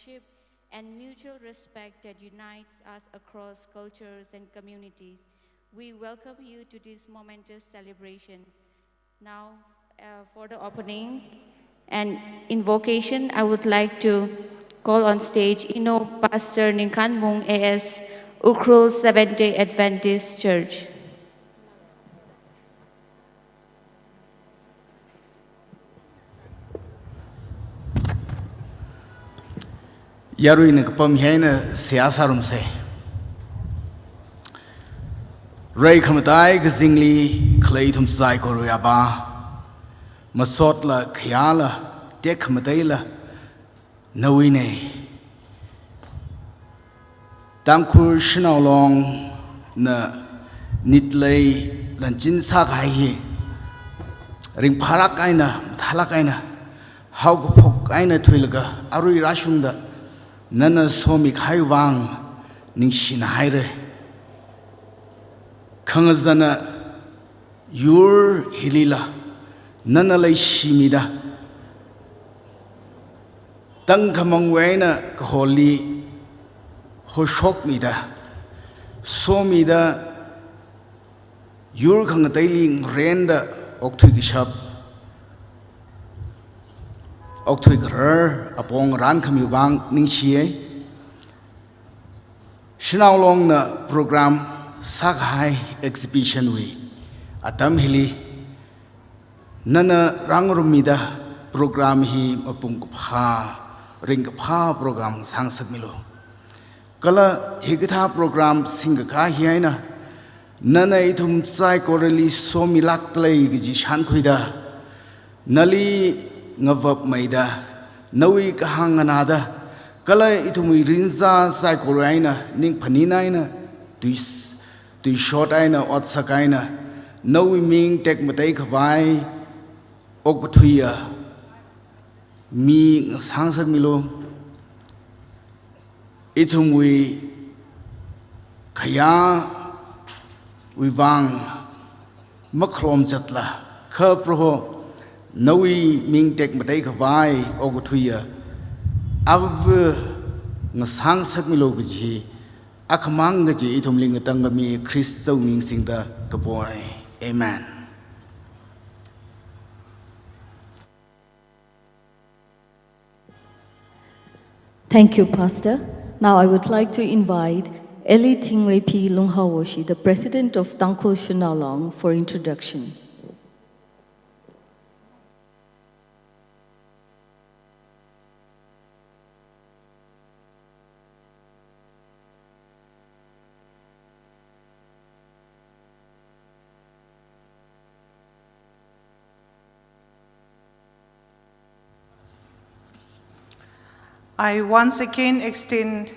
friendship, and mutual respect that unites us across cultures and communities. We welcome you to this momentous celebration. Now, for the opening and invocation, I would like to call on stage Pastor Ranmung AS, Ukhrul Seventh-day Adventist Church. Yaruin Pamhena Siasarum say Ray Kamatai Zingli Claytum Zaikoruaba Masotla Kiala Dek Madela Nawine TANGKHUL SHANAO long na Nitlay Lanjin Sakai Ring Parakaina Talakaina Haugpok Aina Twilga Arui Rashunda Nana Somik Haiwang Ningshin Haire Kangazana Yur Hilila Nana Lay Shimida Tankamangwena Kaholi Hoshok Mida Somida Yur Kangatailing Renda Oktwigishab October upon Ran Kamubang Ningshie Shanao long na program Zingkhai exhibition we Atam Hili Nana Rangrumida program hi Mapungpa Ringpa program Sangsat Milo Kala Higata program Singaka Hiena Nana itum Psychorally Somilak Lay Gishan Kuida Nali Ngavap Maida, Nawi Kahanganada, Kala itumi Rinza, Saikoraina, Ning Paninaina, to short aina, Otsakaina, Nawi Ming Tek Matake Vai, Okatuya, Me Sangsat Milo, Itumwi Kaya, Wivang, Makrom Jatla, Kerproho. Nawi Ming Tek Matake Vai Ogatuya Av Nasang Sakmilogi Akamangaji Itumling Tangami Christo Ming Sing the Kapoy. Amen. Thank you, Pastor. Now I would like to invite Eli Tingre P. Lunghawoshi, the President of TANGKHUL SHANAO, for introduction. I once again extend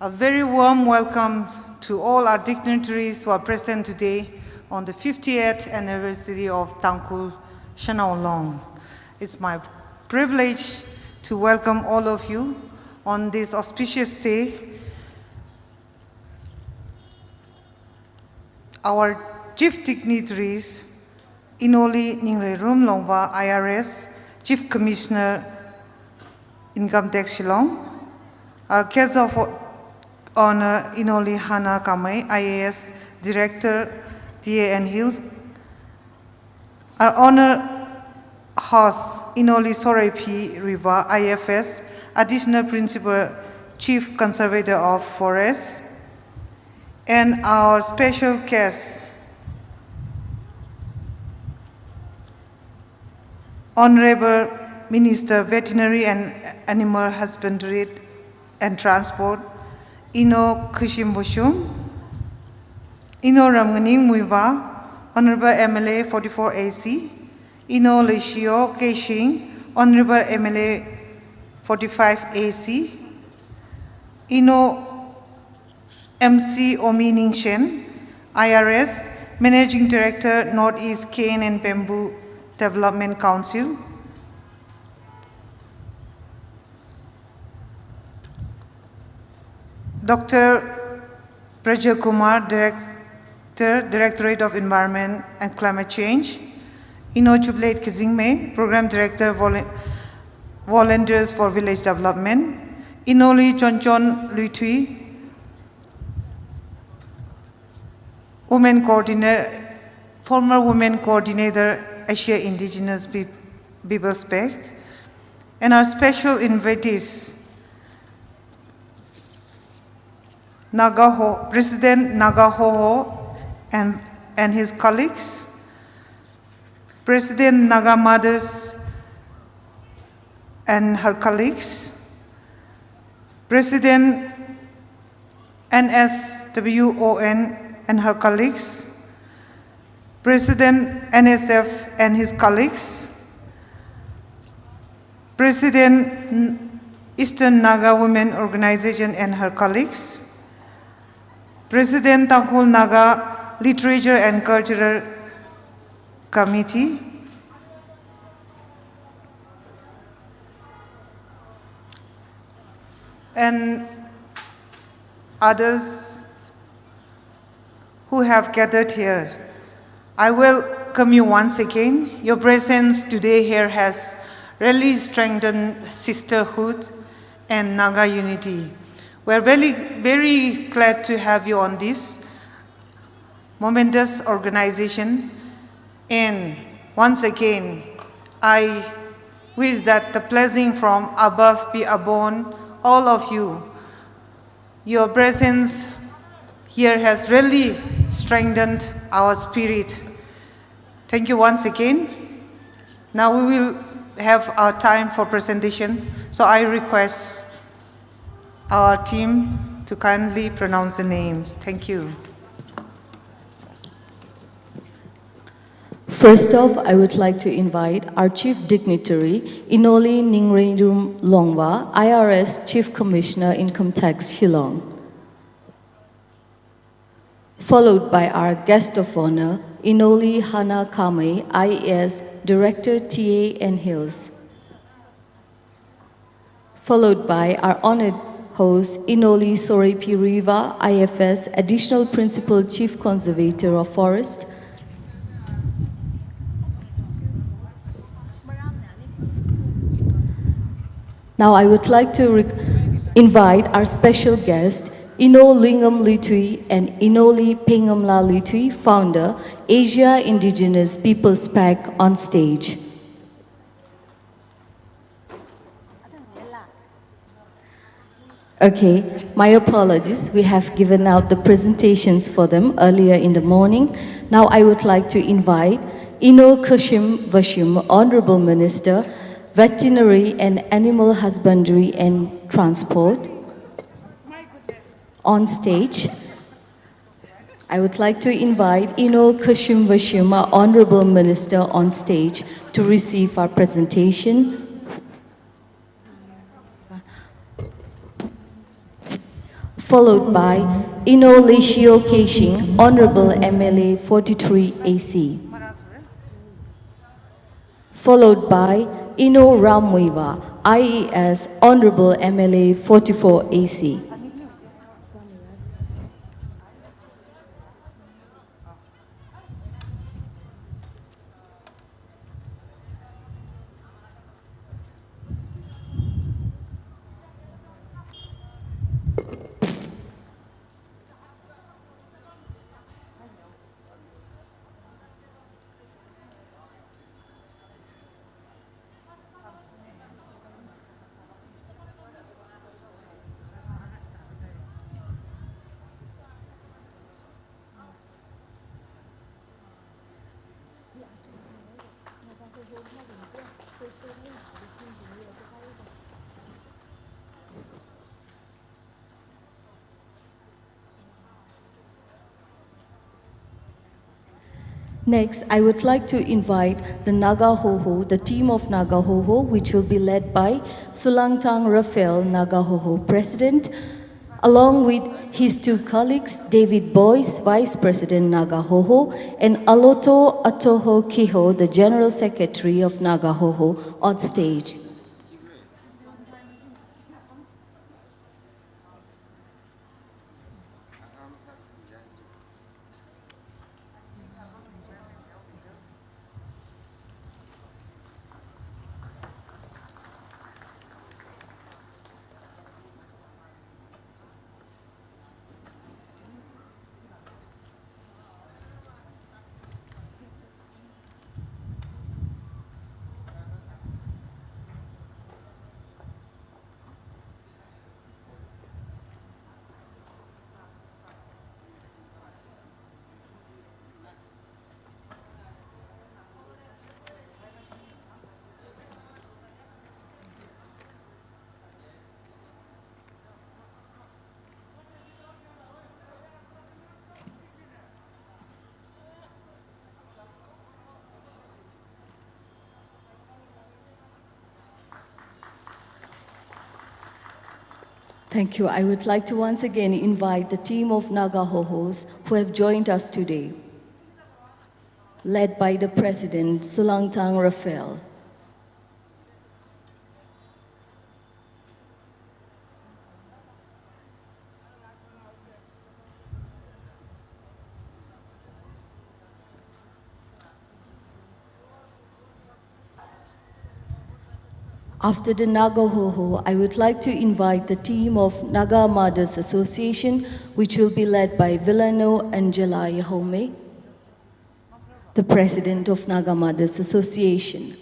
a very warm welcome to all our dignitaries who are present today on the 50th anniversary of TANGKHUL SHANAO. It's my privilege to welcome all of you on this auspicious day. Our chief dignitaries, Enoli.Eliza, IRS, Chief Commissioner Income Tax Shillong, our guest of honor Enoli Hana Kamai, IAS Director, DAN Hills, our honor host Enoli Sorai P. Riva, IFS, Additional Principal Chief Conservator of Forests, and our special guest, Honorable Minister Veterinary and Animal Husbandry and Transport, Ino Kushimbushum, Ino Ramganing Muiva, Honorable MLA 44AC, Ino Leshio Keishing, Honorable MLA 45AC, Ino MC Omi Ningshen, IRS, Managing Director, Northeast Cane and Bamboo Development Council, Dr. Praja Kumar, Director, Directorate of Environment and Climate Change, Jubilee Zingkhai, Program Director, Volunteers for Village Development, Enoli.Luitui, Women Coordinator, former Women Coordinator, Asia Indigenous People Spec, and our special invitees, President Nagahoho and his colleagues, President Naga Mothers and her colleagues, President NSWON and her colleagues, President NSF and his colleagues, President Eastern Naga Women Organization and her colleagues, President TANGKHUL Naga Literature and Cultural Committee, and others who have gathered here. I welcome you once again. Your presence today here has really strengthened sisterhood and Naga unity. We're very glad to have you on this momentous organization. And once again, I wish that the blessing from above be upon all of you. Your presence here has really strengthened our spirit. Thank you once again. Now we will have our time for presentation. So I request our team to kindly pronounce the names. Thank you. First off, I would like to invite our Chief Dignitary, Enoli.Eliza Longwa, IRS Chief Commissioner, Income Tax, Shillong. Followed by our guest of honor, Enoli Hana Kame, IAS Director, TA and Hills. Followed by our honored host, Enoli Sorepi Riva, IFS Additional Principal Chief Conservator of Forest. Now I would like to invite our special guest, Enoli.Litui and Enoli.Litui, founder, Asia Indigenous Peoples PAC, on stage. Okay, my apologies. We have given out the presentations for them earlier in the morning. Now I would like to invite Vashim, Honorable Minister, Veterinary and Animal Husbandry and Transport, on stage. I would like to invite Vashim, Honorable Minister, on stage to receive our presentation. Followed by Leshio Keshing, Honorable MLA 43 AC. Followed by Ramwiva, IES, Honorable MLA 44 AC. Next, I would like to invite the Naga Hoho, the team of Naga Hoho, which will be led by Sulangtang Rafael Naga Hoho, President, along with his two colleagues, David Boyce, Vice President Naga Hoho, and Aloto Atoho Kiho, the General Secretary of Naga Hoho, on stage. Thank you. I would like to once again invite the team of Naga Hohos who have joined us today, led by the President, Sulangtang Raphael. After the Naga Hoho, I would like to invite the team of Naga Mothers Association, which will be led by Vialo Angela Yahome, the President of Naga Mothers Association.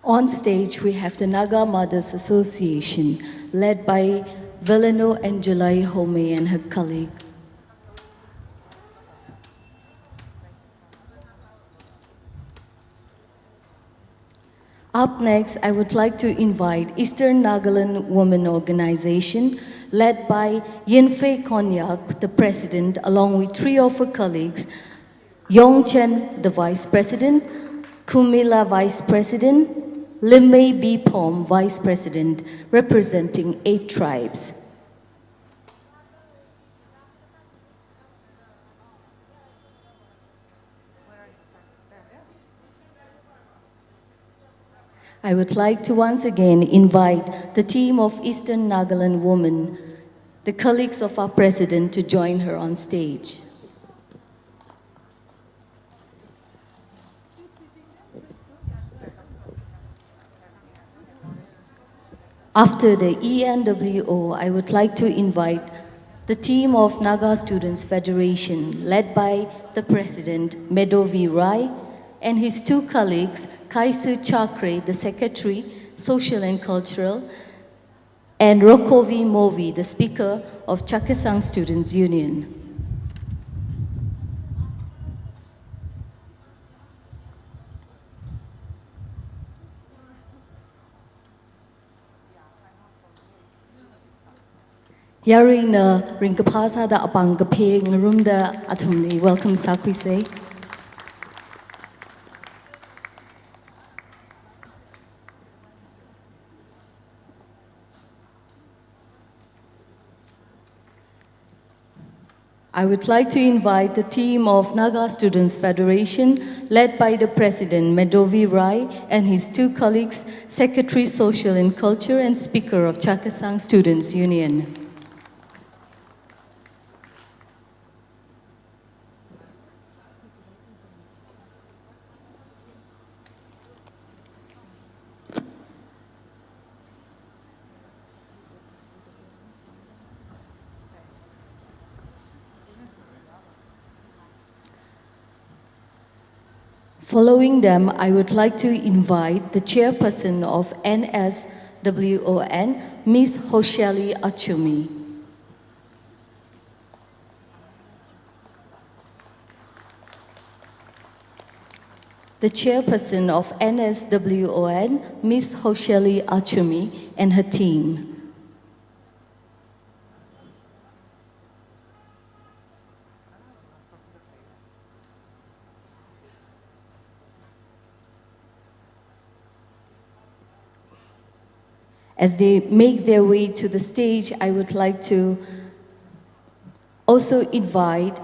On stage, we have the Naga Mothers Association, led by Vialo Angela Yahome and her colleague. Up next, I would like to invite Eastern Nagaland Women Organization, led by Yinfei Konyak, the President, along with 3 of her colleagues, Yong Chen, the Vice President, Kumila, Vice President, Limmei B. Pom, Vice President, representing 8 tribes. I would like to once again invite the team of Eastern Nagaland Women, the colleagues of our President, to join her on stage. After the ENWO, I would like to invite the team of Naga Students Federation, led by the President, Medovi Rai, and his 2 colleagues, Kaisu Chakre, the Secretary, Social and Cultural, and Rokovi Movi, the Speaker of Chakesang Students Union. Yarina Ringkapasa da Abang Gapeng Rumda Atumni. Welcome, Sakwise. I would like to invite the team of Naga Students Federation, led by the President, Medovi Rai, and his 2 colleagues, Secretary, Social and Culture, and Speaker of Chakesang Students Union. Following them, I would like to invite the chairperson of NSWON, Ms. Hosheli Achumi. The chairperson of NSWON, Ms. Hosheli Achumi, and her team. As they make their way to the stage, I would like to also invite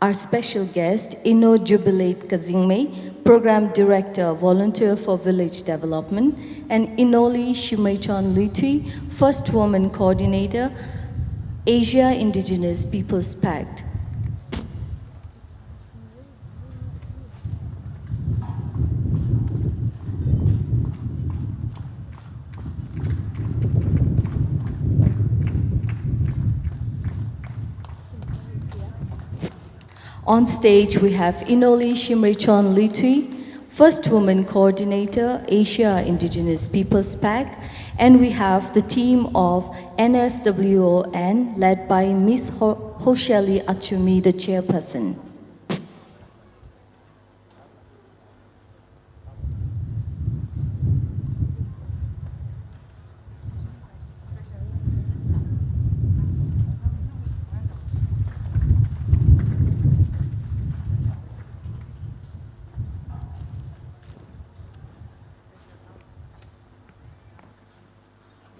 our special guest, Jubilee Kazingmei, Program Director, Volunteer for Village Development, and Enoli.Liza, First Woman Coordinator, Asia Indigenous Peoples Pact. On stage, we have Enoli.Liza, First Woman Coordinator, Asia Indigenous Peoples Pact, and we have the team of NSWON, led by Ms. Hosheli Achumi, the chairperson.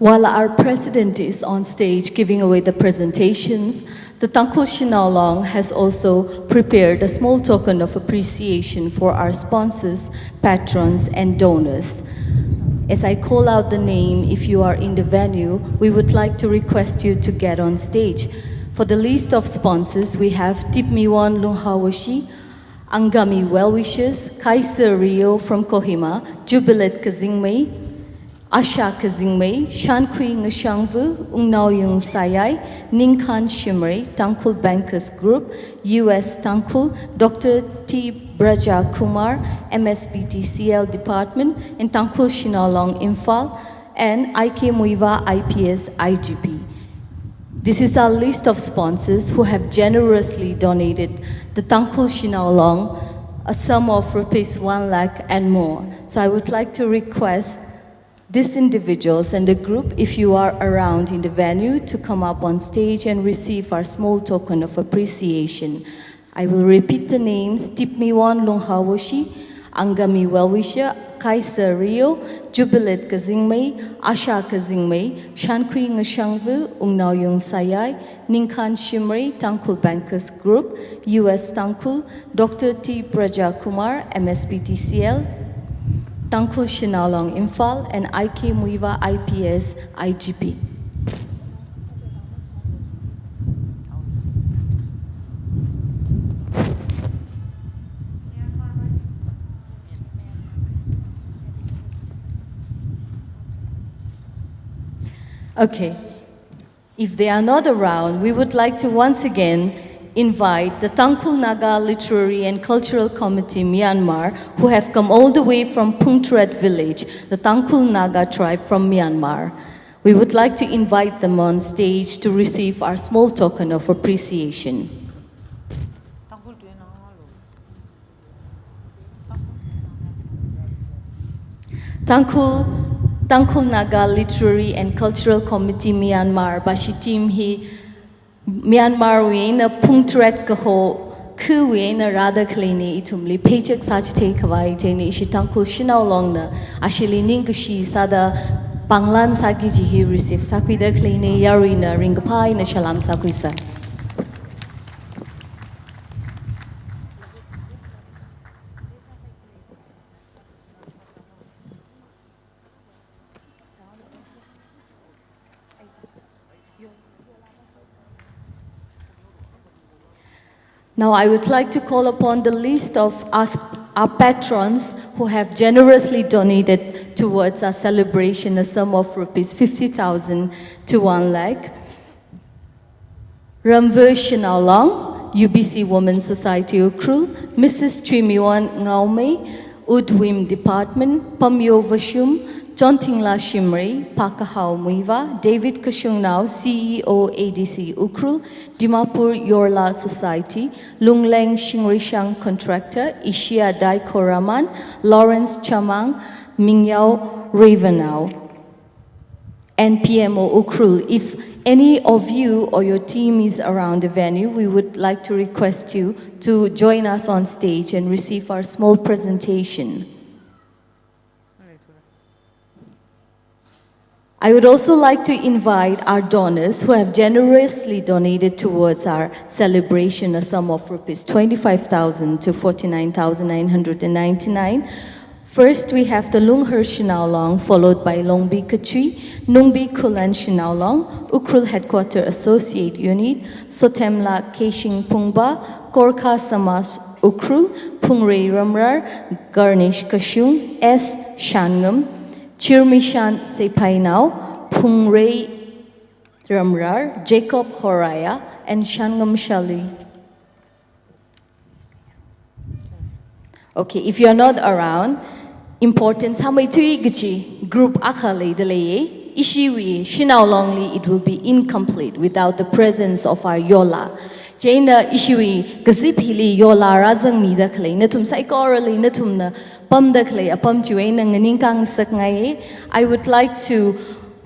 While our president is on stage giving away the presentations, the TANGKHUL SHANAO has also prepared a small token of appreciation for our sponsors, patrons, and donors. As I call out the name, if you are in the venue, we would like to request you to get on stage. For the list of sponsors, we have Tipmiwan Lunghawashi, Angami Well-Wishers, Kaiser Rio from Kohima, Jubilee Kazingmei, Asha Kazingmei, Shankhui Ngashangvu, Ungnao Yung Sayai, Ningkhan Shimrei, TANGKHUL Bankers Group, US TANGKHUL, Dr. T. Braja Kumar, MSBTCL Department, and TANGKHUL SHANAO Imphal, and IK Muiva IPS IGP. This is our list of sponsors who have generously donated the TANGKHUL SHANAO a sum of rupees 1 lakh and more. So I would like to request these individuals and the group, if you are around in the venue, to come up on stage and receive our small token of appreciation. I will repeat the names: Tipmiwan Lunghawashi, Angami Well-Wisher, Kaiser Rio, Jubilee Kazingmei, Asha Kazingmei, Shankhui Ngashangvu, Ungnao Yung Sayai, Ningkhan Shimrei, TANGKHUL Bankers Group, US TANGKHUL, Dr. T. Braja Kumar, MSBTCL, TANGKHUL SHANAO Imphal, and IK Muiva IPS IGP. Okay, if they are not around, we would like to once again invite the TANGKHUL Naga Literary and Cultural Committee Myanmar, who have come all the way from Phokrizat village, the TANGKHUL Naga tribe from Myanmar. We would like to invite them on stage to receive our small token of appreciation. TANGKHUL Naga Literary and Cultural Committee Myanmar Bashi team hi Myanmar win a Phokrizat kaho khu win a Radha Klini itumli paycheck sajte kawai jeni ishi TANGKHUL SHANAO long na ashili ningashi sada Banglan sagi jihi receive sakwida Klini yarina ringapai na shalam sakwisa. Now I would like to call upon the list of our patrons who have generously donated towards our celebration a sum of rupees 50,000 to 1 lakh. Ramver Shinalong, UBC Women's Society Ukhrul, Mrs. Trimiwan Ngaume, Udwim Department, Pamyo Vashum, Chontingla Shimrei, Pakahau Muiva, David Kashungnao, CEO ADC Ukhrul, Dimapur Yorla Society, Lungleng Shingrishang Contractor, Ishia Dai Koraman, Lawrence Chamang, Mingyao Ravenau, and PMO Ukhrul. If any of you or your team is around the venue, we would like to request you to join us on stage and receive our small presentation. I would also like to invite our donors who have generously donated towards our celebration a sum of rupees 25,000 to 49,999. First, we have the Lungher Shinalong, followed by Longbi Achui, Nungbi Kulan Shinalong, Ukhrul Headquarter Associate Unit, Sotemla Keshing Pungba, Korka Samas Ukhrul, Pungrei Ramrar, Garnish Kashung, S. Shangam, Chirmishan Sepainao, Pungrei Ramrar, Jacob Horaya, and Shangam Shali. Okay, if you are not around, importance hamai tui gichi group akhale delaye ishiwi shinao longli it will be incomplete without the presence of our yola. Jaina ishiwi gazip hili yola razang mi da khle natum saikorali natum na pam da khle apam chuai na nganinkang sakngai. I would like to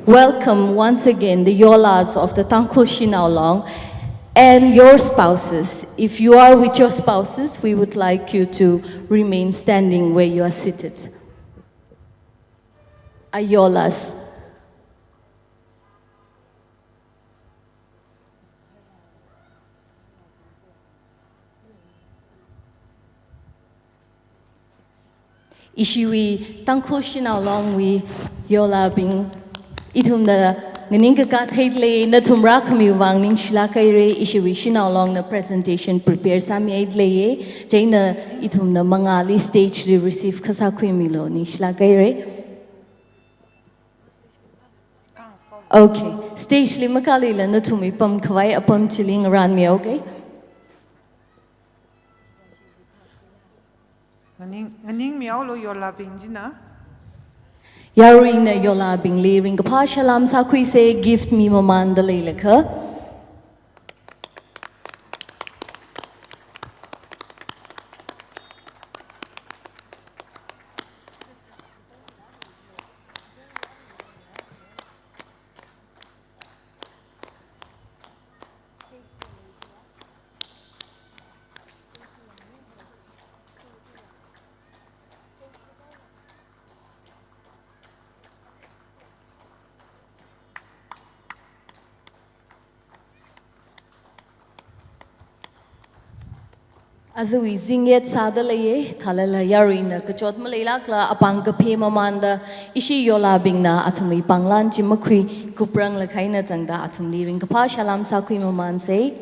welcome once again the yolas of the TANGKHUL SHANAO long and your spouses. If you are with your spouses, we would like you to remain standing where you are seated. Ayolas. Chihui TANGKHUL SHANAO long we yola bing itum the nganing ka thaitle na thumra khami wang ning shila kaire Chihui Shanao long the presentation prepare sami aidle jaina itum the mangali stage li receive khasa khui milo ning shila kaire. Okay, stage li makali la na thumi pam khwai apam chiling ran me okay. Nganing miao lo yola bingjina. Yarina yola bing li ring pa shalam sa khui se gift mi maman da le lekha. Azui zinget sadalaye thalala yarina kachot malayla kla apang kaphe mamanda ishi yola bingna athumi panglan chimakhui kuprang lakhaina tangda athumni ring kapha shalam sakhui maman say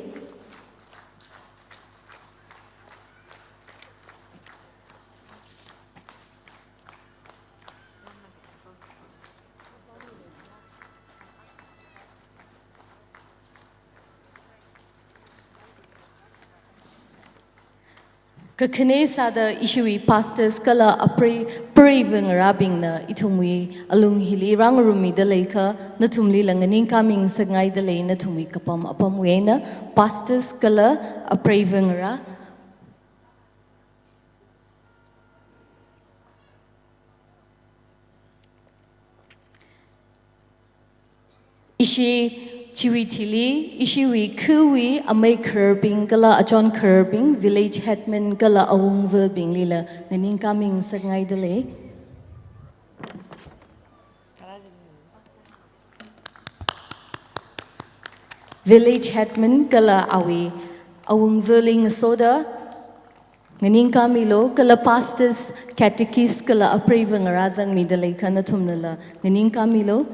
Kakane sada Chihui pastors kala apriving rabing na itumi alung hili rang rumi daleka na tumli langaning kaming sangai dalay na tumi kapam apamwe na pastors kala apriving ra Ishi Chihui Tili, Chihui Kuwi, Amay Curbing, Gala Ajon Curbing, Village Headman, Gala Awung Verbing Lila, Naning Kaming Sangay Dele. Village Headman, Gala Awi, Awung Verling Soda, Naning Kamilo, Gala Pastors, Catechist, Gala Apraving Razang Midale Kanatumnala, Naning Kamilo.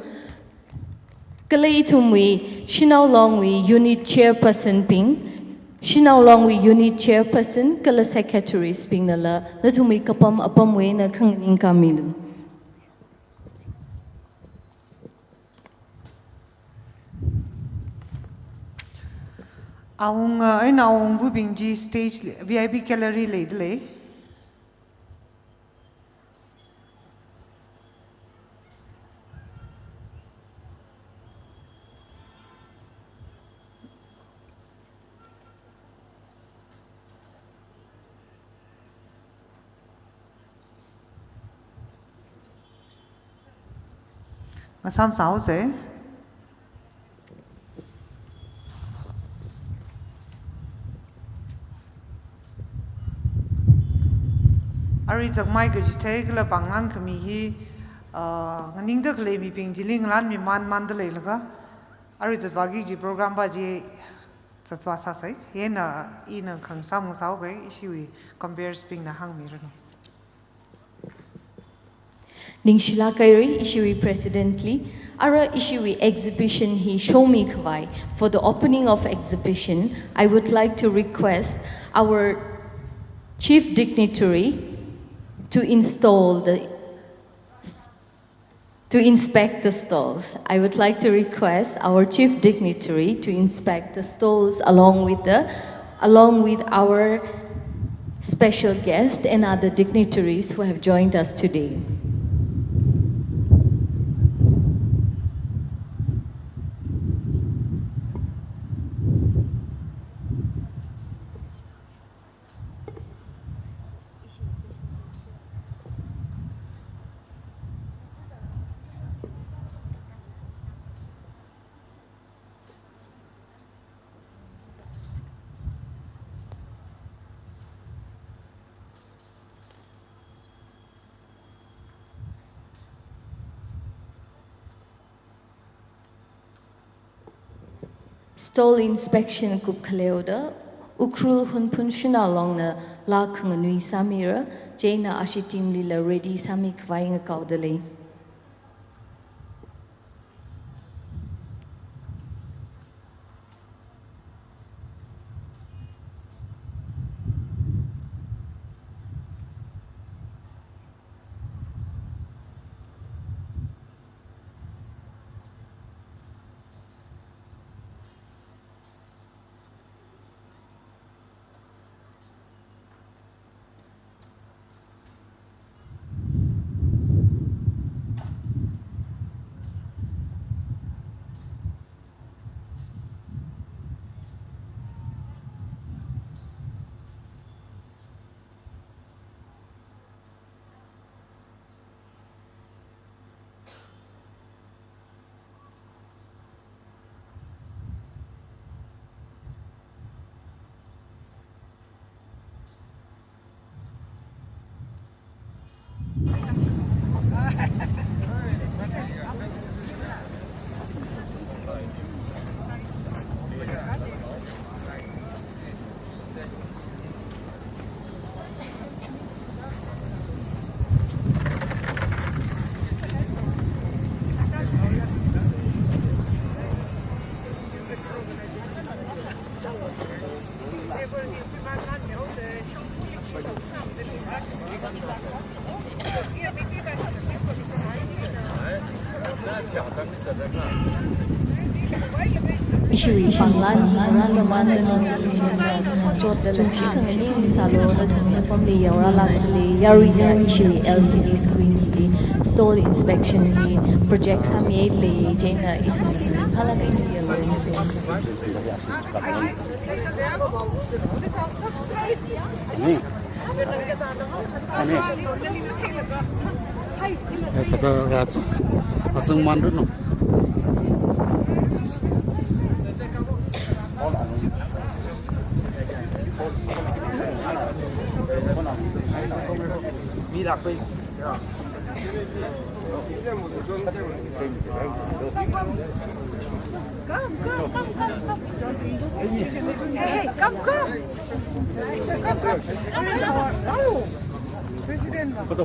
Kalay tumwi, Shanao longwi unit chairperson ping, Shanao longwi unit chairperson, kala secretaries ping nala, natumi kapam apamwe na kanging kamilu. Awung ay na awung bubing G stage VIP gallery lay. Masam sao se Ari jak mai ga jithai kala banglan khami hi nganing dak le mi ping jiling lan mi man dale laga Ari jat bagi ji program ba ji satwa sa sai yena ina khang sam sao ga Chihui compares ping na hang mi rano Ningshila Kairi, Chihui Presidently, Ara Chihui exhibition he show me kwai. For the opening of exhibition, I would like to request our Chief Dignitary to inspect the stalls. I would like to request our Chief Dignitary to inspect the stalls along with our special guest and other dignitaries who have joined us today. Stall inspection kup kaleoda, Ukhrul hunpun shina long na la kunganui samira, Jaina Ashitim Lila ready Sami Kwaying a Kaudale. Chihui Panglan Ran Laman Jot the Lakshikang Salo the Tumia from the Yaurala Yarina Chihui LCD screen store inspection projects are made lay Jaina it Halaga in the rooms.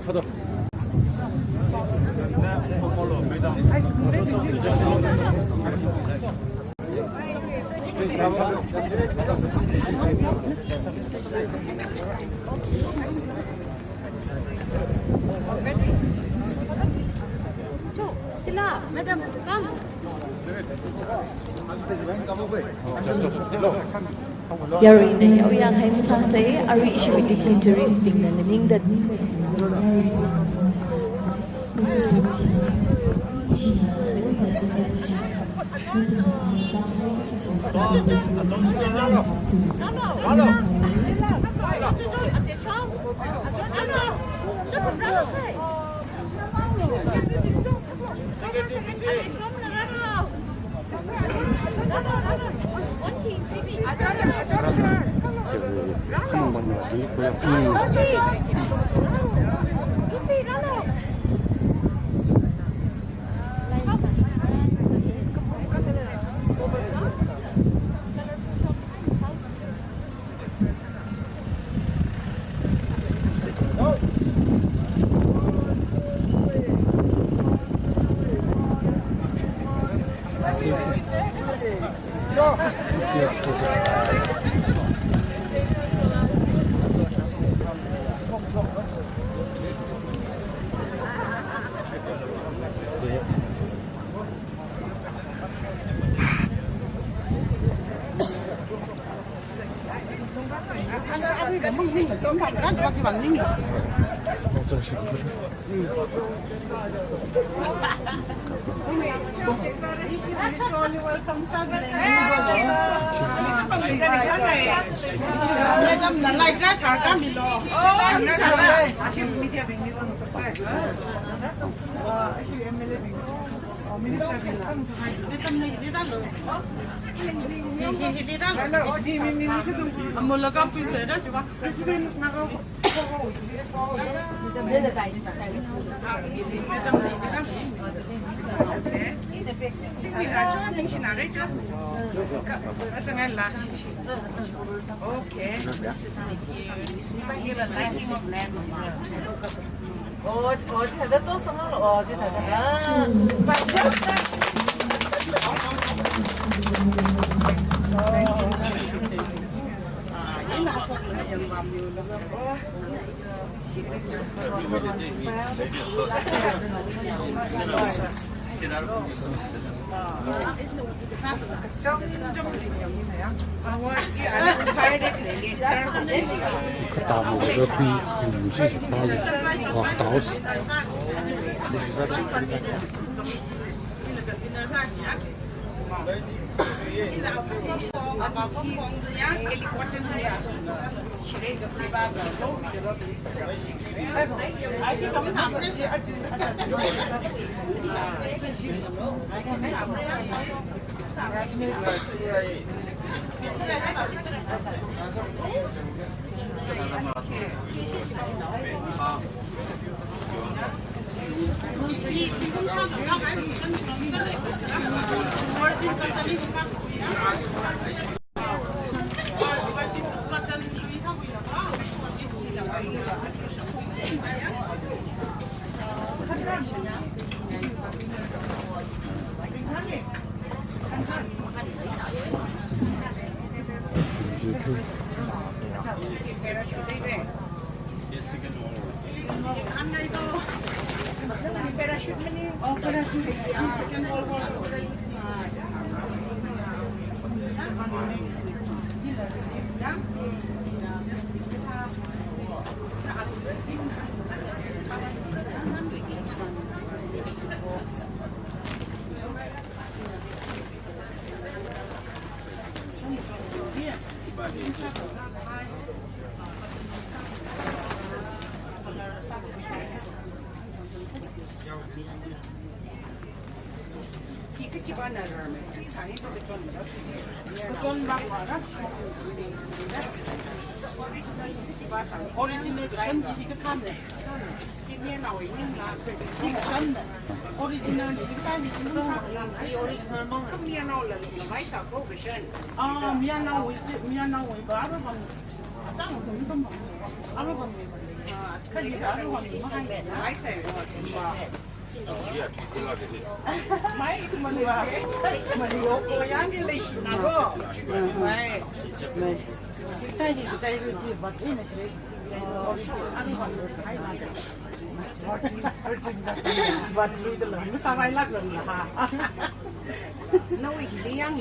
Foto. Sila, madam, come. Yarina Yoyang Haimsa say, are reaching with dignitaries being learning that.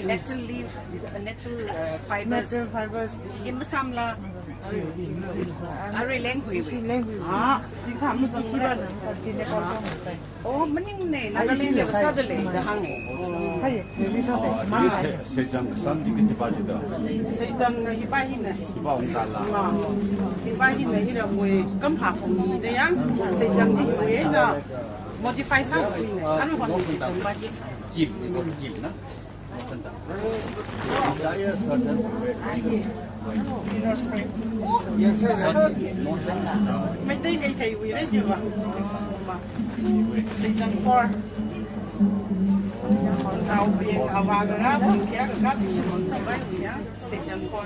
Natural leaf, natural fibers. Natural fibers. Imsamla. Are language. Oh, many Nagaland suddenly the hang. 세장 산디기 빠지다. 세장 이바히네. 이바히네 이런 거에 금하봉이데야. 세장 이거에나 modify 상품이네. 아는 건데 좀 맞지. 깁나? Desire certain mấy tí này thì quý đấy chưa ạ? Season 4 Rumthao biển ở vào rồi đó, mình kéo được đó thì mình không bán gì nhá. Season 4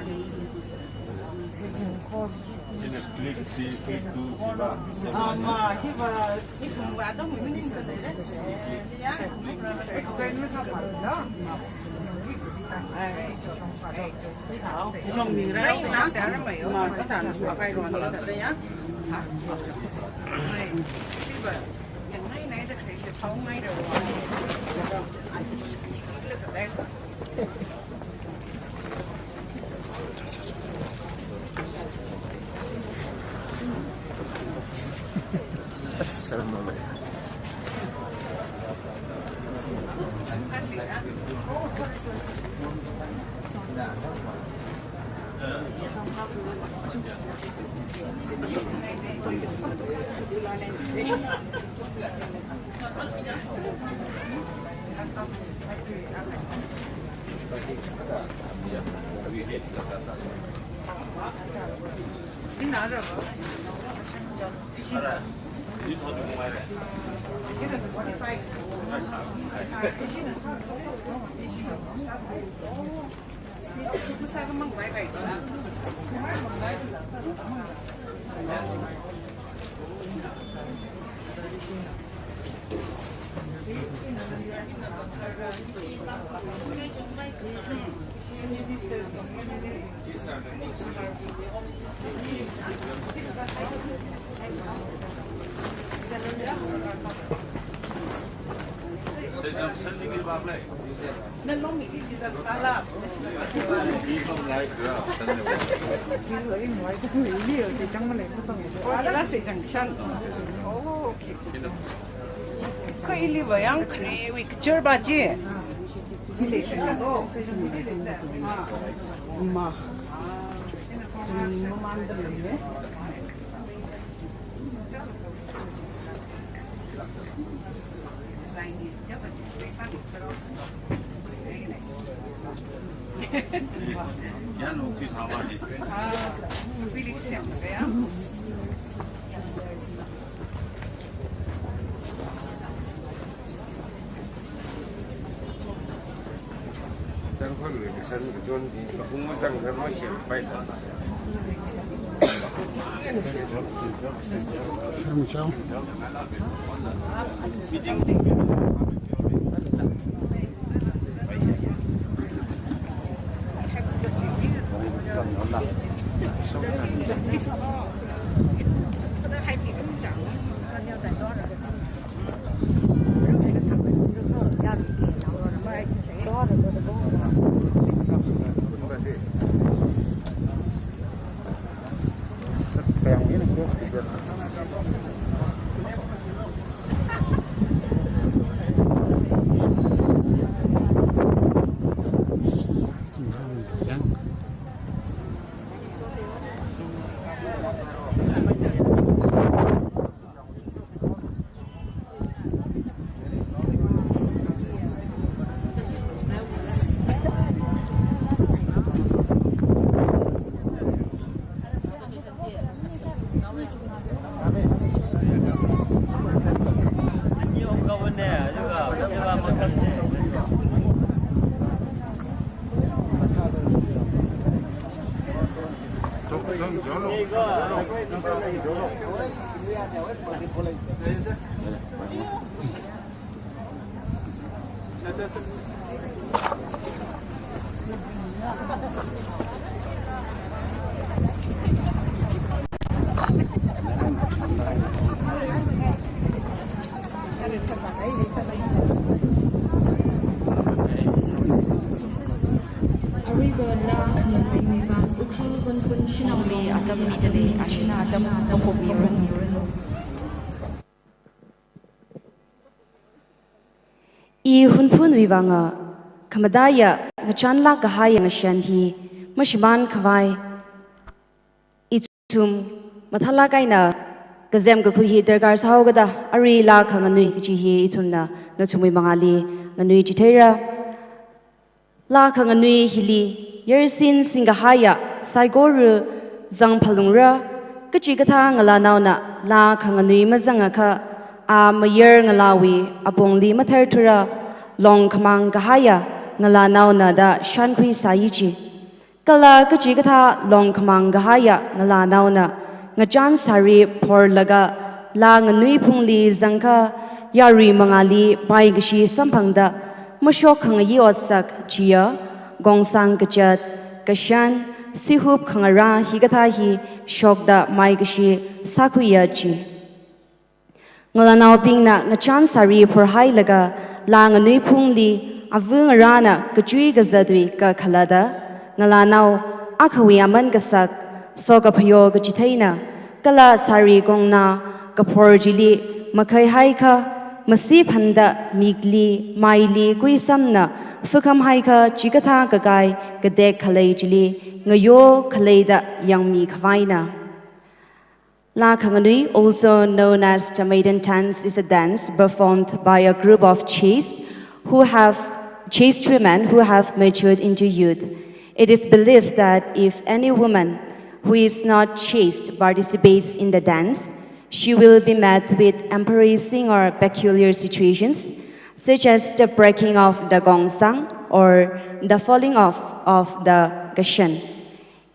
Season 4 mà khi mà cái phần quà đó mình nhìn cái này đấy nhá. Cái nó sao phải đó. Không mình ra đó mà có thằng mà phải rồi nó thật đấy nhá. Những mấy này sẽ thấy được thấu mấy rồi. Assalamualaikum. I hunpun vivanga kamadaya ngachanla kahaya ngashanhi mashiman kawai itum mathala kaina gazem gakuhi dergar saugada ari la khanganui chihi itumna nachumui mangali nganui chithera la khanganui hili yersin singahaya saigoru zangphalungra kachi katha ngala nauna la khanganui mazanga kha a mayer ngalawi apongli matharthura long khamang gahaya ngala nauna da shankhui saichi kala kachi katha long khamang gahaya ngala nauna ngachan sari por laga la nganui phungli zangkha yari mangali bai gashi samphangda mashok khangi otsak chia gongsang kachat kashan sihup khangara higatha hi shokda mai gashi sakhuya chi Ngalanao pingna ngachan sari por hai laga la nganui phungli avung rana kachui gazadwi ka khalada ngalanao akhawi aman gasak soka phayo gachithaina kala sari gongna kapor jili makhai hai kha masi phanda migli maili kuisamna fukham hai kha chikatha kagai gadek khalai jili ngayo khalaida yangmi khwaina La Khanganui, also known as Jamaican dance, is a dance performed by a group of chiefs who have chaste women who have matured into youth. It is believed that if any woman who is not chaste participates in the dance, she will be met with embarrassing or peculiar situations, such as the breaking of the gongsang or the falling off of the gashan.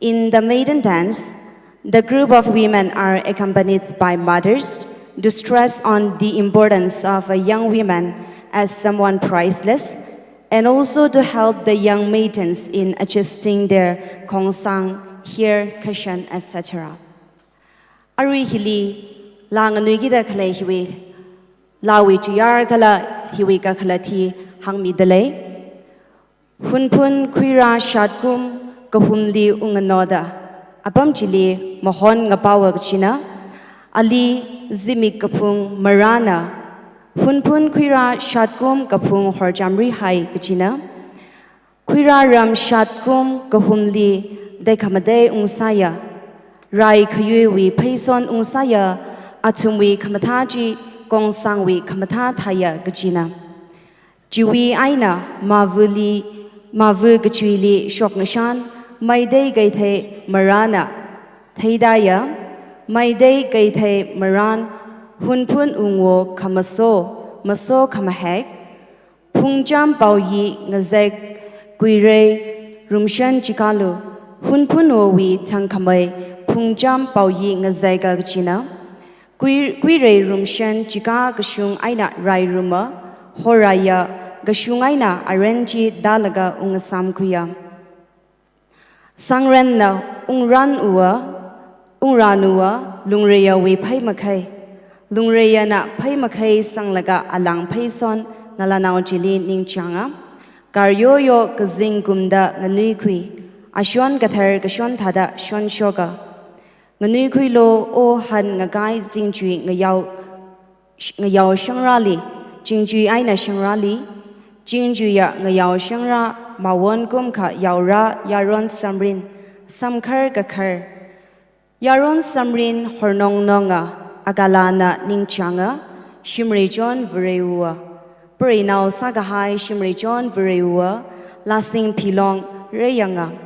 In the maiden dance, the group of women are accompanied by mothers to stress on the importance of a young woman as someone priceless, and also to help the young maidens in adjusting their gongsang, hair, cushion, etc. Ari hili lang anui gida khala hiwi lawi tuyar khala hiwi ka khala thi hangmi dale hunpun kuira shatkum kahumli unganoda apam chili mohon ngapawa china ali zimik kapung marana hunpun kuira shatkum kapung horjamri hai kachina kuira ram shatkum kahumli dekhamade ungsaya rai khayui wi phaison ungsaya achumwi khamathaji gongsangwi khamatha thaya kachina Chihui aina mavu kachwili shoknashan maidei gaithe marana theidaya maidei gaithe maran hunpun ungwo khamaso maso khamahek phungjam pauyi ngazek kuirei rumshan chikalu hunpun owi thangkhamai phungjam pauyi ngazaiga gachina kuirei rumshan chika gashung aina rai ruma horaya gashung aina arenji dalaga ungasam kuya sangren na ungranua lungreya we phai makhai lungreya na phai makhai sanglaga alang phai son nalanao jili ningchanga karyo yo kazing gumda nganui khui ashwan gathar gashwan thada shon shoga nganui khui lo o han ngagai jingchui ngayao shangrali jingjui aina shangrali jingjuya ngayao shangra mawon gumkha yaura yaron samrin samkhar gakhar yaron samrin hornong nonga agalana ningchanga Shimrei John Virewa Perinao Sagahai Shimrei John Virewa Lasing Pilong Reyanga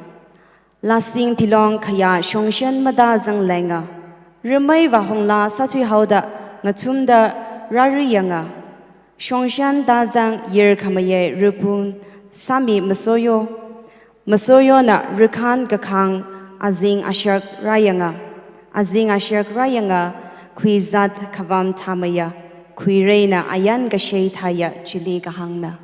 Lasing Pilong Kaya Shongshen Mada Zanglenga Remai Vahongla Satui Hauda Ngatumda Rariyanga Shongshan Dazang Yer Kamaye Rupun Sami Masoyo na Rukan Gakang Azing Ashak Rayanga Khrizat Kavam Tamaya Khwireina Ayan Gashay Thaya Chili Gahangna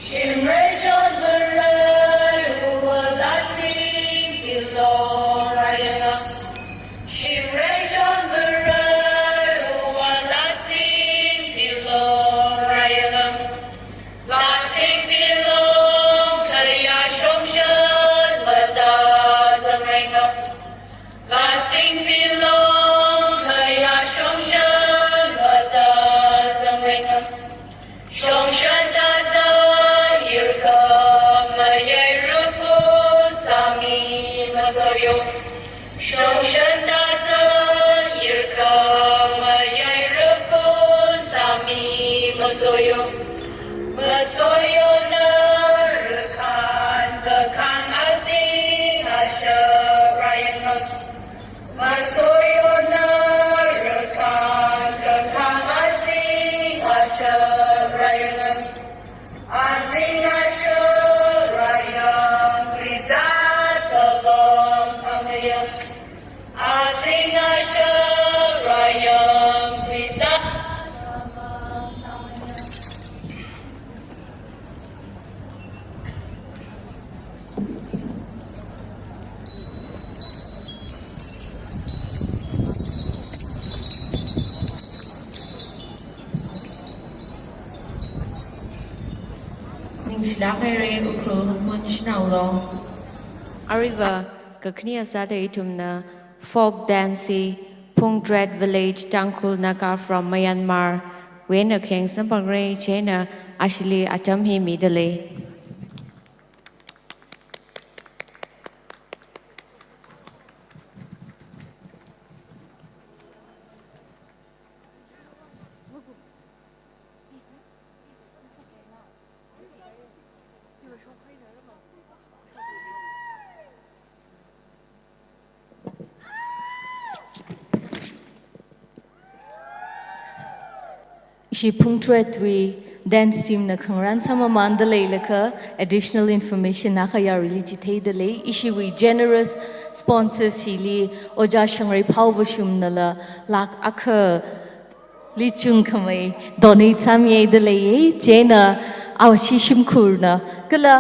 Shimrei Nishlakere Ukhrul Hanpun Shanao Lo. Arriva Kaknia Sade Itumna folk dancey Phokrizat village TANGKHUL Naga from Myanmar. Wena King Sampangre Chena Ashley Atamhi Midale. Ishi Phokrizat we dance team na khangran sama mandalay laka additional information na kaya religitay dalay ishi we generous sponsors hili oja Shimrei Pauvashum nala lak akha lichung kamay donate samye dalay jena awashishim kurna kala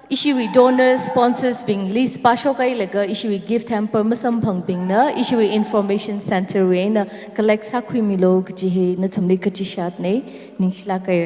ishi we donors sponsors being list pashokai laga ishi we gift hamper masam phangping na ishi we information center we na collect sakhui milog jihe na thumli kachishat ne nishla kay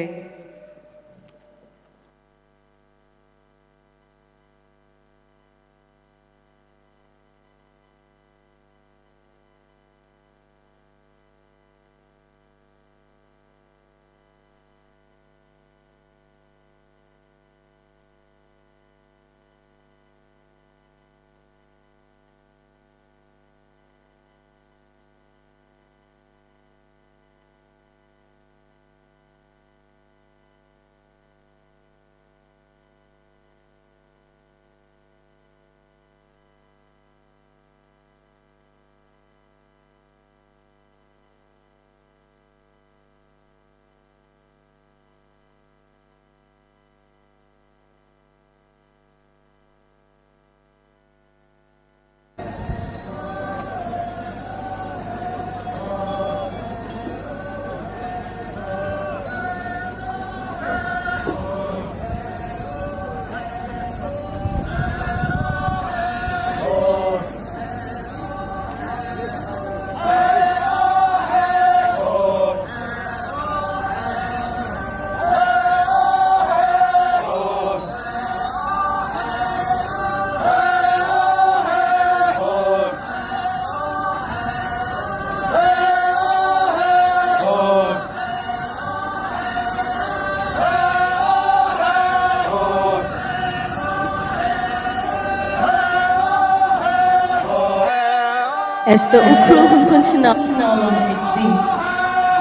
As the Ukhrul Hanpun Shanao sings,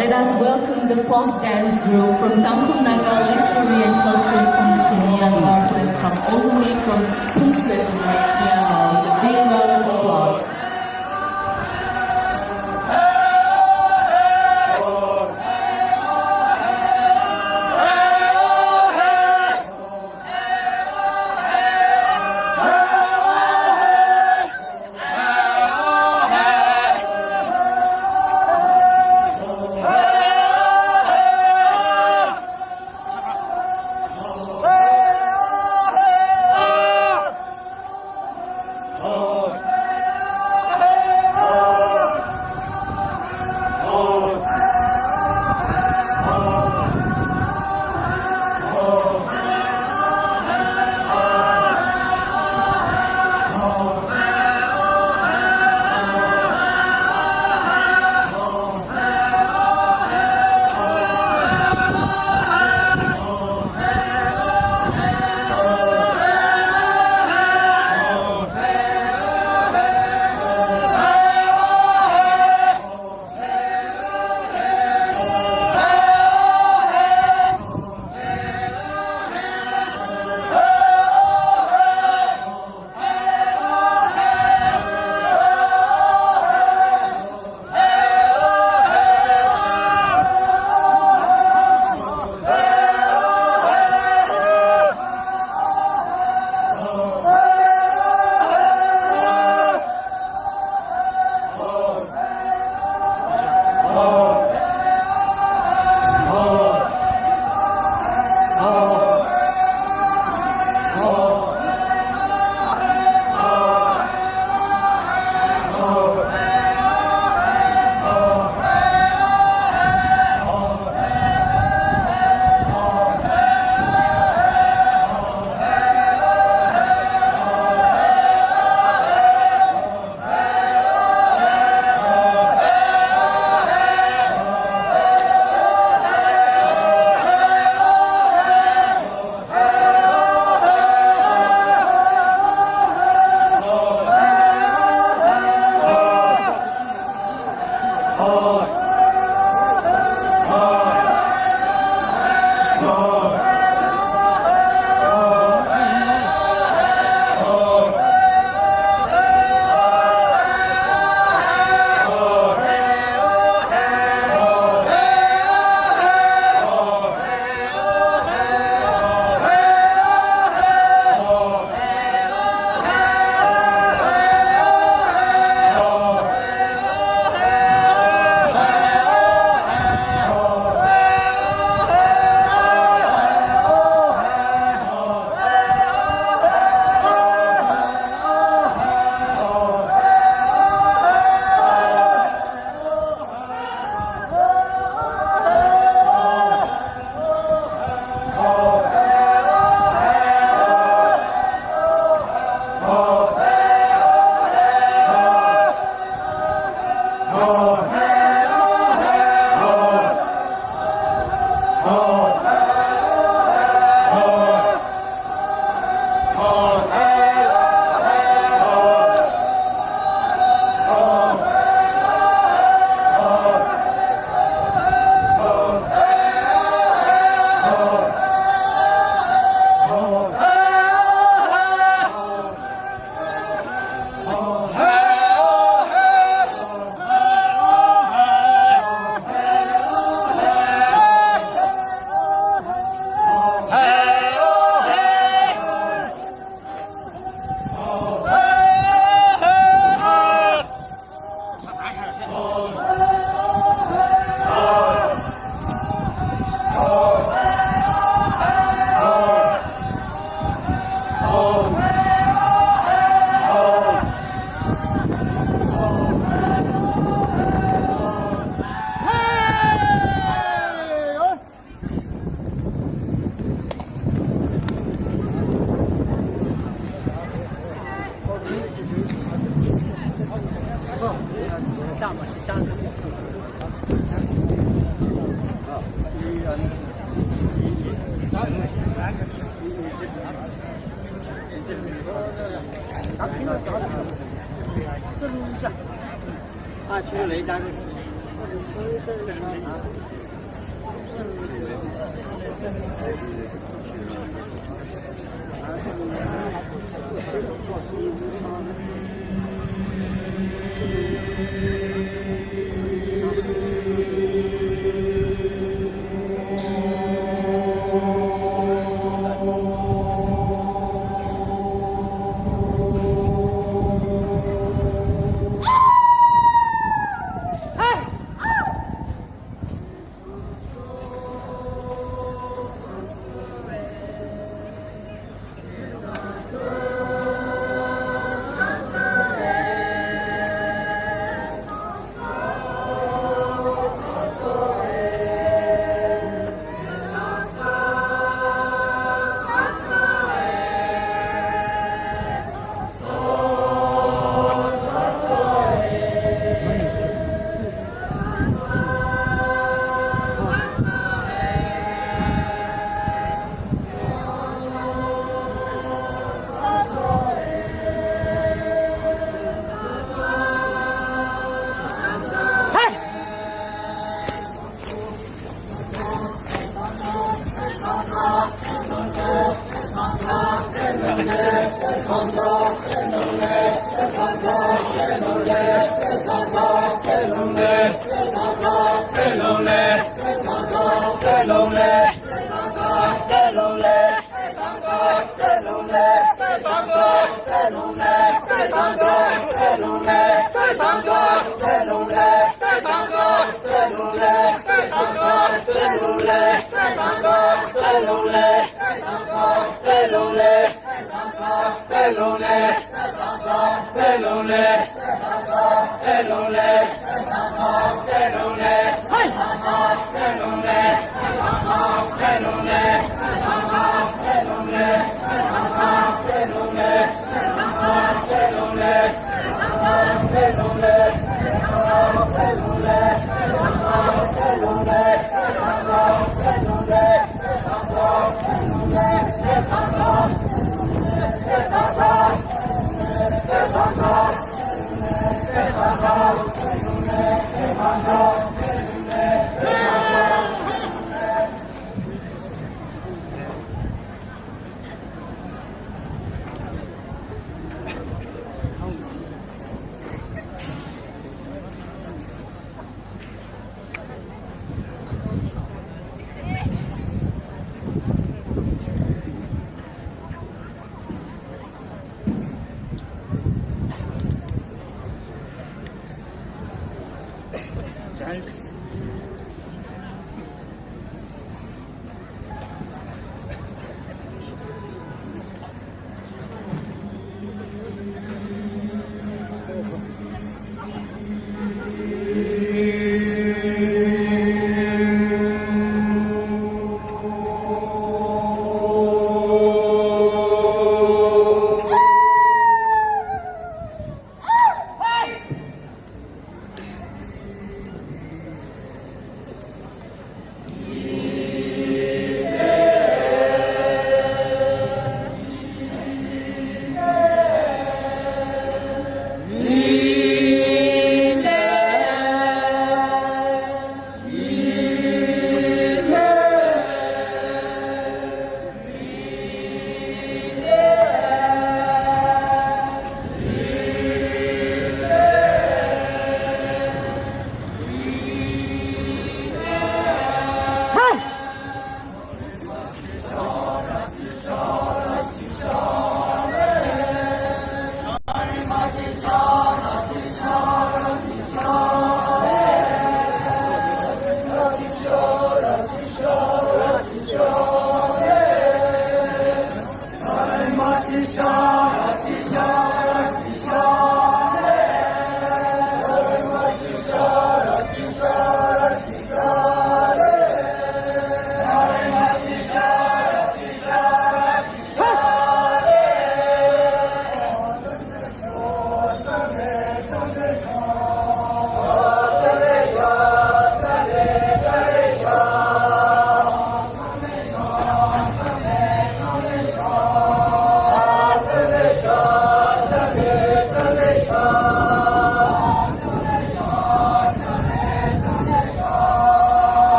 let us welcome the folk dance group from TANGKHUL Naga Literary and Cultural Community Myanmar who have come all the way from Phokrizat village, Myanmar, with a big round of applause.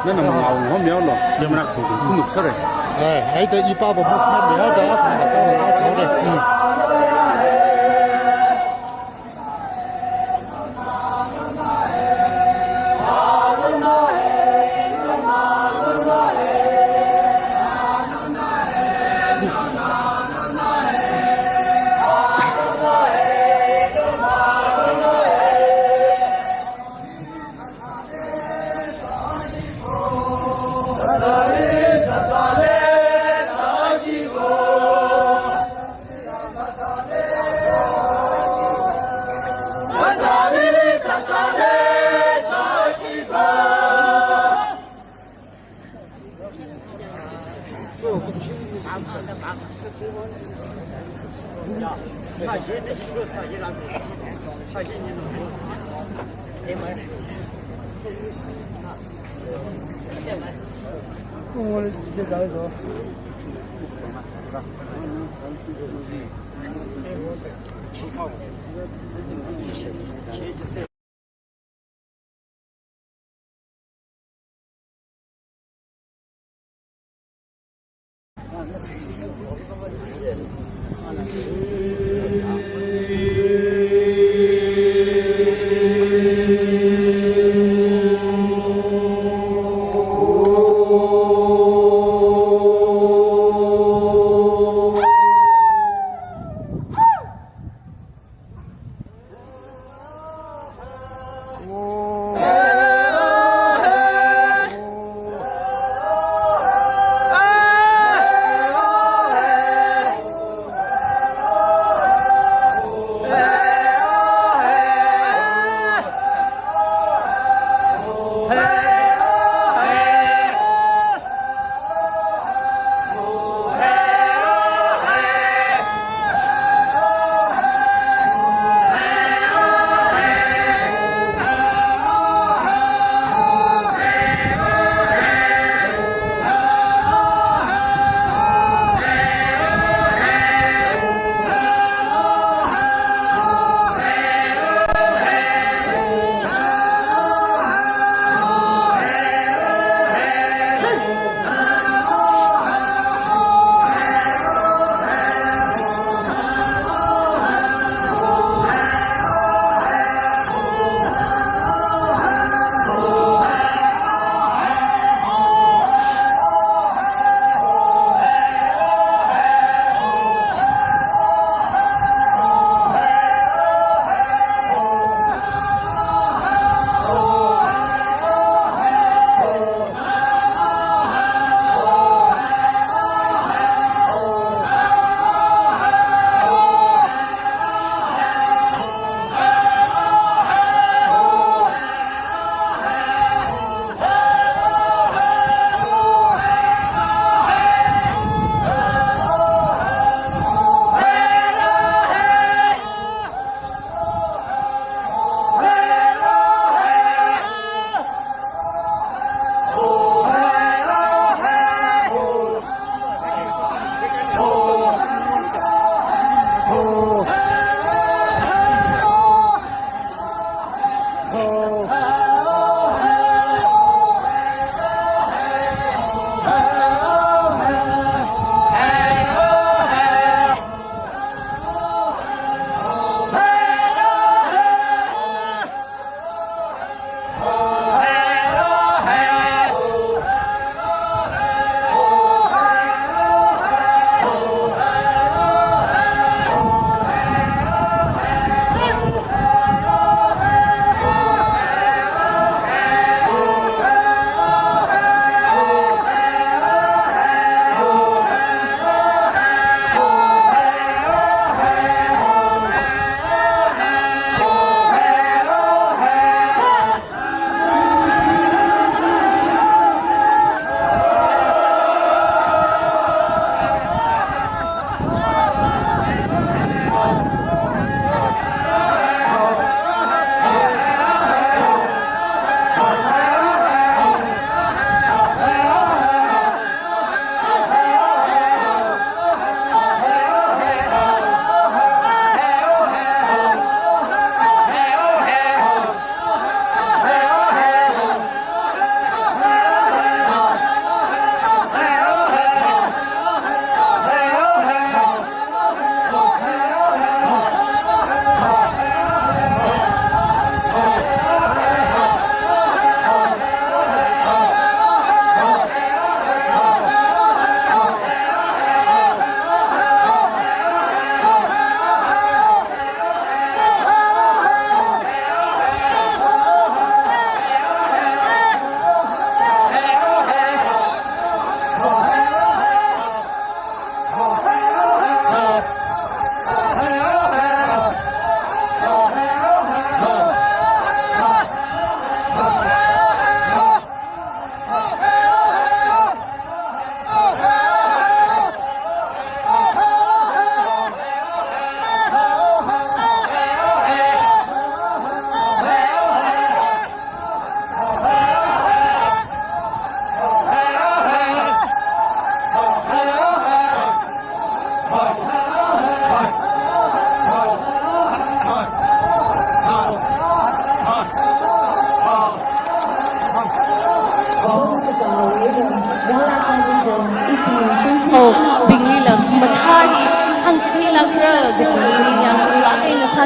너는 마음 오면로 염락 두고 kumuk sore. Ai da ipa ba buk na ya da ka ba ka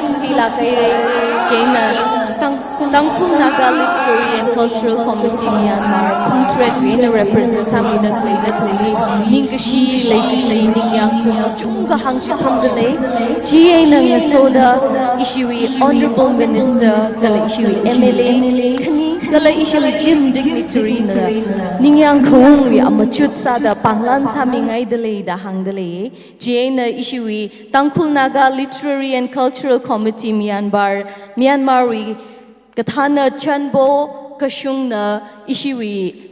Kila Kaire, Jaina, Tangkhul Naga Literary and Cultural Committee Myanmar, Puntret Vina represents Samida Kleda Tuli, Ningashi, Lakishi, Ningyang, Junga Hangsham Dele, GA Nangasoda, Ishui, Honorable Minister, Gala Ishui, MLA, Gala Ishui, Jim Dignitary, Ningyang Kung, Amachut Sada, Panglan Samingai Dele, the Hangdele, GA Ishui, Tangkhul Naga Literary and Cultural Committee Myanmar, Kathana Chanbo Kashungna Ishiwi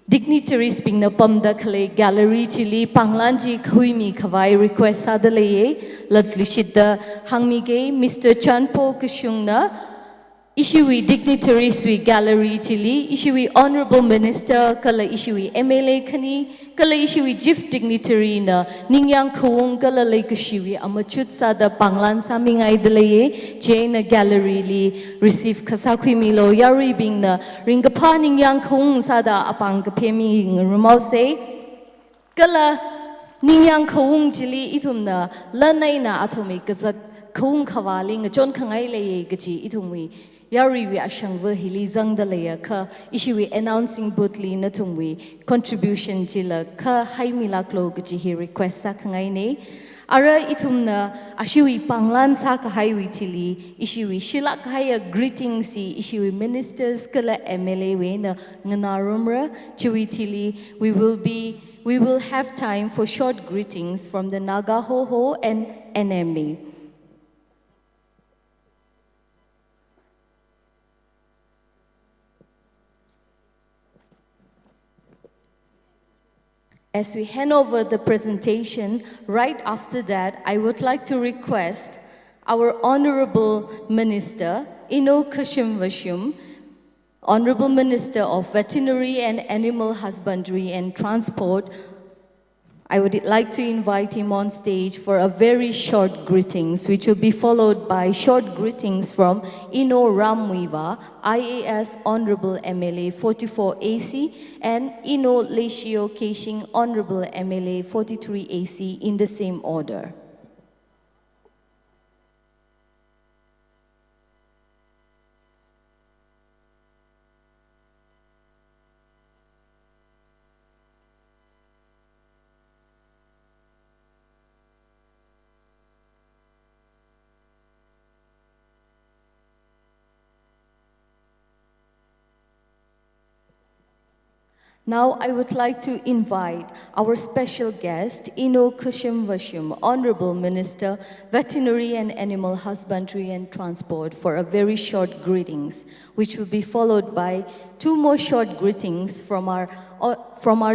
Dignitary Spingna Pamda Kale Gallery Chili Panglanji Kuimi Kawai request Sadalaye Latlishida Hangmige Mr. Chanpo Kashungna Ishiwi Dignitary Sui Gallery Chili Ishiwi Honorable Minister Kala Ishiwi MLA Kani Kala Ishiwi Jif Dignitary Na Ningyang Kung Kala Lake Ishiwi Amachut Sada Panglan Samingai Delaye Jaina Gallery Li receive Kasakwi Milo Yari Bing Na Ringapa Ningyang Kung Sada Apang Kapemi Rumause Kala Ningyang Kung Chili Itumna Lanaina Atomi Kazat Kung Kawaling John Kangai Leye Gaji Itumi Yari we ashangwa hili zang dalaya ka ishiwi announcing bootli na tungwi contribution jila ka hai milaklo gaji hi request sa kangai ne ara itumna ashiwi panglan sa ka highway tili ishiwi shila kaya greeting si ishiwi ministers kala MLA we na nganarumra chiwi tili we will have time for short greetings from the Naga Ho and NMA. As we hand over the presentation, right after that, I would like to request our Honorable Minister, Invocation, Honorable Minister of Veterinary and Animal Husbandry and Transport, I would like to invite him on stage for a very short greetings, which will be followed by short greetings from Ino Ramwiva, IAS Honorable MLA 44AC, and Enoli.Eliza Kashing Honorable MLA 43AC in the same order. Now I would like to invite our special guest, Invocation, Honorable Minister, Veterinary and Animal Husbandry and Transport, for a very short greetings, which will be followed by two more short greetings from our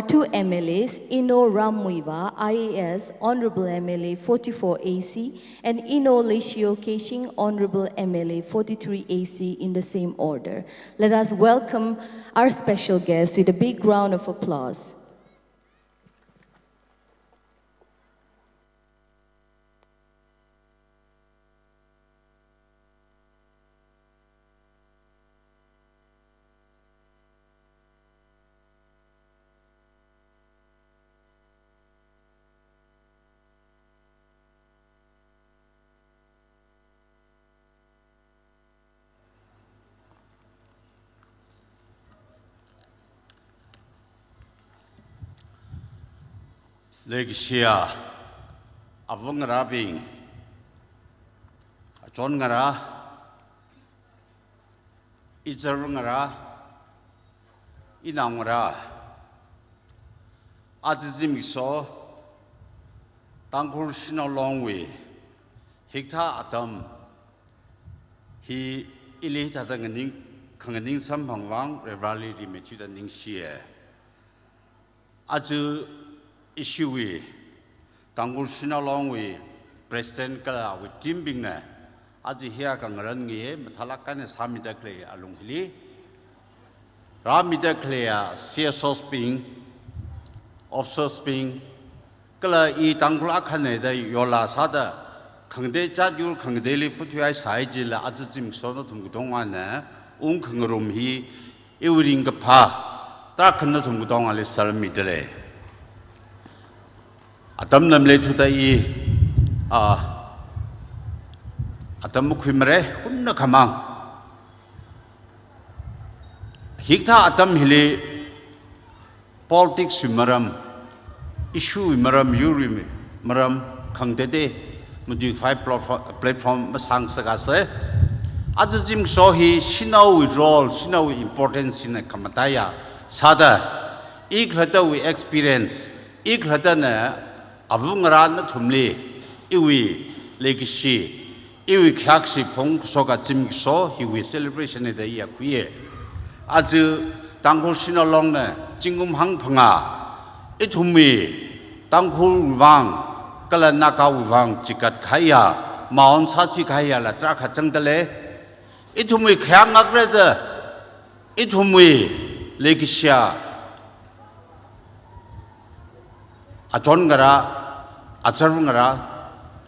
two MLAs, Ino Ramwiva, IAS, Honorable MLA 44AC, and Enoli.Eliza Kashing, Honorable MLA 43AC in the same order. Let us welcome our special guest with a big round of applause. Legisia, Avungara Bing, Jongara, Izarungara, Inangara, Adzimiso, Tangkhul Shanao Longway, Hikta Atam, he elita the Kanganing Sampangwang, Revali Rimetuda Ningshia. Azu Ishiwi, Tangkhul Shanao Longway, President Kala with Tim Bingna, Aji here Kangarangi, Matalakan is Hamida Clay, Alunghili, Ramida Clay, CSO Sping, Officer Sping, Kala E. Tangkhul Akane, the Yola Sada, Kangde Jadul Kangdeli Futuai Saijil, Azim Sono Tungdongana, Kangarum he, Ewing Pa, Darkanatum Gudong Salamidele. Adam Namle to the atam khimre hunna khamang hikta atam hili politics maram issue maram yuri maram khangdede mudik 5 platform masang sagase ajim sohi shinau role shinau importance in kamataya sada iklata we experience iklata na avungran na thumli iwi legacy iwi khakshi phong soga jim so hi we celebration de ya kuye aju tangkhul shinalong na jingum hang phanga ithumi tangkhul wang kala naka wang chikat khaya maon sachi khaya la tra kha changdale ithumi khyang akreda ithumi legacy Achongara, Acharungara,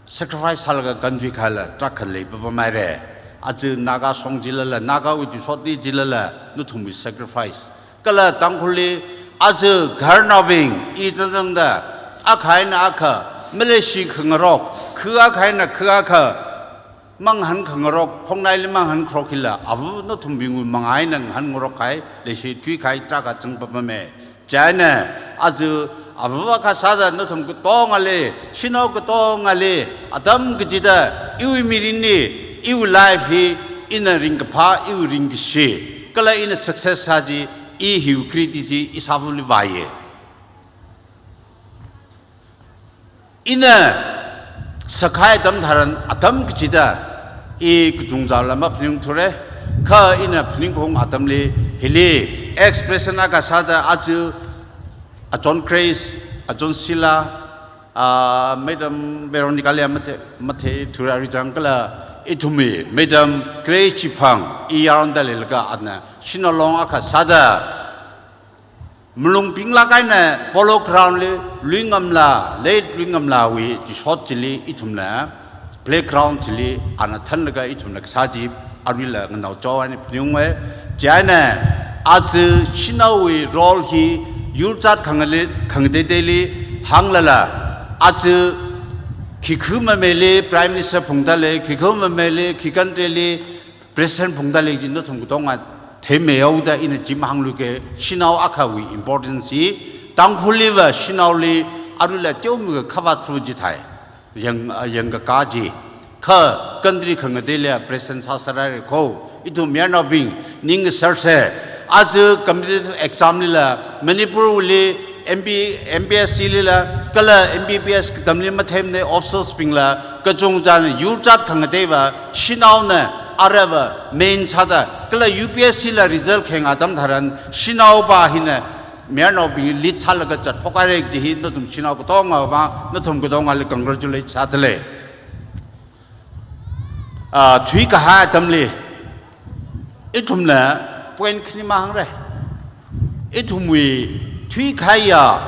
sacrifice halaga country khala, Trakale, Babamare, Azu Naga Song Jilala, Naga with the Soti Jilala, Nutumi sacrifice. Kala Tankhuli, Azu Garnabing, Itanda, Akaina Aka, Meleshi Kangarok, Kuakaina Kuaka, Manghan Kangarok, Pongai Manghan Krokilla, Avu Notumbing Mangain and Hanmorokai, Leshi Tuikai Traka Changpame, China, Azu. Avaka sada no tum tong ale shino ko tong ale adam gijida iwi mirini iwi life hi in a ring pa iwi ring she kala in a success haji I hiu kritici isavuli vaye in a sakai dam dharan adam gijida I kujungza lama pning ture ka in a pning kong adam le hili expression aga sada aju John Grace, John Silla, Madam Veronica Mate Turari Jangala, Itumi, Madam Grace Chipang, Iyarandalilga Adna, Shinalong Akasada, Mulung Pinglakaina, Polo Crownly, Lingamla, late Lingamla, we, the short chili, Itumna, playground chili, and a Tandaga Itumnak Sajib, Arilla, and now Joe and Pnumwe, Jana, Azu, Shinawi, roll he. Yurchat Kangdeli Hanglala Azu Kikuma Prime Minister Pungdale, Kikuma Mele, Kikanteli, President Pungdale, Jinotunga, Temeoda in a Jim Hangluke, Shinao Akawi, importance, Tanghuliva, Shinauli, Arula Jomu covered through Jitai, younger Kaji, Ka, Country Kangadelia, President Sasarari Ko, itu Mayirnao Bing, Ning Sarse. As a competitive exam lila, Manipur wuli MBS lila, kala MBBS tamli mathemne officers pingla, kachung jan yurchat kangadeva, Shinao na arava main chada, kala UPS lila result keng adam dharan, Shinao ba hina, Mayirnao bing lit chalaga chat, Phokarek jihi notum Shinao kutonga wa, notum kutonga li congratulate chatale. Thui kaha tamli, itumna. When Krimahre Itumwe Tuikaya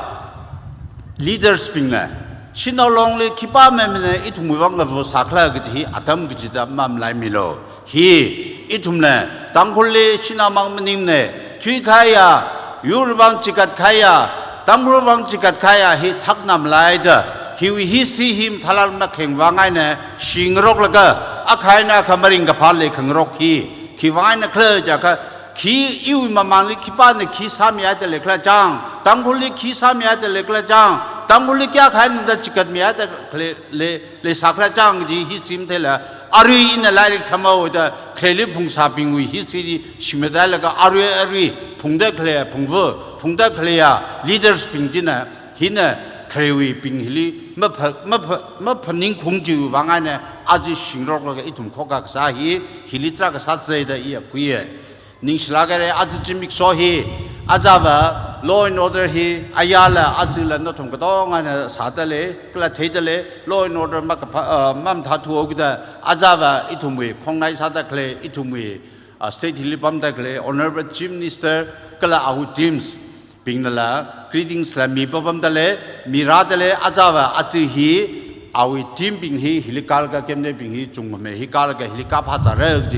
leaders Spingler. She no longer keep up memene Itumwang of Sakla Giti, Atam Gita Mam Lamilo. He Itumne, Tangkuli, Shinamang Menimne, Tuikaya, Yurvang Chikatkaya, Tamruvang Chikatkaya, he Taknam Lida. He see him Talal Making Wangane, Shingroklaga, Akaina Kamaringa Pali Kangrok he, Kivina Clerjaka. Ki iu mamali kipane ki samia de lekla jang tanguli ki samia de lekla jang tanguli kya khan da chikat mia de le sakla jang ji hi sim thela ari in la ri thama da kheli phungsa pingwi hi si shimeda la ga ari phungda khle phungda khle ya leaders pingjina hina khrewi pinghili ma phaning khungji wangane aji shingrok ga itum khoka sa hi hilitra ga satsai da ia kuye Ningshlagare Azimik Sohi, Azava, Law and Order he, Ayala, Azila Notumgadong and Satale, Clatadale, Law and Order Mam Tatu Ogda, Azava, Itumwe, Kongai Satakle, Itumwe, State Hilipamdakle, Honorable Chief Minister, Kala Ahu Teams, Pingnala, greetings Lami Babamdale, Miradale, Azava, Azihi. Our team being he, Hilikalga Kemne being he, Jungme, Hikalga, Hilikapata Reg,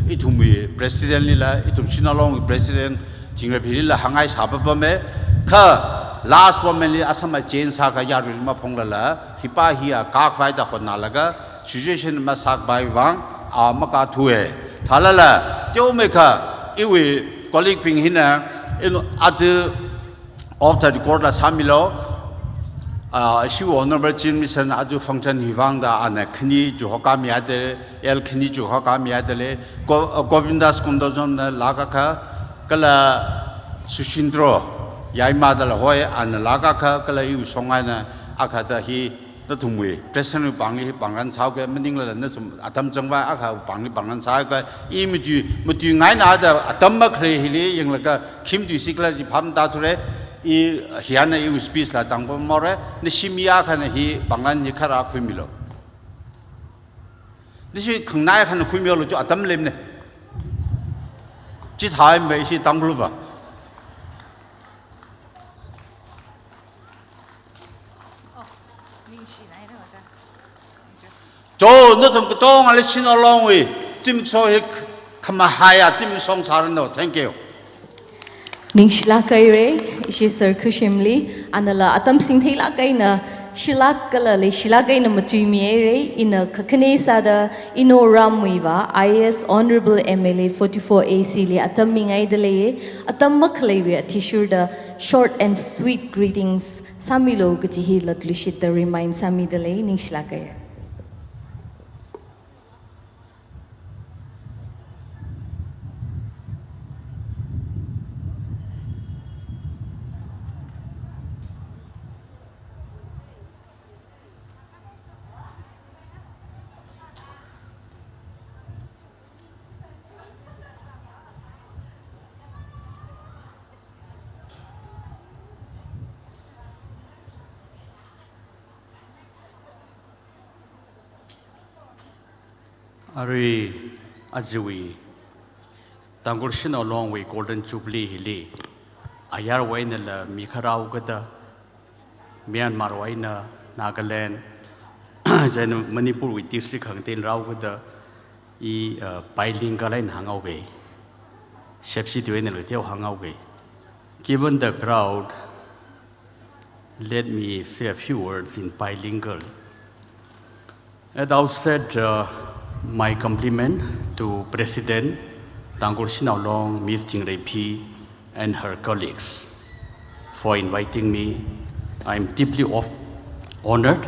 Itumwe, President Lila, Itum Shinalong, President, Jingrapilla, Hangai Sababame, Ka, last woman, Asama Jane Saka Yarima Pongala, Hipa here, Kakwaita Honalaga, situation Masak by Wang, maka thue thalala teomeka iwi colleague ping hina aju of the Headquarter samilo she honorable chin mission aju function hivangda ane khni ju hokami ade el khni ju hokami adele govindas kundozon lagaka kala sushindro yaima dal hoy an lagaka kala yu songana akada hi natumwe president bangi bangan chauke mendingla na atam jangwa akha bangi bangan chauke imju mutu ngai na da atam ma khre hili yengla khimdu sikla ji pham da thore I hiana I speech la tangpo more ni simia khana hi bangan ni khara khumilo ni si khngnai khana khumilo jo atam lemne ji thai me si tanglu ba jo no tum tong ale chin along we jim so he khama haya jim song saran no thank you Ning shila kai re, ishi sir kushimli, anala atam singthei la kai na shila kala le shila kai na matui miye re, ina kakane sada ino ramuiva, IS Honorable MLA 44 AC le atam mingai dele, atam maklai we atishur da short and sweet greetings, samilo gutihi latlushit the remind sami dele, ning shila kai. Ari Achui, Tanghkhul Shanao along with Golden Jubilee Hili, Ayar Wainala, Mikharau Gata, Myanmar Waina, Nagaland, then Manipur with District Hangtain Rao Gata, bilingual and Hangaway, Shepsi Duane Luteo Hangaway. Given the crowd, let me say a few words in bilingual. At the outset, my compliment to President Tanghkhul Shanao Long, Ms. Shimrei P. and her colleagues for inviting me. I'm deeply honored.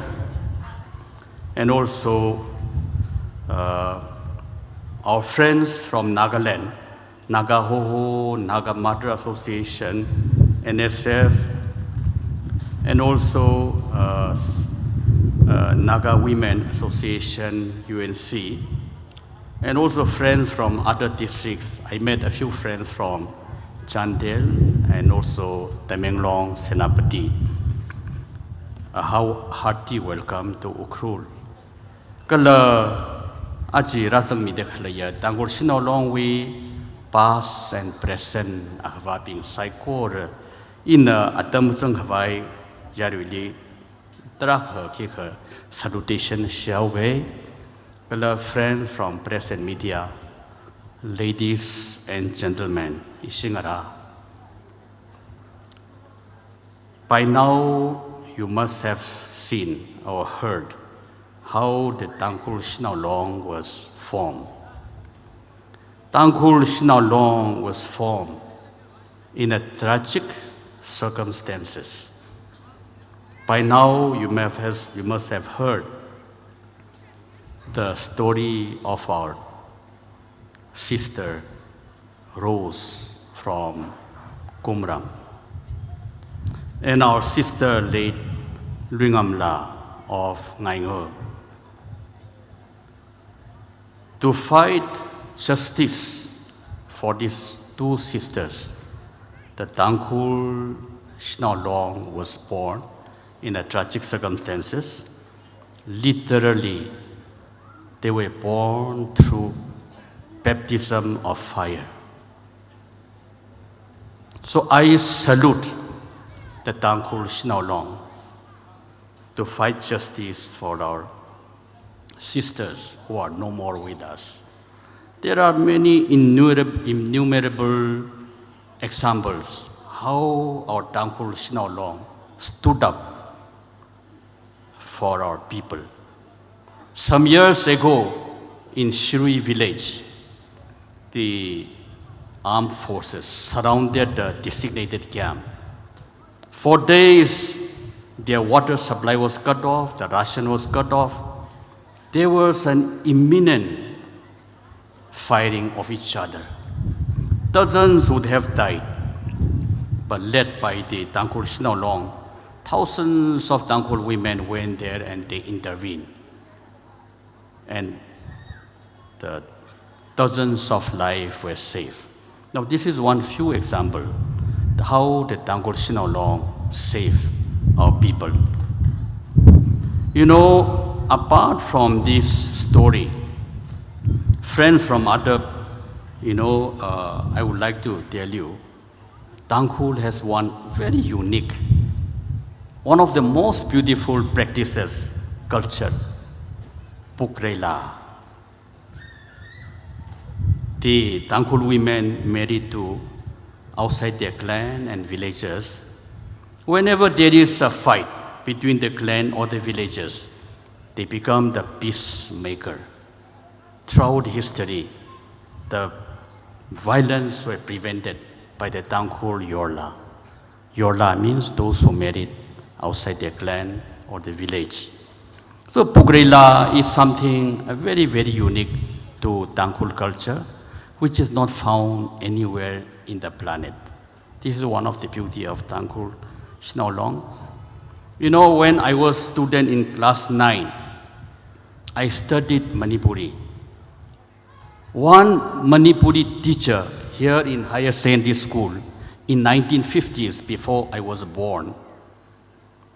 And also our friends from Nagaland, Naga Hoho, Naga Mother Association, NSF, and also Naga Women Association, UNC, and also friends from other districts. I met a few friends from Chandiwal and also Tamenglong, Senapati. A hearty welcome to Ukhrul. Kala aji rasang mi dekhlaya Tanghkhul Shanao Long we past and present ahwa being psychor in atam sang hawai yaruli trak ke salutation shaway. Hello, friends from press and media, ladies and gentlemen, Ishingara. By now, you must have seen or heard how the Tanghkhul Shanao Long was formed. Tanghkhul Shanao Long was formed in a tragic circumstances. By now, you must have heard the story of our sister Rose from Kumram and our sister late Luingamla of Ngaingo. To fight justice for these two sisters, the Tanghkhul Shanao Long was born in a tragic circumstances. Literally, they were born through baptism of fire. So I salute the Tanghkhul Shanao Long to fight justice for our sisters who are no more with us. There are many innumerable examples how our Tanghkhul Shanao Long stood up for our people. Some years ago, in Chihui village, the armed forces surrounded the designated camp. For days, their water supply was cut off, the ration was cut off. There was an imminent firing of each other. Dozens would have died, but led by the TANGKHUL SHANAO, thousands of TANGKHUL women went there and they intervened. And the dozens of lives were saved. Now this is one few example how the TANGKHUL SHANAO saved our people. You know, apart from this story, friends from other, I would like to tell you, TANGKHUL has one very unique, one of the most beautiful practices, culture, Pukrela. The TANGKHUL women married to outside their clan and villages. Whenever there is a fight between the clan or the villages, they become the peacemaker. Throughout history, the violence were prevented by the TANGKHUL Yorla. Yorla means those who married outside their clan or the village. So Pukrela is something very, very unique to TANGKHUL culture, which is not found anywhere in the planet. This is one of the beauty of TANGKHUL SHANAO. You know, when I was student in class 9, I studied Manipuri. One Manipuri teacher here in higher secondary school in 1950s, before I was born,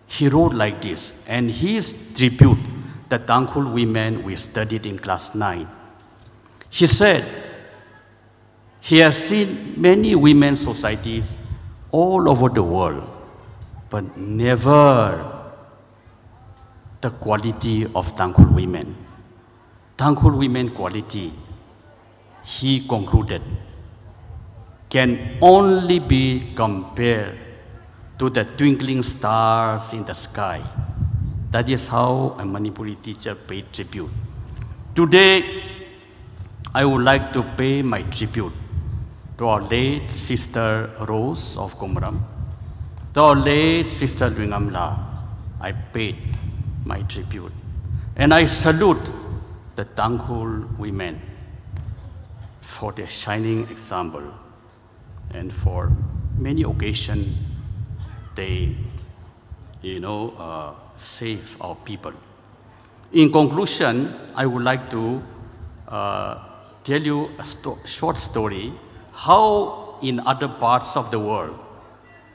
he wrote like this, and his tribute, the TANGKHUL women we studied in class 9. He said, he has seen many women's societies all over the world, but never the quality of TANGKHUL women. TANGKHUL women quality, he concluded, can only be compared to the twinkling stars in the sky. That is how a Manipuri teacher paid tribute. Today, I would like to pay my tribute to our late sister Rose of Kumram, to our late sister Luingamla. I paid my tribute. And I salute the TANGKHUL women for their shining example. And for many occasions, they, save our people. In conclusion, I would like to tell you a short story how in other parts of the world,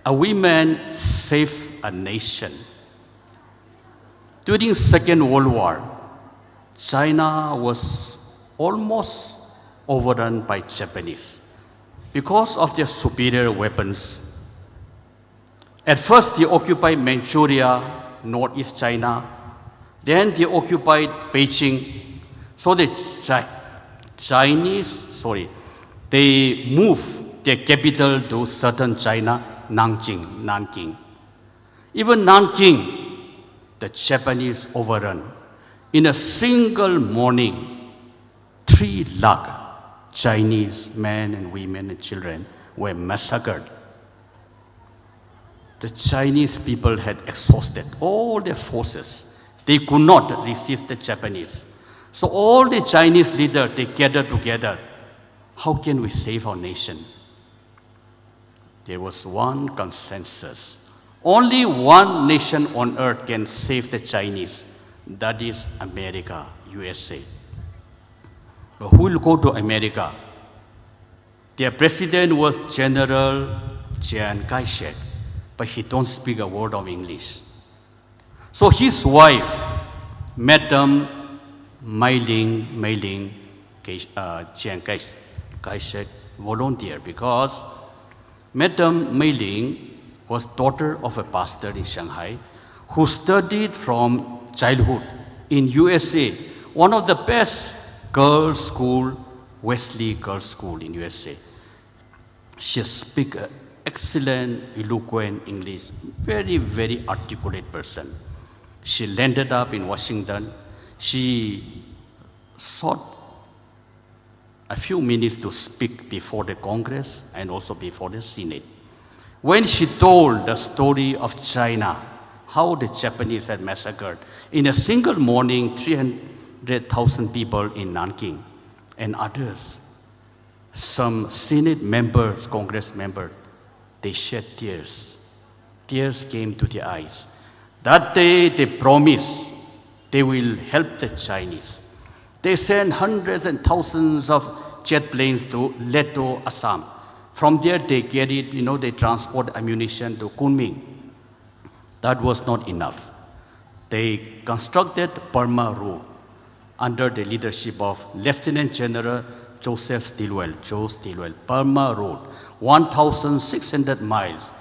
a woman saved a nation. During Second World War, China was almost overrun by Japanese because of their superior weapons. At first, they occupied Manchuria, northeast China. Then they occupied Beijing. So the they moved their capital to southern China, Nanking. Even Nanking, the Japanese overrun. In a single morning, 3 lakh Chinese men and women and children were massacred. The Chinese people had exhausted all their forces. They could not resist the Japanese. So all the Chinese leaders, they gathered together. How can we save our nation? There was one consensus. Only one nation on earth can save the Chinese. That is America, USA. But who will go to America? Their president was General Chiang Kai-shek, but he don't speak a word of English. So his wife, Madam Mayirnao Chiang Kai-shek, volunteered because Madam Mayirnao was daughter of a pastor in Shanghai who studied from childhood in USA, one of the best girls' school, Wesley Girls' School in USA. She speaks excellent, eloquent English, very, very articulate person. She landed up in Washington. She sought a few minutes to speak before the Congress and also before the Senate. When she told the story of China, how the Japanese had massacred in a single morning 300,000 people in Nanking and others, some Senate members, Congress members, they shed tears. Tears came to their eyes. That day they promised they will help the Chinese. They sent hundreds and thousands of jet planes to Leto, Assam. From there they carried, they transport ammunition to Kunming. That was not enough. They constructed Burma Road under the leadership of Lieutenant General Joseph Stilwell, Burma Road, 1,600 miles,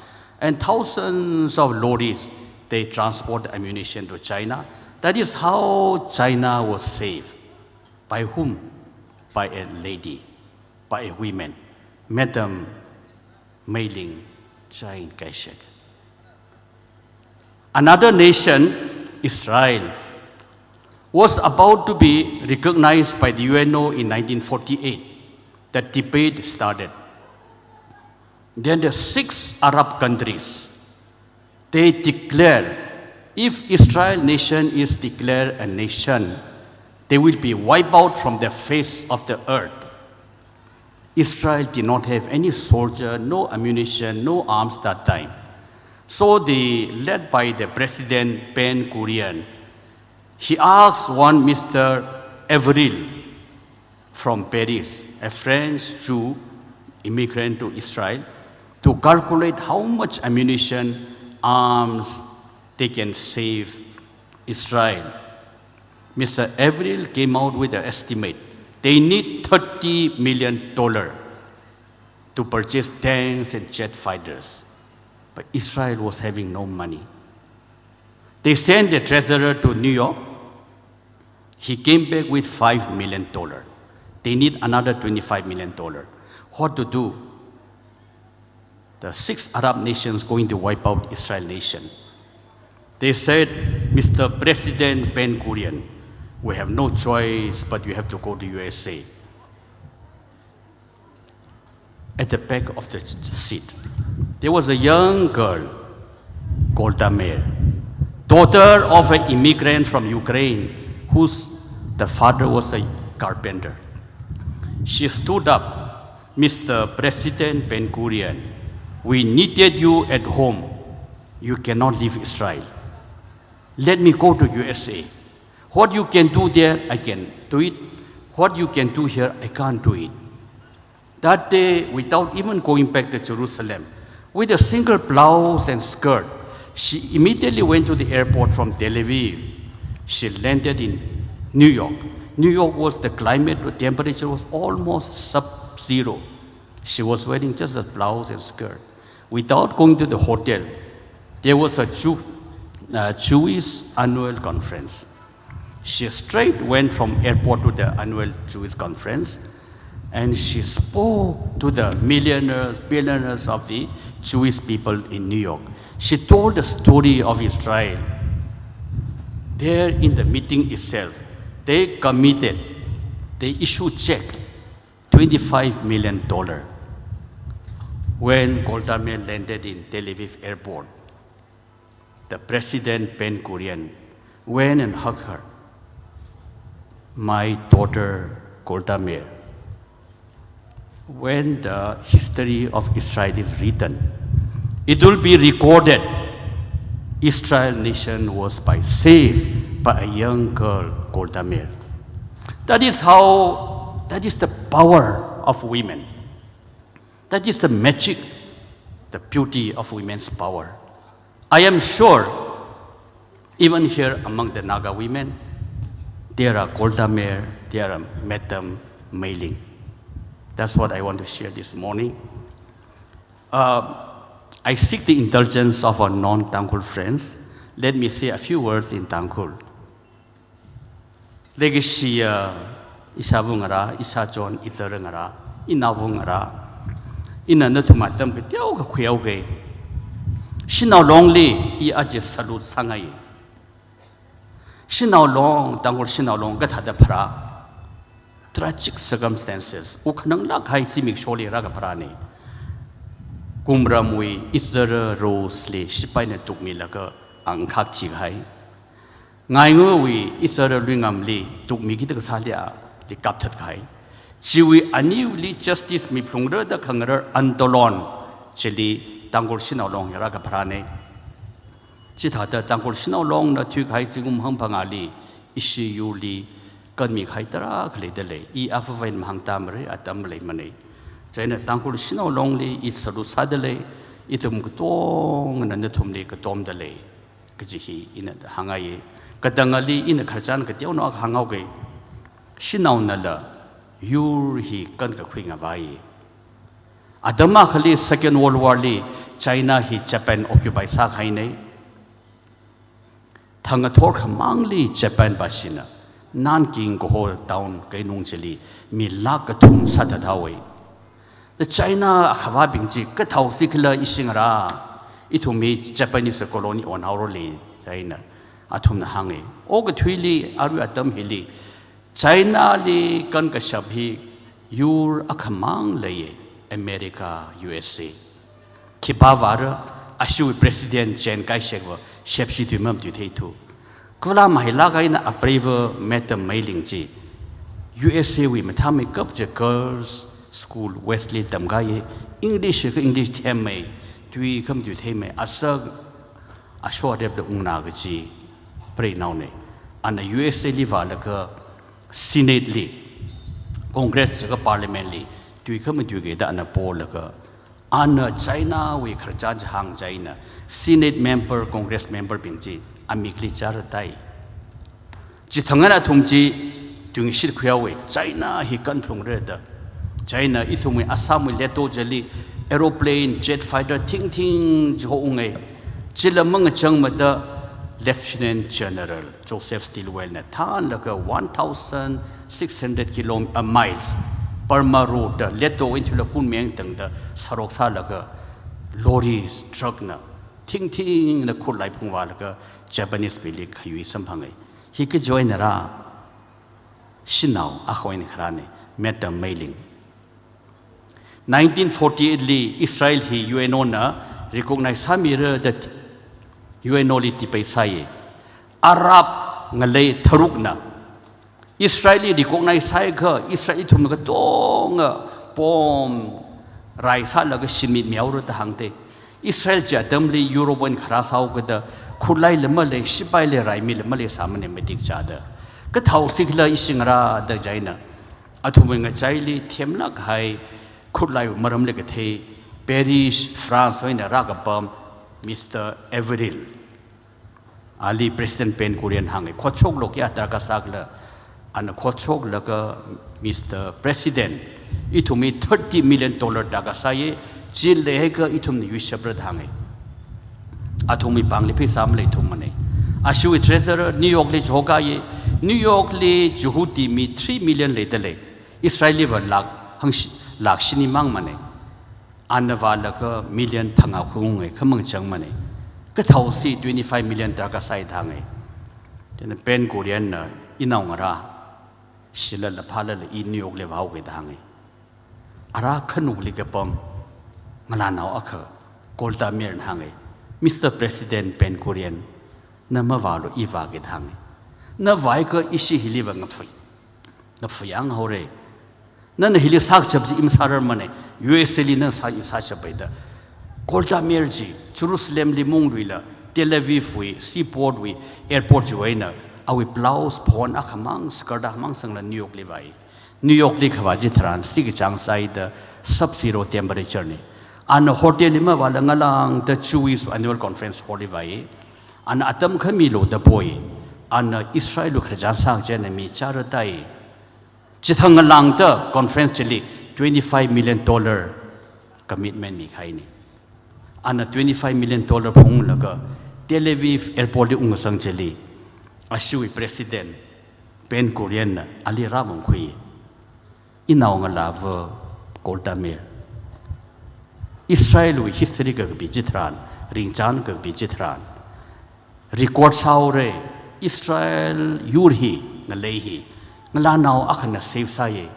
and thousands of lorries, they transport ammunition to China. That is how China was saved. By whom? By a lady, by a woman, Madam Mei-ling Chiang Kai-shek. Another nation, Israel, was about to be recognized by the UNO in 1948. The debate started. Then the 6 Arab countries, they declared, if Israel nation is declared a nation, they will be wiped out from the face of the earth. Israel did not have any soldier, no ammunition, no arms that time. So they, led by the President Ben Gurion, he asked one Mr. Avril from Paris, a French Jew immigrant to Israel, to calculate how much ammunition, arms they can save Israel. Mr. Avril came out with an estimate. They need $30 million to purchase tanks and jet fighters. But Israel was having no money. They sent the treasurer to New York. He came back with $5 million. They need another $25 million. What to do? The 6 Arab nations going to wipe out Israel nation. They said, Mr. President Ben Gurion, we have no choice, but you have to go to USA. At the back of the seat, there was a young girl, Golda Meir, daughter of an immigrant from Ukraine, the father was a carpenter. She stood up, Mr. President Ben Gurion, we needed you at home. You cannot leave Israel. Let me go to USA. What you can do there, I can do it. What you can do here, I can't do it. That day, without even going back to Jerusalem, with a single blouse and skirt, she immediately went to the airport from Tel Aviv. She landed in New York. New York was the climate, the temperature was almost sub-zero. She was wearing just a blouse and skirt. Without going to the hotel, there was a Jewish annual conference. She straight went from airport to the annual Jewish conference, and she spoke to the millionaires, billionaires of the Jewish people in New York. She told the story of Israel. There in the meeting itself, they committed, they issued check, $25 million. When Golda Meir landed in Tel Aviv airport, the President Ben Gurion went and hugged her. My daughter, Golda Meir, when the history of Israel is written, it will be recorded Israel nation was saved by a young girl, Golda Meir. That is the power of women. That is the magic, the beauty of women's power. I am sure, even here among the Naga women, there are Golda Meir, there are Madam Mei-ling. That's what I want to share this morning. I seek the indulgence of our non-TANGKHUL friends. Let me say a few words in TANGKHUL. Legacy isavungara, isajon itarangara, inavungara, inanatumatam kitiao kakuyaoge. Shinao longli I aje salut sangai. Shinao long TANGKHUL shinao long gathada para. tragic circumstances ukhnang la khai chimik sholi ra ga prani kumramui isara rosli sipai na tukmi la ka angkhak chi khai ngai ngui isara luingamli tukmi ki ta salia li kap that khai Chihui aniuli justice mi plungre da khangar antolon chili tangkol shinao long ra ga prani chi tha ta tangkol shinao long na thu khai chigum hang pangali isi yuli kan mi khai tara khale de le I afvain mahang tamre atam le mane chaina tangkol shinao long le I salu sadale itum tong nan de thum le ka tom de le ka ji hi ina hangai kadangali ina kharchan ka teu no hangau ge shinao na la yur hi kan ka khwinga vai adama khali second world war li China hi Japan occupy sa khai nei thanga thor khamangli Japan basina Nanking ko ho town kai nung chili mi la ka thum sa tha dawe the China akhawa bingji ka thau sikla isingara ithumi Japanese colony on our le China athum na hange o ga thwili aru atam hili China li kan ka shabhi yur akhamang leye America USA kibawar ashu president Chen Kai Shek wa shepsi tumam tu thei thu kwala mahila ga ina approve meta mailing ji USA we mathami kap je girls school Wesley tamgai English them mai tui kham tu thei mai asa asho de ungna ga ji pre now ne ana USA li wa la ka Senate li Congress ka Parliament li tui kham tu ge da na pol ka ana China we kharcha hang China Senate member Congress member bingji amikli charatai chithangana thumji tung shir khyawe China hi kan phung re da China ithumi Assam leto jali aeroplane jet fighter thing jo nge chilamang changmada Lieutenant General Joseph Stilwell na than laka 1600 miles Burma road da leto into la kun meng tang da sarok sa laka lorry truck na thing na khul lai phungwa laka Japanese pili khayu sampangai hi ke join ra shinao a khoin khrane meta mailing 1948 li Israel hi UNO na recognize samira that Enoli.Eliza pai sai Arab ngalei tharuk na Israeli recognize sai kha Israeli thum ga tong pom rai sa la ga simit miaur ta hangte Israel ja damli European khara sau ga da khulai lama le sipai le rai mi lama le samane medik cha da ka thau sikla isingra da jaina athumai nga chaili themla ghai khulai maram le ga the Paris France hoina ra ga pam Mr. Avril Ali President Pen Korean hangi khochok lokya tarka sagla an khochok laga Mr. President itumi $30 million daga saye jil lehega itum ni wishabra hangi atumi pangli phi samle thumane ashu treasurer New York le joga ye New York le juhuti mi 3 million letale Israeli wa lak shini mang mane anawala ka million thanga khungai khamang changmane ka thausi 25 million taka sai thangai ten pen Korean na inaw ngara sila la phala le in New York le wau ge thangai ara khanu li ka pom ngala naw akha kolta mer thangai Mr. President pen Korean na ma walo iwa ge thangai na vai ka isi hili wa ngaphi na phuyang hore na hili sak chabji imsarar mane USA li na sa chapaida Kolta Merji Jerusalem li mungluila Tel Aviv we seaport we airport joina awi blouse phone akhamang skarda hamang sangla New York li vai New York li khawaji thran sig Chansa the sub zero temperature ni an hotel lima wala ngalang the Chihui annual conference hall li vai an atam khami lo the boy an Israel khraja sang chen mi charatai chithang lang the conference li $25 million commitment mi khai ni ana $25 million phung laga Tel Aviv airport ung sang cheli ashui president pen Korean na ali Ranmung khui inaw nga lava kolta mer Israel wi history ka bi jithran ringchan ka bi jithran record saure Israel yurhi nga lehi Ngalanaw akan na safe say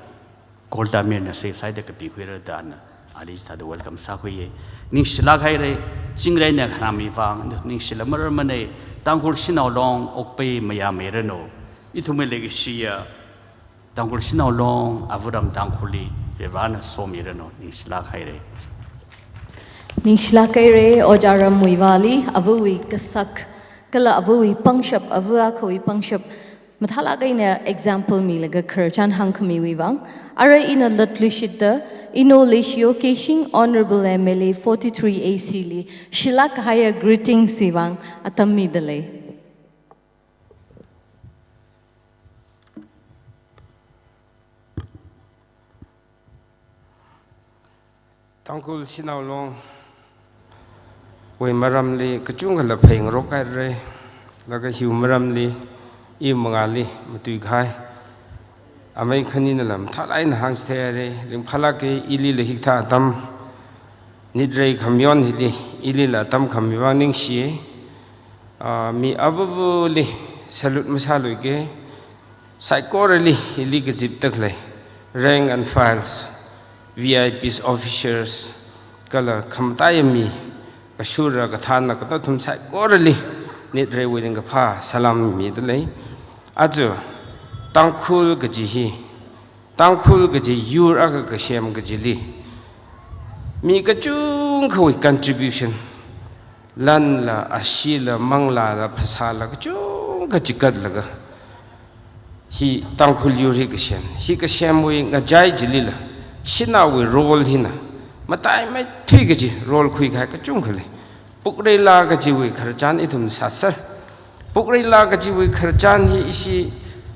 Golda Mir na safe side ka pikwira dan alis ta welcome sa kuye ning sila khai re Shimrei na khanami wang ning sila marmane Tangkhul Shanao long okpe Mayirnao itume legacia Tangkhul Shanao long avuram Tangkhuli revana Mayirnao ning sila khai re ning sila khai re ojaram muivali avui kasak kala avui pangshap avua khoi pangshap mathala gaina example mi laga kharchan hangkhami wiwang ara ina latlishida Enoli.Eliza Honorable MLA 43 AC li shilak haya greetings siwang atammi dale Tangkhul Shanao long we maramli kachung la pheng rokai re laga hiu maramli I mangali matui khai amai khani nalam thalai na hang stere ring phala ke ili le hiktha tam nidrei khamyon hili ili la tam khamiwang ning si mi ababu li salut masaloi ke psychorally ili ke jip tak le rank and files VIPs officers kala khamtai mi kasura ka thana ka thum psychorally nidrei wing ka pha salam mi dlei Ajo Tangkhul gaji Tangkhul gaji yur aga gashem gajili mi kachung khoi contribution lan la ashila mangla la phasala kachung gajikat laga hi Tangkhul yur hi gashem we ngajai jilila shina we role hina matai mai thui gaji role khui khai kachung khale pukre la gaji we kharchan ithum sasar Pukri la gaji we kharchan hi isi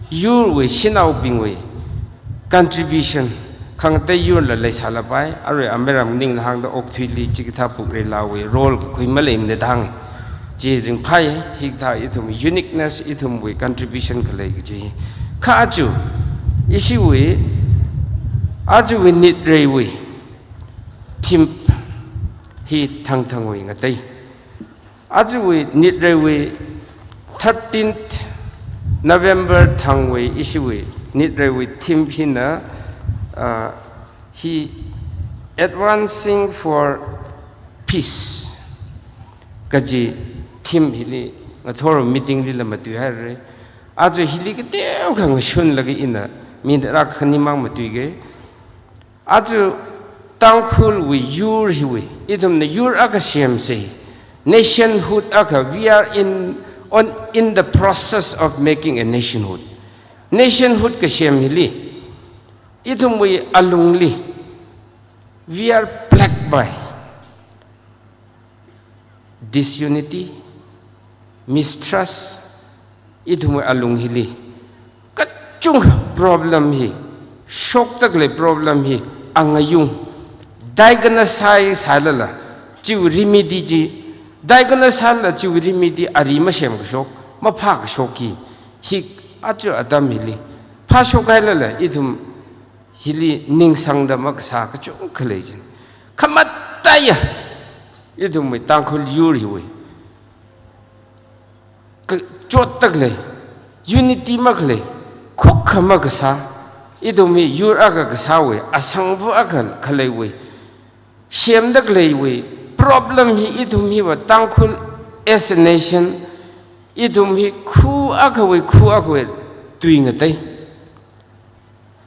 yur we shinau bing we contribution khangte yur la leisala pai are ameram ning hang da ok thili chikitha pukri la we role khoi malem ne dang ji ring phai hiktha ithum uniqueness ithum we contribution khalai gaji kha chu isi we aju we nit rei we tim hi thang thang we ngatai aju we nit rei we 13th November thangway issue nidre with Tim Hina he advancing for peace kaji Tim hili ngathoro meeting lila matu harre ajo hili ke teu khang shun lagi ina min ra khani mang matu ge ajo Tangkhul we yur hiwe idum ne yur aka shem say nationhood aka we are in the process of making a nationhood. Nationhood kashem hili. Itum we alungli. We are plagued by disunity, mistrust. Itum we alung hili. Kachung problem hi. Shock takle problem hi. Angayung. Diagnose halala. Chiu remedy ji. Diagnose hal chi remedy arima shem shok ma pha ka shoki hi achu adam hili pha shokai la idum hili ning sang da mak sa ka chung khlejin khamat taya idum me Tangkhul yuri we chot tak le unity mak le khok khama ka sa idum me yur aga ka sa we asang bu akal khalai we shem dak le we problem hi idum hi wa Tangkhul as a nation idum hi khu akwe tuing atai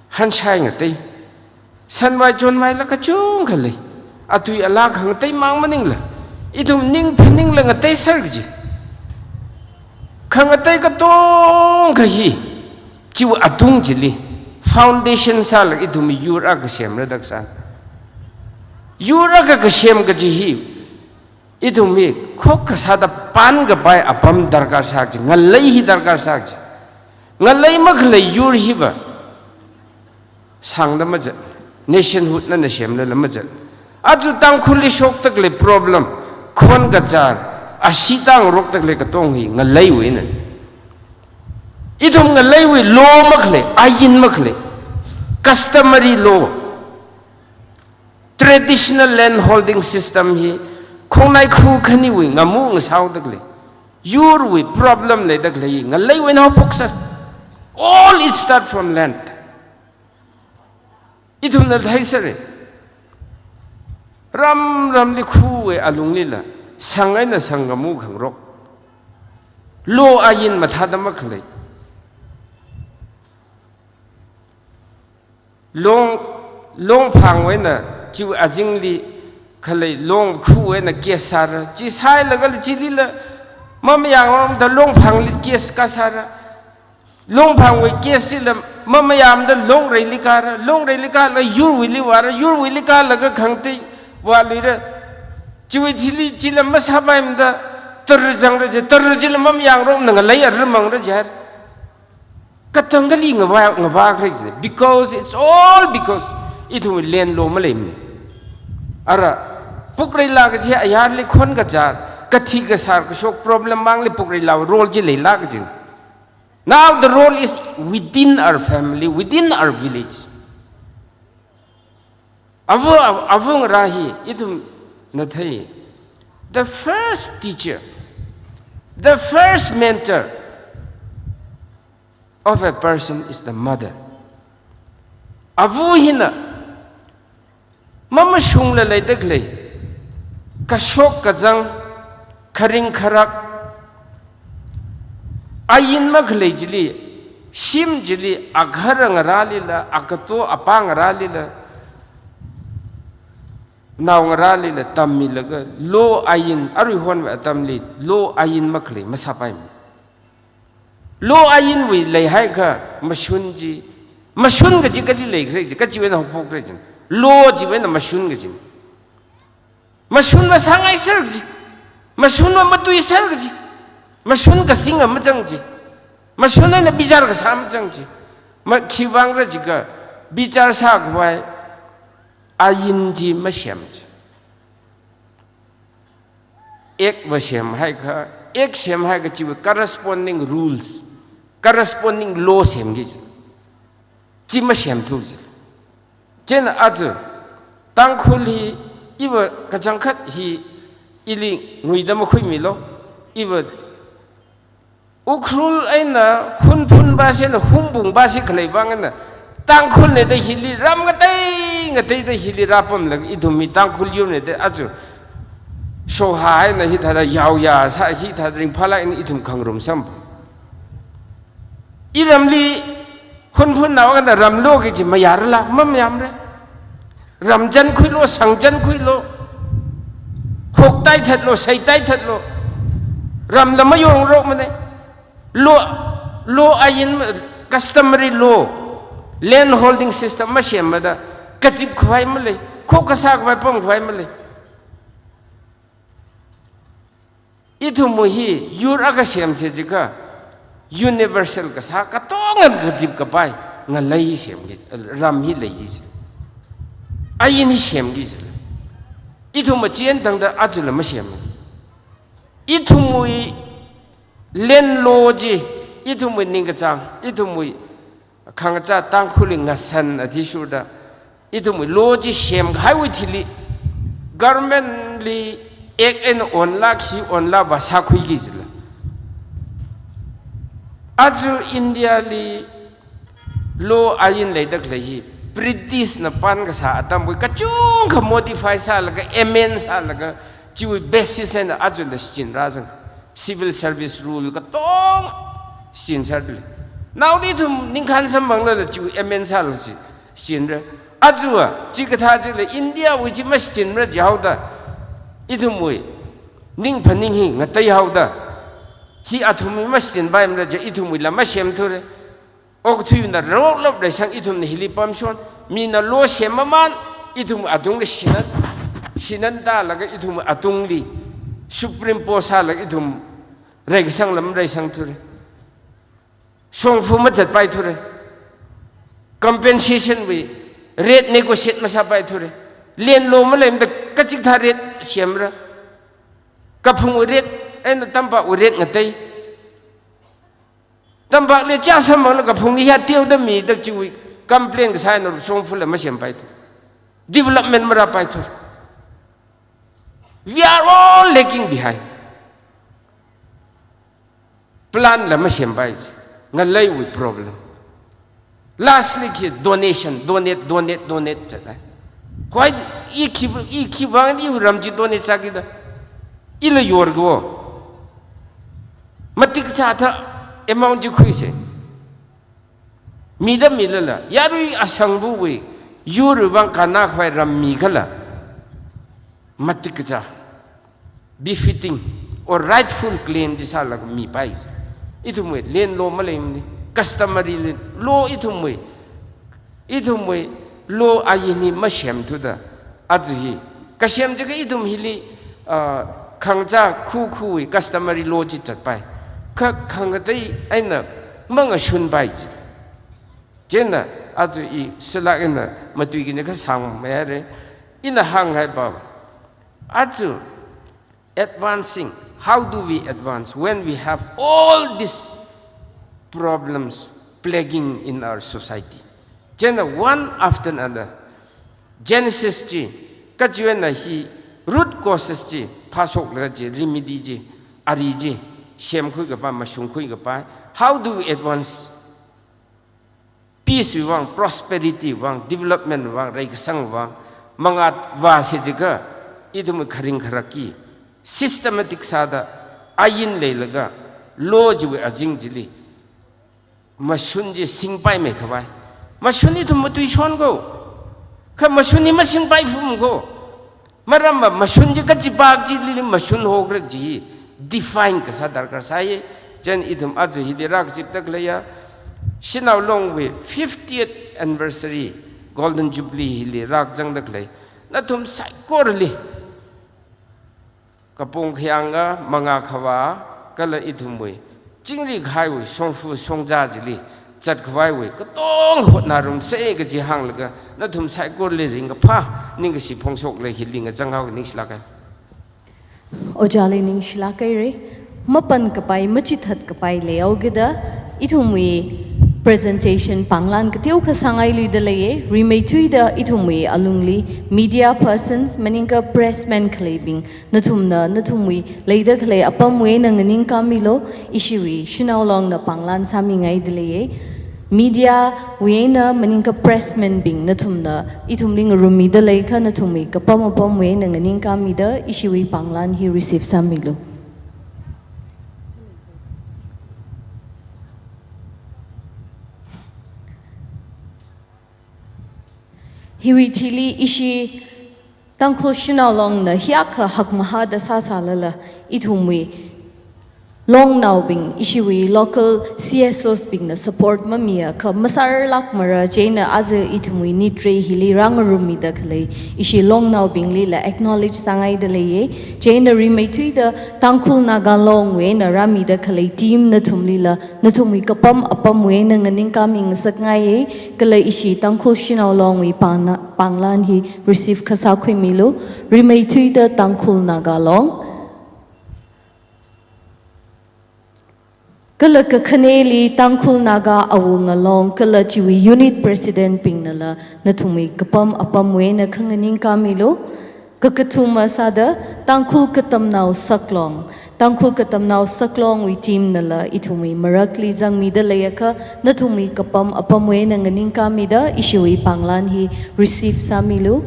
han chai ngatai san wai chon mai la ka chung khale atui ala khang tai mang maning la idum ning phining la ngatai sar ji khang atai ka tong ka hi chiu atung jili foundation sa la idum yur ak sem ra dak san yura ka shem ka ji hi idum mi khok ka sa da pan ga bai apam darkar sak ji ngalai hi darkar sak ji ngalai mak le yur hi ba sang da ma ja nationhood na shem la ma ja aju Tangkhul li shok tak le problem khon ka jar asitang rok tak le ka tong hi ngalai we na idum ngalai we law mak le ayin mak le customary law traditional land holding system hi khonai khu khani we ngamungsau dak le yur we problem le dak le ngalai we na poksa All it start from land. Itum na thaisare. Ram li khu alung lila sangai na sangamu khangrok. Lo ayin mathadama khlai. Long phang we na chiu ajing li khalai long khu we na kesara. Chi sai lagal chili la mam yang da long phang li kes ka sara. Long phang we kes la mam yam da long rei li kara. Long rei li ka la yur wi li wara yur wi li ka la ga khangti wa li ra chiwi thili chila masabaim da terjang ra terjil mam yang rom na lai ar mang ra jar. Katangali ngawag because it's all because it will len lo malim ara pukrai lag je ayar le khon ga jar kathi ga sar ko sok problem mang le pukrai la role je le lag jin. Now the role is within our family, within our village. Avung rahi itum nathai. The first teacher, the first mentor of a person is the mother. Avu hina mama shungla lay daglay kashok kajang karing karak ayin maglay jili shim jili agharang ralila akato apang ralila naung ralila tamilaga lo ayin arihon wa tamli lo ayin maglay masapay mo. Lo ayin wi lay hai ka masun ji masun ga ji kali lay kre ji ka jiwen ho phok kre jin lo jiwen na masun ga jin masun ma sangai ser ji masun ma matui ser ji masun ka singa ma jang ji masun na bijar ka sam jang ji ma khiwang ra ji ka bijar sa gwai ayin ji ma shem ji ek ma shem hai ka ek shem hai ka ji corresponding rules corresponding law shem gi ji ma shem thu ji jen az tangkhul hi iwa kajang khat hi ili ngui da ma khui mi lo iwa Ukhrul aina phun ba se na humbung ba se khlai bang na tangkhul ne da hili ram ga tai da hili rapam lag idumi tangkhul yu ne da az so hai na hi thada yaw ya sa hi thadring phala in idum khangrum sam iramli phun naw ga ram lo gi ji mayar la mam yam re ram jan khui lo sang jan khui lo khok tai that lo sai tai that lo ram la mayong ro mane lo ayin customary law land holding system ma shem ma da kachip khwai ma le khok ka sa khwai pom khwai ma le itu muhi yur aga shem se jika universal ka sa ka tongan ka jip ka pai ngalai shem gi ram hi lei gi ayin hi shem gi itu ma chen dang da ajula ma shem itu mui len loji itu mui ning ka chang itu mui khang cha tang khuli ngasan athi surda itu mui loji shem highway thili government li ek en onla khi onla basa khui gi jila aju india li lo ayin le dak le hi british na pan ka sa atam boi ka chung ka modify sa la ka amend sa la ka chiwi basis and aju the chin razang civil service rule ka tong chin sarli now di thum ningkhan sam bang la chiwi amend sa la si chin ra aju chi ka tha ji le india which must chin ra jaw da itu mui ning paning hi ngatai hauda hi athumi masin baim ra ja itu mui lama shem thore ok thui na rok lop dai sang itu ni hili pam son mi na lo shem man itu adung le sinan da la ga itu atung li supreme court sa la itu reg sang lam rai sang thore song fu ma jat pai thore compensation we rate negotiate ma sa pai thore len lo ma lem da kachik tha ret siamra kapung ret en tampa ret ngatai tampa le cha samang la kapung ya teu da mi da chiwi complain ka sai no song ful ma siam pai development mara pai thur we are all lagging behind plan la ma siam pai ngalai with problem Lastly, donation, donate. Quite keep on you ramji donate sakida. Ila yorgo. Matik chata amount you quise. Mida milala. Yarui asangbu we. Yurubang kanak by ramigala. Matikcha. Befitting or rightful claim this like me pies. Itumwe, lane law malim, customary law itumwe. Itumwe, law ayini mashem to the Adhi. Kashem jaka itum hili Kangja kuku, customary law jitat by. Kangatay aina, manga shun by it. Jenna, Adhi, Selagina, Matuigina Sang, Mary, in a hang high bob. Adzu, advancing. How do we advance when we have all these problems plaguing in our society? Jenna, one after another. Genesis ji, kajuena hi, root causes ji, pasok laji, remedy ji, ari ji, shem kui gapa, mashung kui gapa. How do we advance? Peace we want, prosperity we want, development we want, raikasang we want, mangat vase jiga, itu mu kharing kharaki. Systematic sada ayin leilaga law jiwe ajing jili mashunji singpai me khabai mashuni to mutuishon go kha mashuni ma singpai fum go maramba mashunji ka jibag jili mashun hogrek ji define ka sadar ka sai jen idum aju hidirak jip tak leya shinau long we 50th anniversary golden jubilee hili rak jang dak le na thum sai korli Kapung Hyanga, Manga Kawa, Kala Itumwe, Jingli Highway, Songfu Songjajili, Jat Kwaiwe, Katong, Narum, Sega Jihanglaga, Natum Saiko living a pa, Ningashi Pongsok like Hiling a Janghao Nishlaka. Ojali Nishlakare, Mapan Kapai, Machithat Kapai Leogida, Itumwe. Presentation Panglan Katio Kasangai Lidalaye, Rematui the Itumwe Alungli, media persons, Meninka pressmen claiming, Natumna, Natumwi, later clay upon Wayne and Ninka Milo, Chihui, Shinao long the Panglan Samingai Delaye, media, Wayna, Meninka pressmen being Natumna, Itumling Rumi the Lake, Natumi, Kapam upon Wayne and Ninka Mida, Chihui Panglan, he received Samilo. Hiwi tili ishi tangkhul shanao long na hiaka hakmaha da sasalala itumwi long now bing ishiwi local CSOs bing na support mamia ka masar lak mara jaina az itumwi nitre hili rangarumi da khlei ishi long now bing li la acknowledge sangai da leye jaina rimaitui da tangkhul naga long we na rami da khlei team na thumli la na thumwi kapam apam we na nganing kaming sakngai kala ishi tangkhul shanao long we panglan hi receive khasa khoi milo rimaitui da tangkhul naga long Kala kakhaneli tangkhul naga awung along kala chiwi unit president pingnala nathumi kapam apam we na khanganing kamilo kakathuma sada tangkhul katamnaw saklong we team nala ithumi marakli jangmi da layaka nathumi kapam apam we na nganing kamida ishiwi panglan hi receive samilo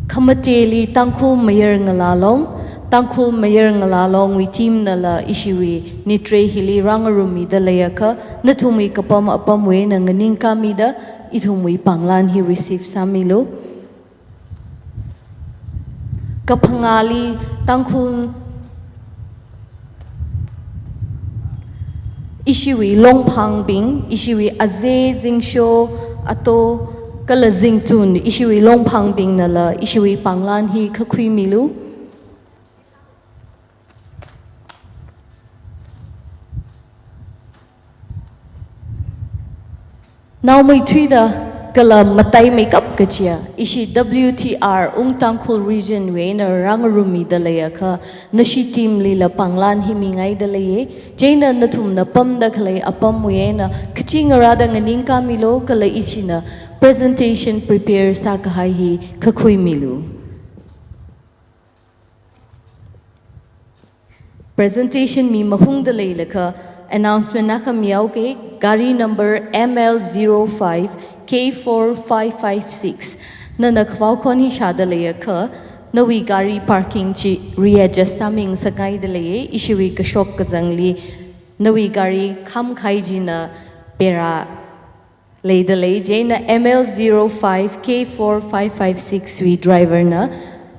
khamateli tangkhul mayer ngalalong Tangkhul Mayirnao we team nala ishiwi nitre hili rangarumi da layaka nathumi kapam apam we na nganing kamida ithumwi panglan he receive samilo kapangali tangkhul ishiwi longphang bing ishiwi aze jingsho ato kala jingtun ishiwi longphang bing nala ishiwi panglan hi khakhui milu Now may tweeda kala matay makeup kachia ishi WTR tangkhul region we na rangarumi dalaya ka nashi team lila panglan himingai dalaye jaina nathum na pam da khalai apam we na kachingara nganing kamilo kala ishi na presentation prepare sakahai hi khakhui milu presentation mi mahung dalay laka announcement nakamyauke gari number ML05 K4556 nana khwaukon hi shadalaya kha nawi gari parking chi readjust saming sakai dalaye ishui kashok kazangli nawi gari kham khaijina pera Laidalay Jane ML05 K4556 we driver na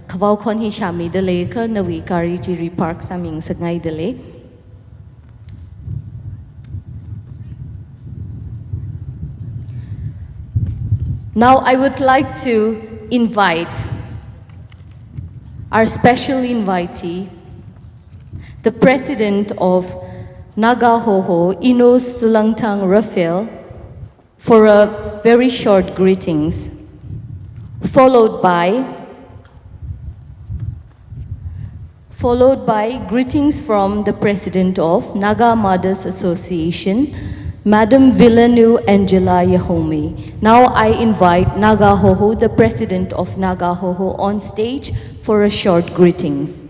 Kawau kon hi shami dalay ka nawi kari ji repark saming sa ngay dalay. Now I would like to invite our special invitee, the President of Nagahoho, Inos Sulangtang Rafael, for a very short greetings, followed by greetings from the President of Naga Mothers Association, Madam Vialo Angela Yahome. Now I invite Nagahoho, the President of Nagahoho, on stage for a short greetings.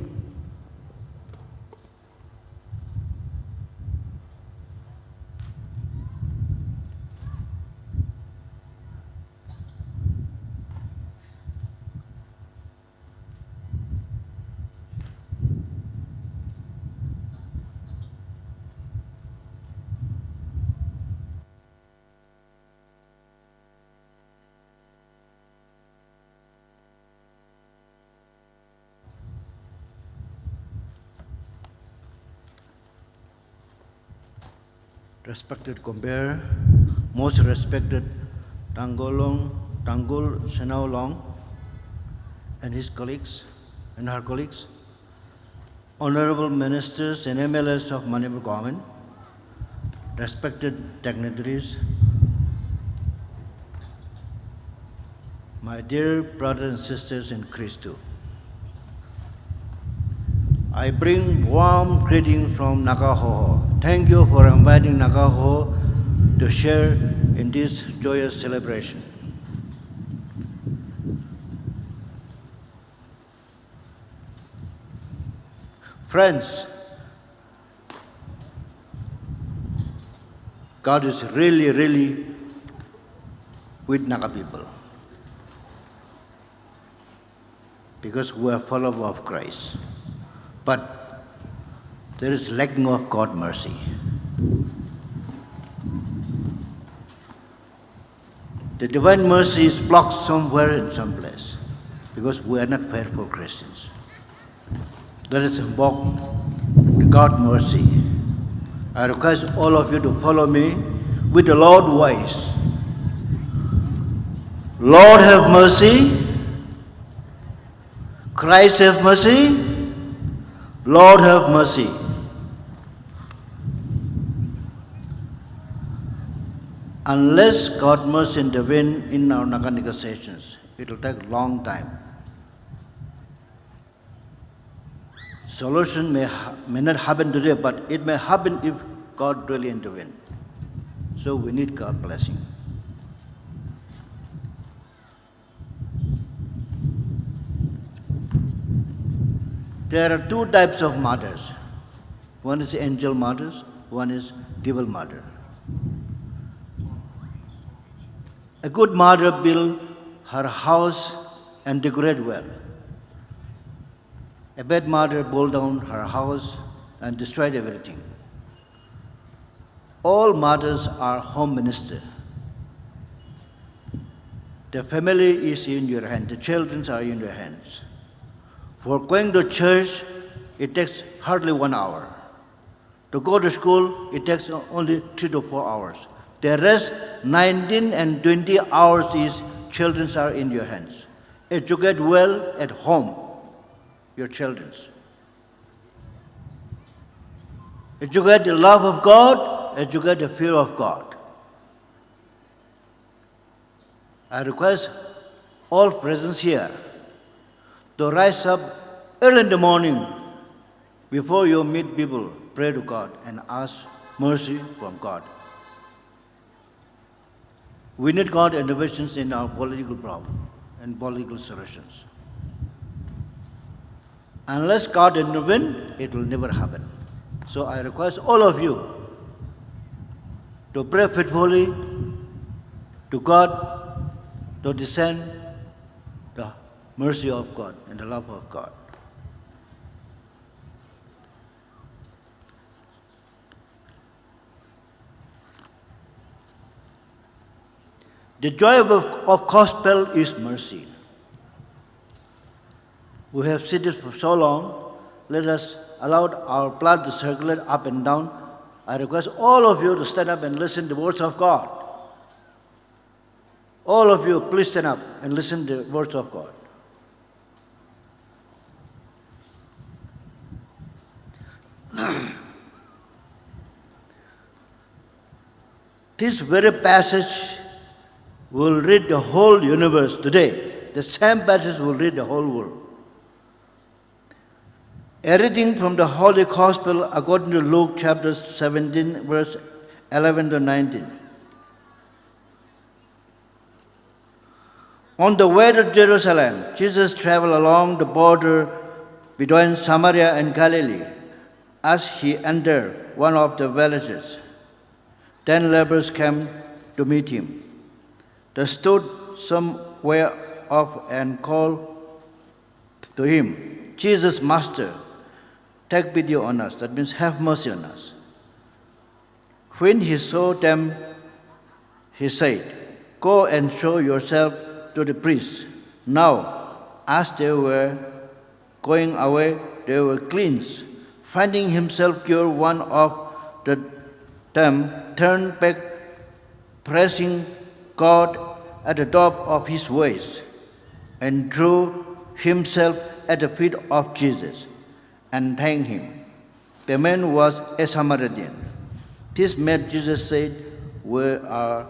Respected Kumar, most respected Tanggul Shanao and his colleagues and her colleagues, honorable ministers and MLAs of Manipur government, respected dignitaries, my dear brothers and sisters in Christ. I bring warm greetings from Nagahoho. Thank you for inviting Nagahoho to share in this joyous celebration. Friends, God is really with Naga people because we are followers of Christ. But there is lacking of God's mercy. The divine mercy is blocked somewhere in some place because we are not faithful Christians. Let us invoke God's mercy. I request all of you to follow me with the Lord voice. Lord have mercy. Christ have mercy. Lord have mercy. Unless God must intervene in our Naga negotiations, it will take a long time. Solution may not happen today, but it may happen if God really intervenes. So we need God's blessing. There are two types of mothers. One is angel mothers, one is devil mother. A good mother builds her house and decorate well. A bad mother pulled down her house and destroyed everything. All mothers are home minister. The family is in your hand. The children are in your hands. For going to church, it takes hardly 1 hour. To go to school, it takes only 3 to 4 hours. The rest, 19 and 20 hours, is children are in your hands. Educate well at home, your children. Educate the love of God, educate the fear of God. I request all present here to rise up early in the morning before you meet people, pray to God and ask mercy from God. We need God's interventions in our political problem and political solutions. Unless God intervenes, it will never happen. So I request all of you to pray faithfully to God, to discern the mercy of God and the love of God. The joy of gospel is mercy. We have seen it for so long. Let us allow our blood to circulate up and down. I request all of you to stand up and listen to the words of God. All of you, please stand up and listen to the words of God. This very passage will read the whole universe today. The same passage will read the whole world. A reading from the Holy Gospel according to Luke chapter 17, verse 11 to 19. On the way to Jerusalem, Jesus traveled along the border between Samaria and Galilee. As he entered one of the villages, 10 lepers came to meet him. They stood somewhere off and called to him, Jesus, Master, take pity on us. That means have mercy on us. When he saw them, he said, go and show yourself to the priests. Now, as they were going away, they were cleansed. Finding himself cured, one of them turned back, praising God at the top of his voice, and threw himself at the feet of Jesus and thanked him. The man was a Samaritan. This made Jesus say, were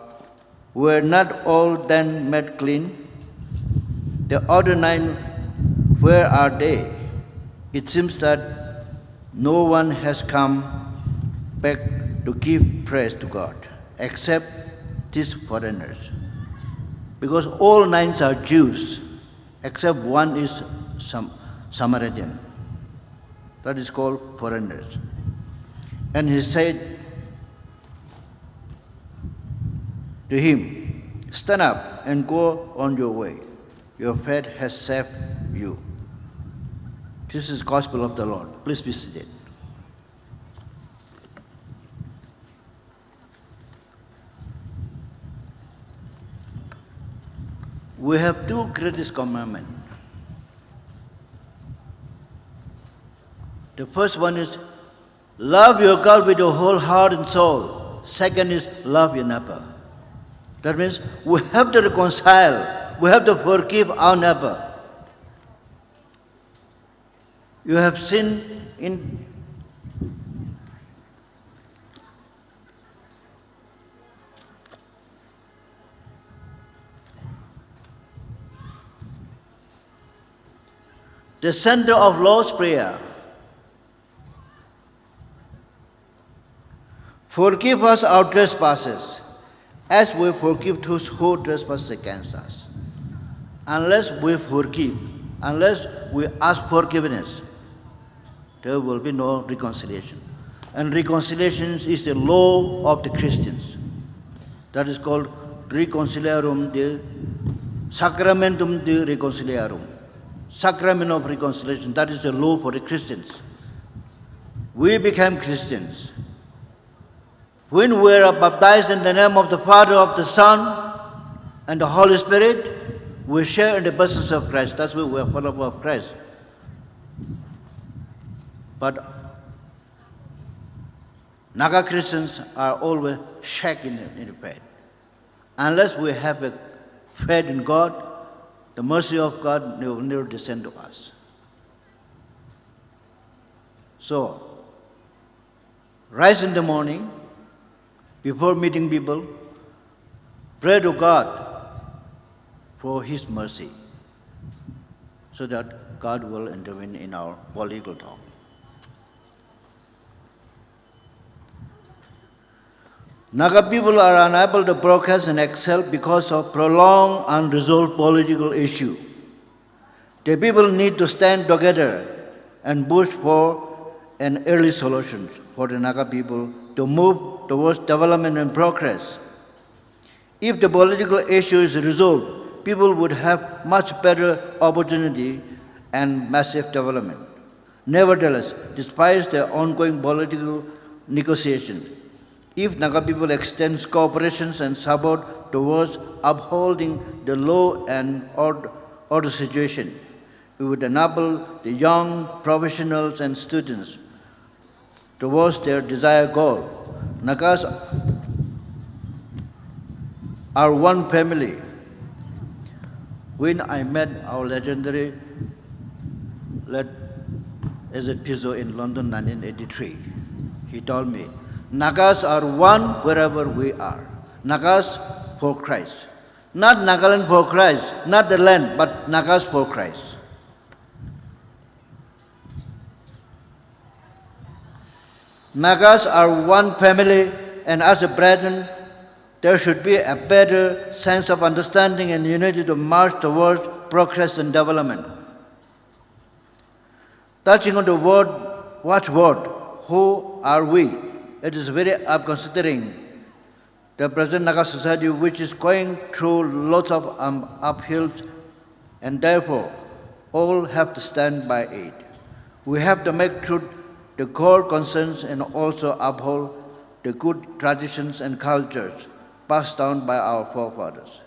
not all then made clean? The other 9, where are they? It seems that no one has come back to give praise to God except these foreigners. Because all 9 are Jews, except one is Samaritan. That is called foreigners. And he said to him, stand up and go on your way. Your faith has saved you. This is the gospel of the Lord. Please be seated. We have 2 greatest commandments. The first one is love your God with your whole heart and soul. Second is love your neighbor. That means we have to reconcile. We have to forgive our neighbor. You have sinned in the center of Lord's Prayer. Forgive us our trespasses, as we forgive those who trespass against us. Unless we forgive, unless we ask forgiveness, there will be no reconciliation. And reconciliation is the law of the Christians. That is called reconciliarum de sacramentum de reconciliarum. Sacrament of reconciliation, that is the law for the Christians. We became Christians when we are baptized in the name of the Father, of the Son, and the Holy Spirit. We share in the presence of Christ. That's why we are followers of Christ. But Naga Christians are always shaking in the faith. Unless we have a faith in God, the mercy of God will never descend to us. So, rise in the morning, before meeting people, pray to God for His mercy, so that God will intervene in our political talk. Naga people are unable to progress and excel because of prolonged unresolved political issue. The people need to stand together and push for an early solution for the Naga people to move towards development and progress. If the political issue is resolved, people would have much better opportunity and massive development. Nevertheless, despite the ongoing political negotiations, if Naga people extend cooperation and support towards upholding the law and order situation, we would enable the young professionals and students towards their desired goal. Nagas are one family. When I met our legendary Pizzo in London 1983, he told me, Nagas are one wherever we are. Nagas for Christ. Not Nagaland for Christ, not the land, but Nagas for Christ. Nagas are one family, and as a brethren, there should be a better sense of understanding and unity to march towards progress and development. Touching on the watchword, who are we? It is very up considering the present Naga society, which is going through lots of uphills, and therefore all have to stand by it. We have to make truth the core concerns and also uphold the good traditions and cultures passed down by our forefathers.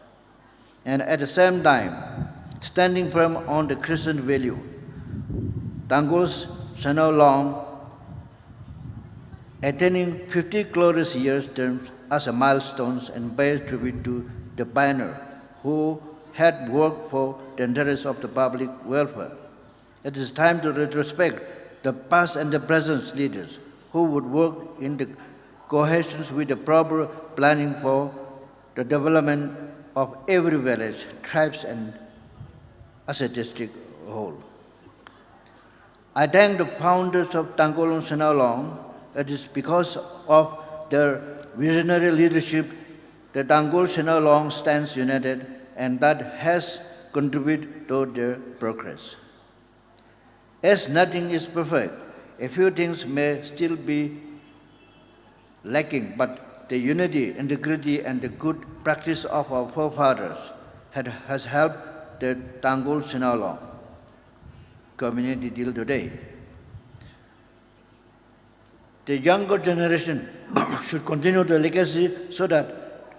And at the same time, standing firm on the Christian value. TANGKHUL SHANAO long, attaining 50 glorious years terms as a milestone and bears tribute to the pioneer who had worked for the interests of the public welfare. It is time to retrospect the past and the present leaders who would work in the cohesion with the proper planning for the development of every village, tribes, and as a district whole. I thank the founders of TANGKHUL SHANAO long. It is because of their visionary leadership that TANGKHUL SHANAO long stands united, and that has contributed to their progress. As nothing is perfect, a few things may still be lacking, but the unity, integrity, and the good practice of our forefathers has helped the TANGKHUL SHANAO long community till today. The younger generation should continue the legacy so that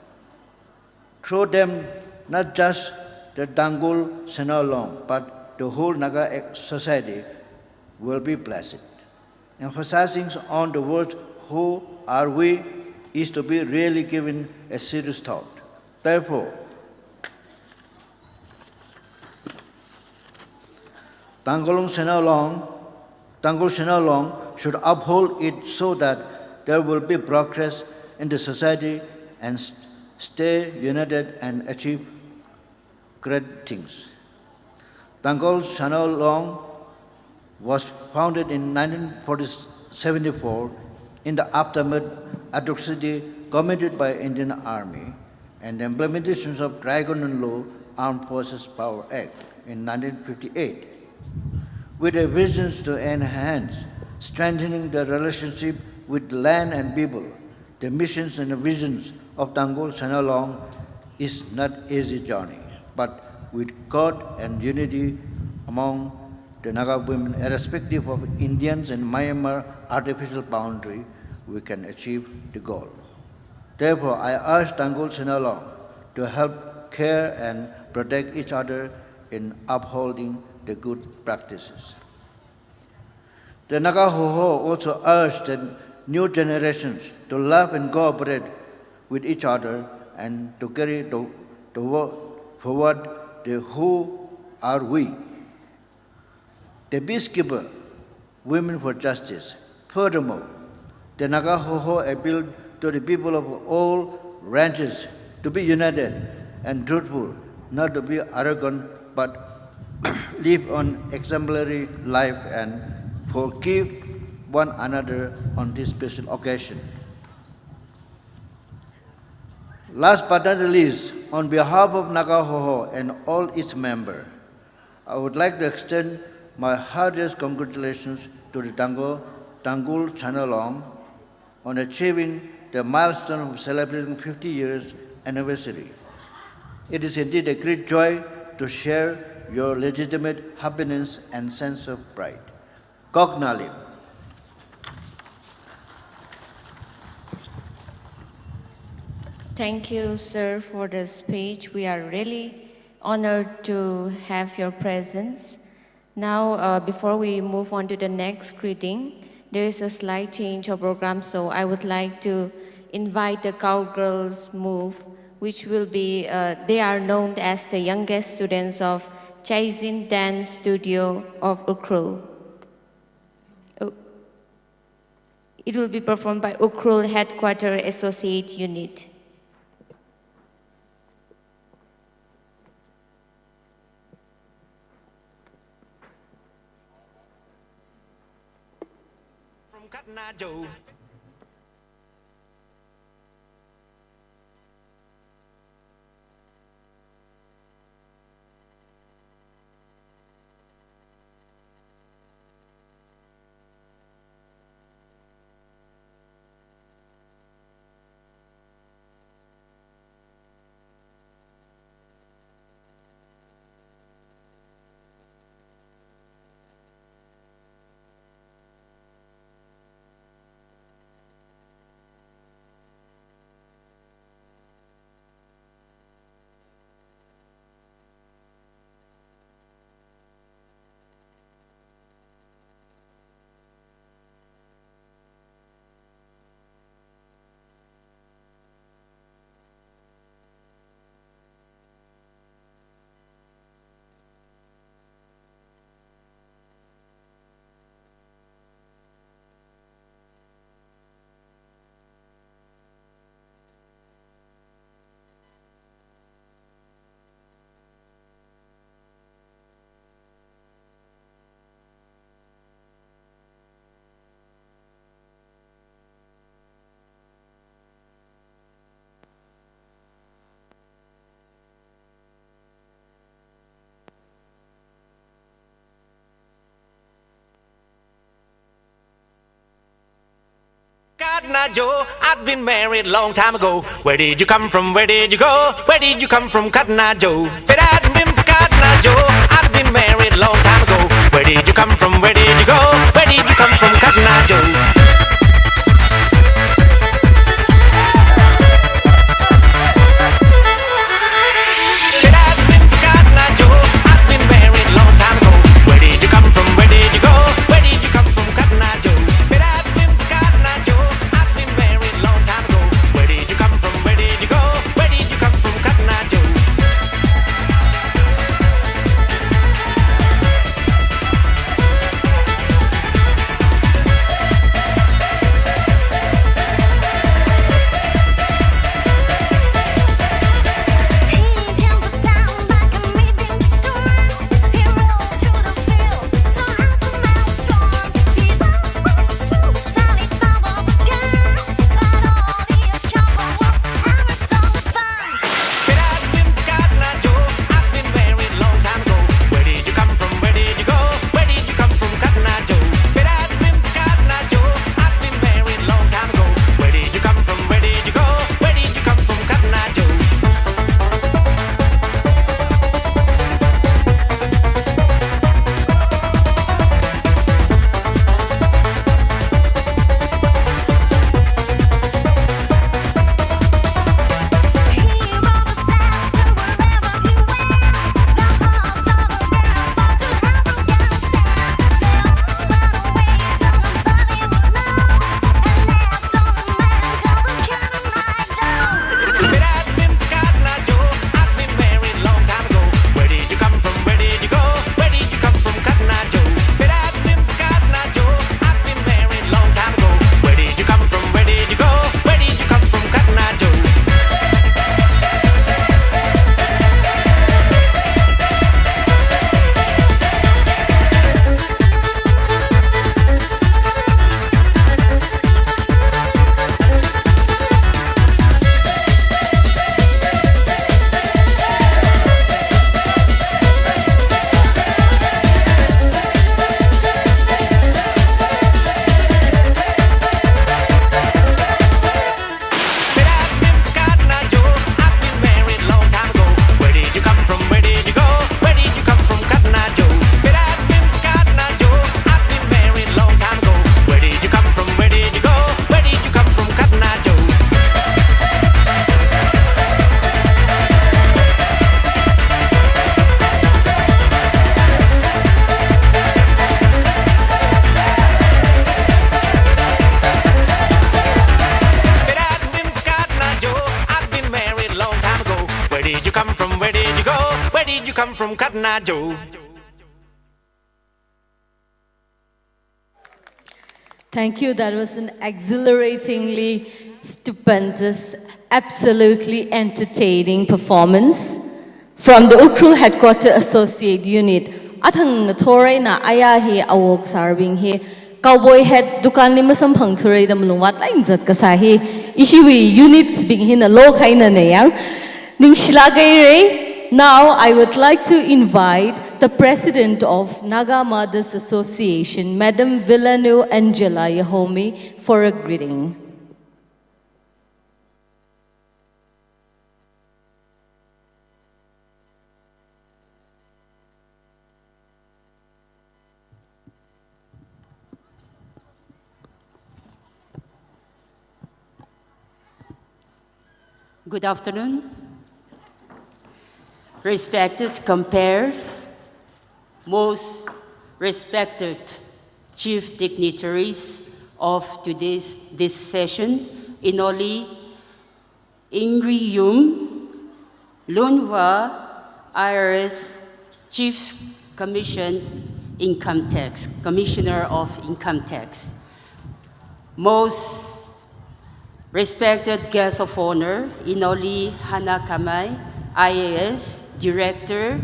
through them, not just the TANGKHUL SHANAO long, but the whole Naga society will be blessed. Emphasizing on the words, who are we, is to be really given a serious thought. Therefore, TANGKHUL SHANAO long should uphold it so that there will be progress in the society and stay united and achieve great things. TANGKHUL SHANAO long was founded in 1974 in the aftermath atrocity committed by Indian Army and the implementation of Dragon Law Armed Forces Power Act in 1958, with a vision to enhance strengthening the relationship with land and people. The missions and the visions of TANGKHUL SHANAO long is not easy journey, but with God and unity among the Naga women, irrespective of Indians and Myanmar artificial boundary, we can achieve the goal. Therefore, I urge TANGKHUL SHANAO long to help care and protect each other in upholding the good practices. The Naga Hoho also urged the new generations to love and cooperate with each other and to carry the forward the who are we. The peacekeeper, women for justice. Furthermore, the Naga Hoho appealed to the people of all ranches to be united and truthful, not to be arrogant, but live an exemplary life and forgive one another on this special occasion. Last but not least, on behalf of Naga Hoho and all its members, I would like to extend my heartiest congratulations to the TANGKHUL SHANAO long on achieving the milestone of celebrating 50 years anniversary. It is indeed a great joy to share your legitimate happiness and sense of pride. Kok Nalim. Thank you, sir, for the speech. We are really honored to have your presence. Now, before we move on to the next greeting, there is a slight change of program, so I would like to invite the Cowgirls Move, which will be, they are known as the youngest students of Chaizin Dance Studio of Ukhrul. It will be performed by Ukhrul Headquarter Associate Unit. Katnajo. Joe, I've been married a long time ago. Where did you come from? Where did you go? Where did you come from, Joe? Joe, I've been married a long time ago. Where did you come from? Where did you go? Where did you come from, Joe? from Cotton Eye Joe. Thank you. That was an exhilaratingly stupendous, absolutely entertaining performance from the Ukhrul Headquarter Associate Unit. Athang thorai na aya hi awok sarbing hi cowboy head dukan ni masam phang thorai dam lungwat lain zat ka sa hi ishiwi units bing hin a lo khai na ne yang ning shilagai re. Now I would like to invite the President of Naga Mothers Association, Madam Vialo Angela Yahomi, for a greeting. Good afternoon. Respected compeers, most respected chief dignitaries of this session, Enoli, Ingriyum, Lunwa, IRS Chief Commissioner of Income Tax, most respected guest of honor, Enoli Hanakamai, IAS, Director,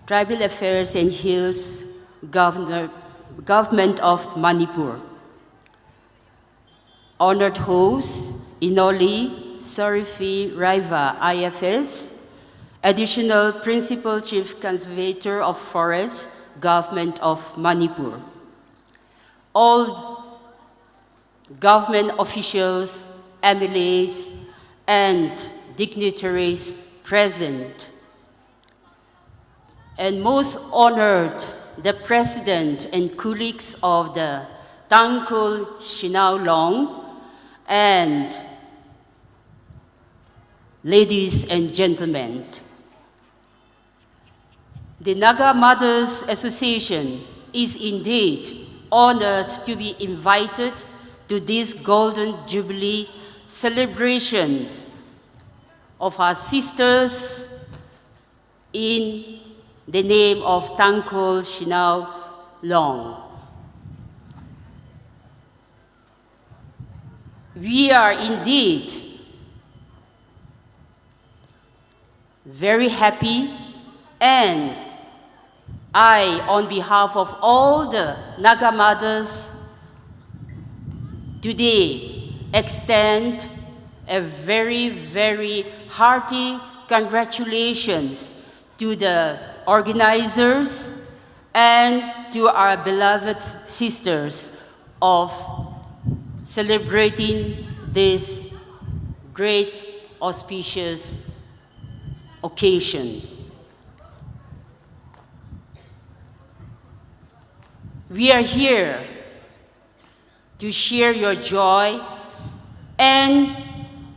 Tribal Affairs and Hills, Government of Manipur. Honored host, Enoli Sarifi Raiva, IFS, Additional Principal Chief Conservator of Forests, Government of Manipur. All government officials, MLAs, and dignitaries present. And most honored, the President and colleagues of the TANGKHUL SHANAO and ladies and gentlemen. The Naga Mothers Association is indeed honored to be invited to this Golden Jubilee celebration of our sisters in the name of TANGKHUL SHANAO. We are indeed very happy, and I, on behalf of all the Naga mothers, today extend a very, very hearty congratulations to the organizers and to our beloved sisters of celebrating this great auspicious occasion. We are here to share your joy and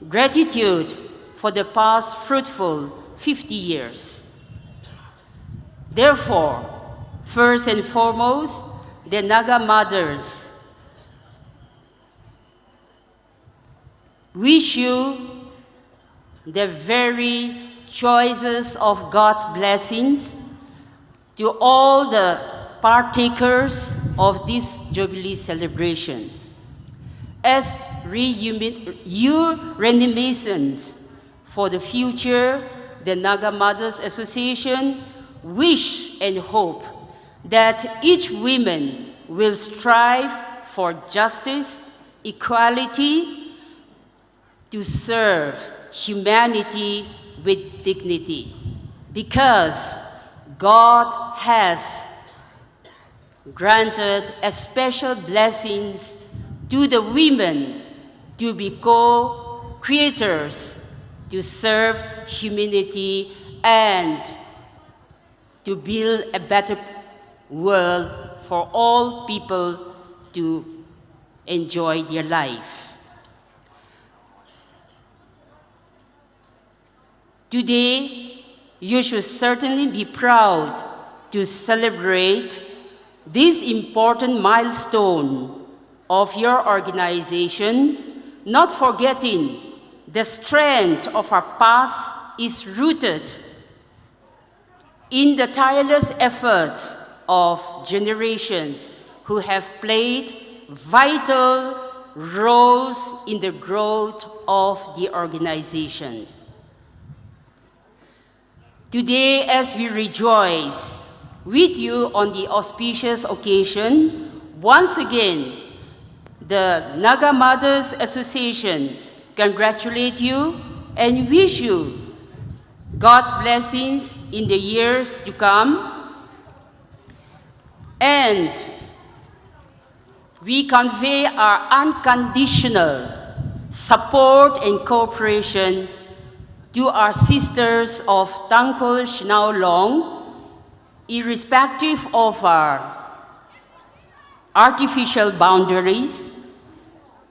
gratitude for the past fruitful 50 years. Therefore, first and foremost, the Naga mothers wish you the very choicest of God's blessings to all the partakers of this Jubilee celebration. As your reminiscence for the future, the Naga Mothers Association wish and hope that each woman will strive for justice, equality, to serve humanity with dignity, because God has granted a special blessings to the women to be co-creators, to serve humanity and to build a better world for all people to enjoy their life. Today, you should certainly be proud to celebrate this important milestone of your organization, not forgetting the strength of our past is rooted in the tireless efforts of generations who have played vital roles in the growth of the organization. Today, as we rejoice with you on the auspicious occasion, once again, the Naga Mothers Association congratulate you and wish you God's blessings in the years to come. And we convey our unconditional support and cooperation to our sisters of TANGKHUL SHANAO, irrespective of our artificial boundaries,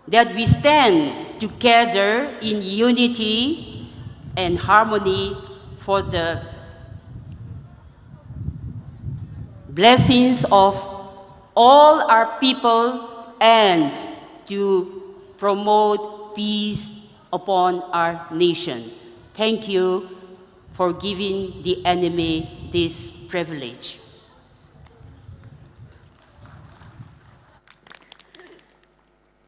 that we stand together in unity and harmony for the blessings of all our people and to promote peace upon our nation. Thank you for giving the enemy this privilege.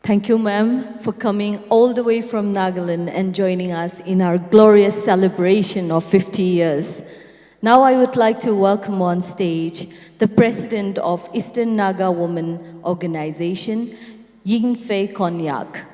Thank you, ma'am, for coming all the way from Nagaland and joining us in our glorious celebration of 50 years. Now I would like to welcome on stage the President of Eastern Naga Women Organization, Yingfei Konyak.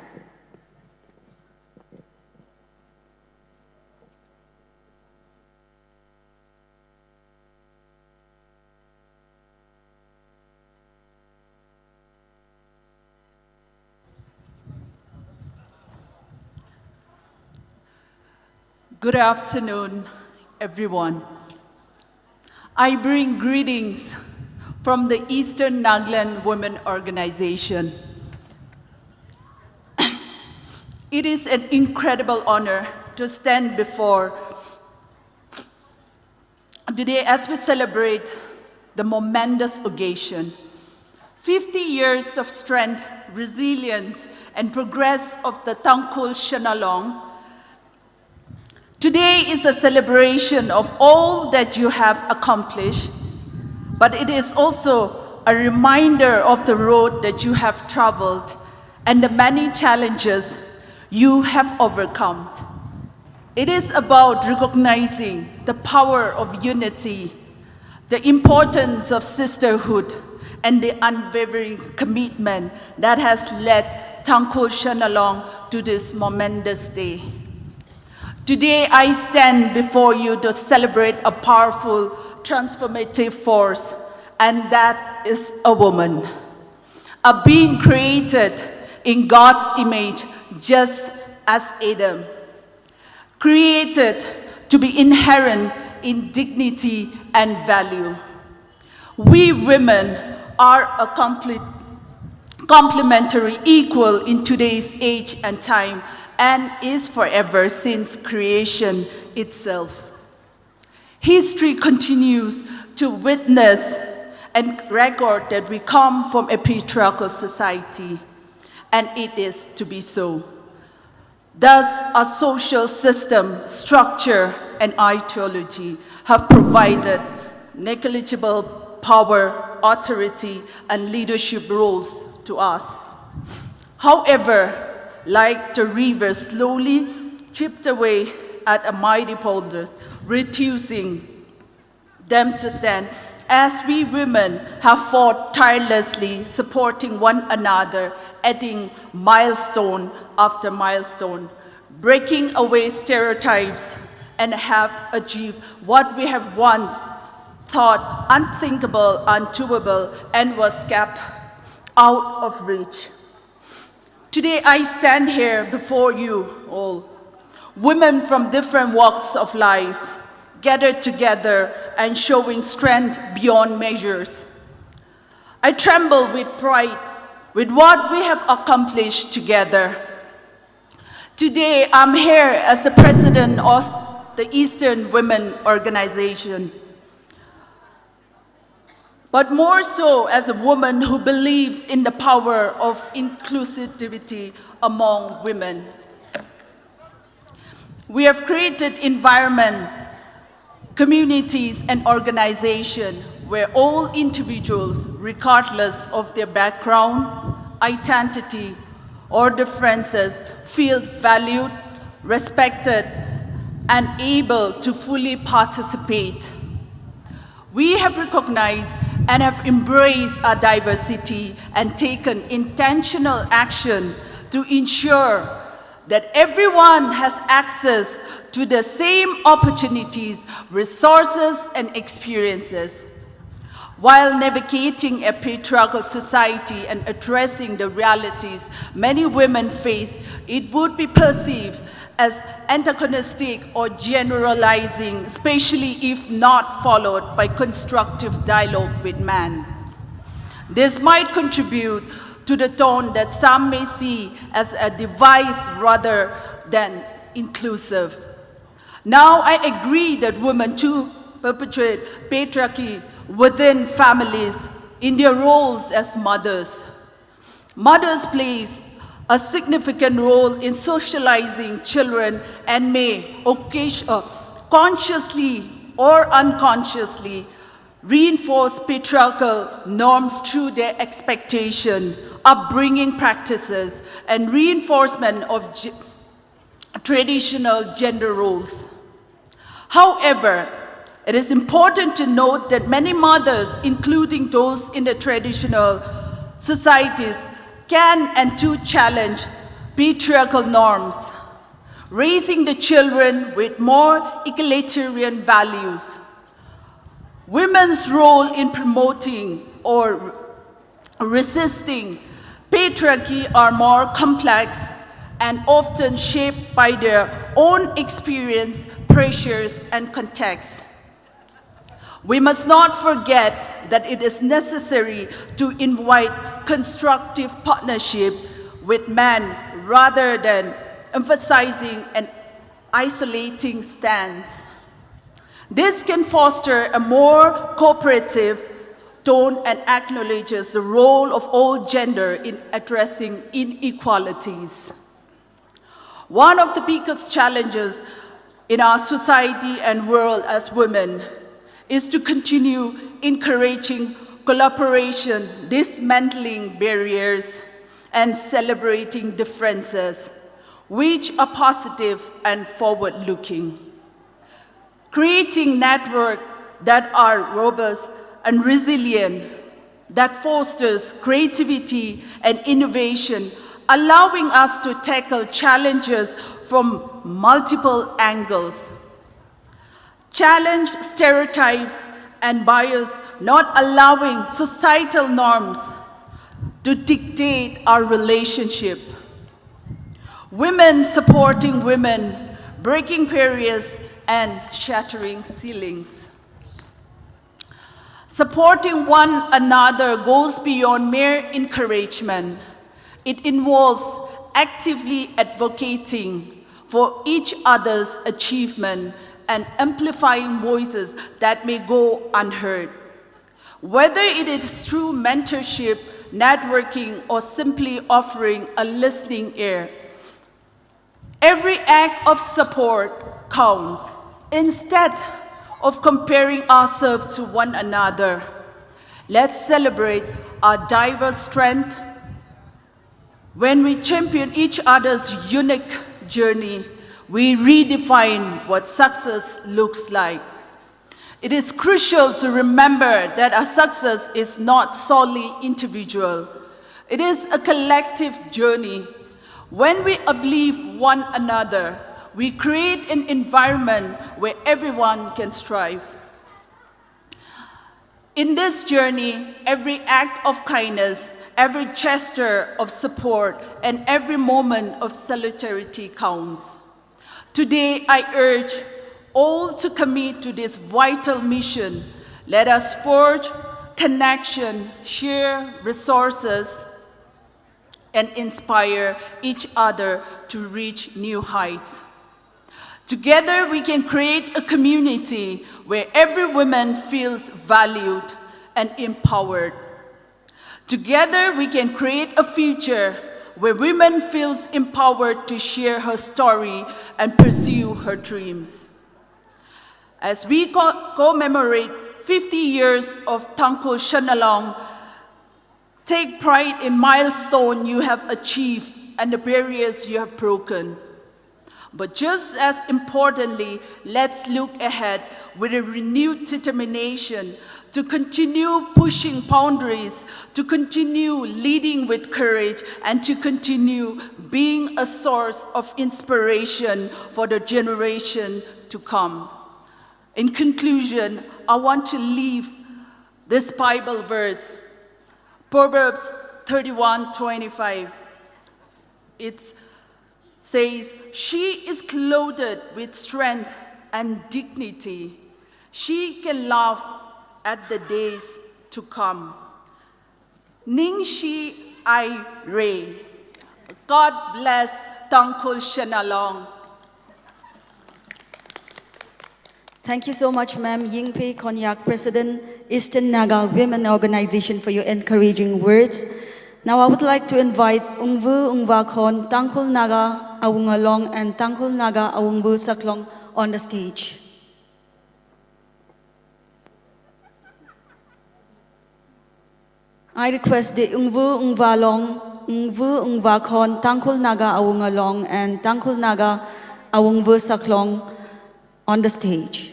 Good afternoon, everyone. I bring greetings from the Eastern Nagaland Women Organization. It is an incredible honor to stand before today as we celebrate the momentous occasion. 50 years of strength, resilience, and progress of the TANGKHUL SHANAO. Today is a celebration of all that you have accomplished, but it is also a reminder of the road that you have traveled and the many challenges you have overcome. It is about recognizing the power of unity, the importance of sisterhood, and the unwavering commitment that has led TANGKHUL SHANAO to this momentous day. Today, I stand before you to celebrate a powerful, transformative force, and that is a woman, a being created in God's image, just as Adam, created to be inherent in dignity and value. We women are a complementary, equal in today's age and time, and is forever since creation itself. History continues to witness and record that we come from a patriarchal society, and it is to be so. Thus, our social system, structure, and ideology have provided negligible power, authority, and leadership roles to us. However, like the river slowly chipped away at a mighty boulders, reducing them to stand, as we women have fought tirelessly, supporting one another, adding milestone after milestone, breaking away stereotypes, and have achieved what we have once thought unthinkable, undoable, and was kept out of reach. Today, I stand here before you all, women from different walks of life, gathered together and showing strength beyond measures. I tremble with pride with what we have accomplished together. Today, I'm here as the president of the Eastern Women Organization, but more so as a woman who believes in the power of inclusivity among women. We have created environment communities and organizations where all individuals, regardless of their background, identity, or differences, feel valued, respected, and able to fully participate. We have recognized and have embraced our diversity and taken intentional action to ensure that everyone has access to the same opportunities, resources, and experiences. While navigating a patriarchal society and addressing the realities many women face, it would be perceived as antagonistic or generalizing, especially if not followed by constructive dialogue with men. This might contribute to the tone that some may see as a device rather than inclusive. Now, I agree that women too perpetuate patriarchy within families in their roles as mothers. Mothers play a significant role in socializing children and may consciously or unconsciously reinforce patriarchal norms through their expectation, upbringing practices, and reinforcement of traditional gender roles. However, it is important to note that many mothers, including those in the traditional societies, can and do challenge patriarchal norms, raising the children with more egalitarian values. Women's role in promoting or resisting patriarchy are more complex and often shaped by their own experience, pressures, and contexts. We must not forget that it is necessary to invite constructive partnership with men rather than emphasizing an isolating stance. This can foster a more cooperative tone and acknowledges the role of all gender in addressing inequalities. One of the biggest challenges in our society and world as women is to continue encouraging collaboration, dismantling barriers, and celebrating differences, which are positive and forward-looking. Creating networks that are robust and resilient, that fosters creativity and innovation, allowing us to tackle challenges from multiple angles. Challenge stereotypes and bias, not allowing societal norms to dictate our relationship. Women supporting women, breaking barriers and shattering ceilings. Supporting one another goes beyond mere encouragement. It involves actively advocating for each other's achievement and amplifying voices that may go unheard. Whether it is through mentorship, networking, or simply offering a listening ear, every act of support counts. Instead of comparing ourselves to one another, let's celebrate our diverse strength. When we champion each other's unique journey, we redefine what success looks like. It is crucial to remember that our success is not solely individual. It is a collective journey. When we uplift one another, we create an environment where everyone can strive. In this journey, every act of kindness, every gesture of support, and every moment of solidarity counts. Today, I urge all to commit to this vital mission. Let us forge connection, share resources, and inspire each other to reach new heights. Together, we can create a community where every woman feels valued and empowered. Together, we can create a future where women feel empowered to share her story and pursue her dreams. As we commemorate 50 years of TANGKHUL SHANAO, take pride in milestone you have achieved and the barriers you have broken. But just as importantly, let's look ahead with a renewed determination to continue pushing boundaries, to continue leading with courage, and to continue being a source of inspiration for the generation to come. In conclusion, I want to leave this Bible verse, Proverbs 31:25. It says, "She is clothed with strength and dignity. She can laugh at the days to come." Ning Shi Ai Rei. God bless TANGKHUL SHANAO. Thank you so much, Ma'am Yingpei Konyak, President, Eastern Naga Women Organization, for your encouraging words. Now I would like to invite Ungvu Ungvakhon, TANGKHUL Naga Awungalong, and TANGKHUL Naga Awungvu Saklong on the stage. I request the Ungvu Ungvalong, Ungvu Ungvakhon, TANGKHUL Naga Awungalong, and TANGKHUL Naga Awungvu Saklong on the stage.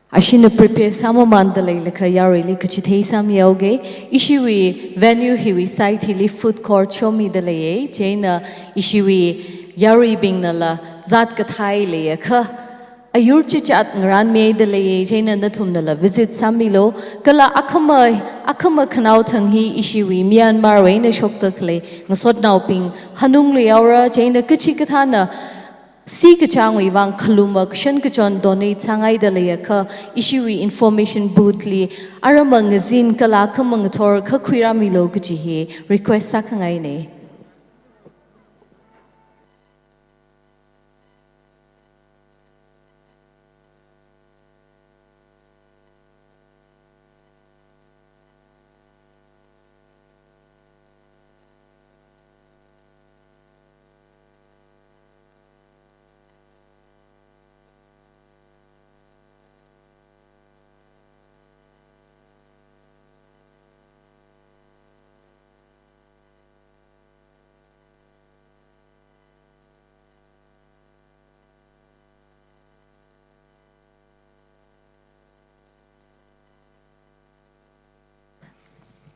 Ashina prepare some mandalay like a yari like a chitay some yoge. Ishiwi venue hiwi site hili food court show me the lay. Jaina ishiwi yari bing nala zat kathai lay a ka. A yurchichat ran me the lay. Jaina the tumnala visit Samilo. Kala akama kanautan he ishiwi Myanmar rain a shock the clay. Nasot now ping Hanung liaura Jaina kuchikatana. Si kachangwi wang kaluma kshan kachon donate sangai dalayaka issuwi information booth li aramang zin kala kamang tor kakwira milo kuchihi request sakangai ne.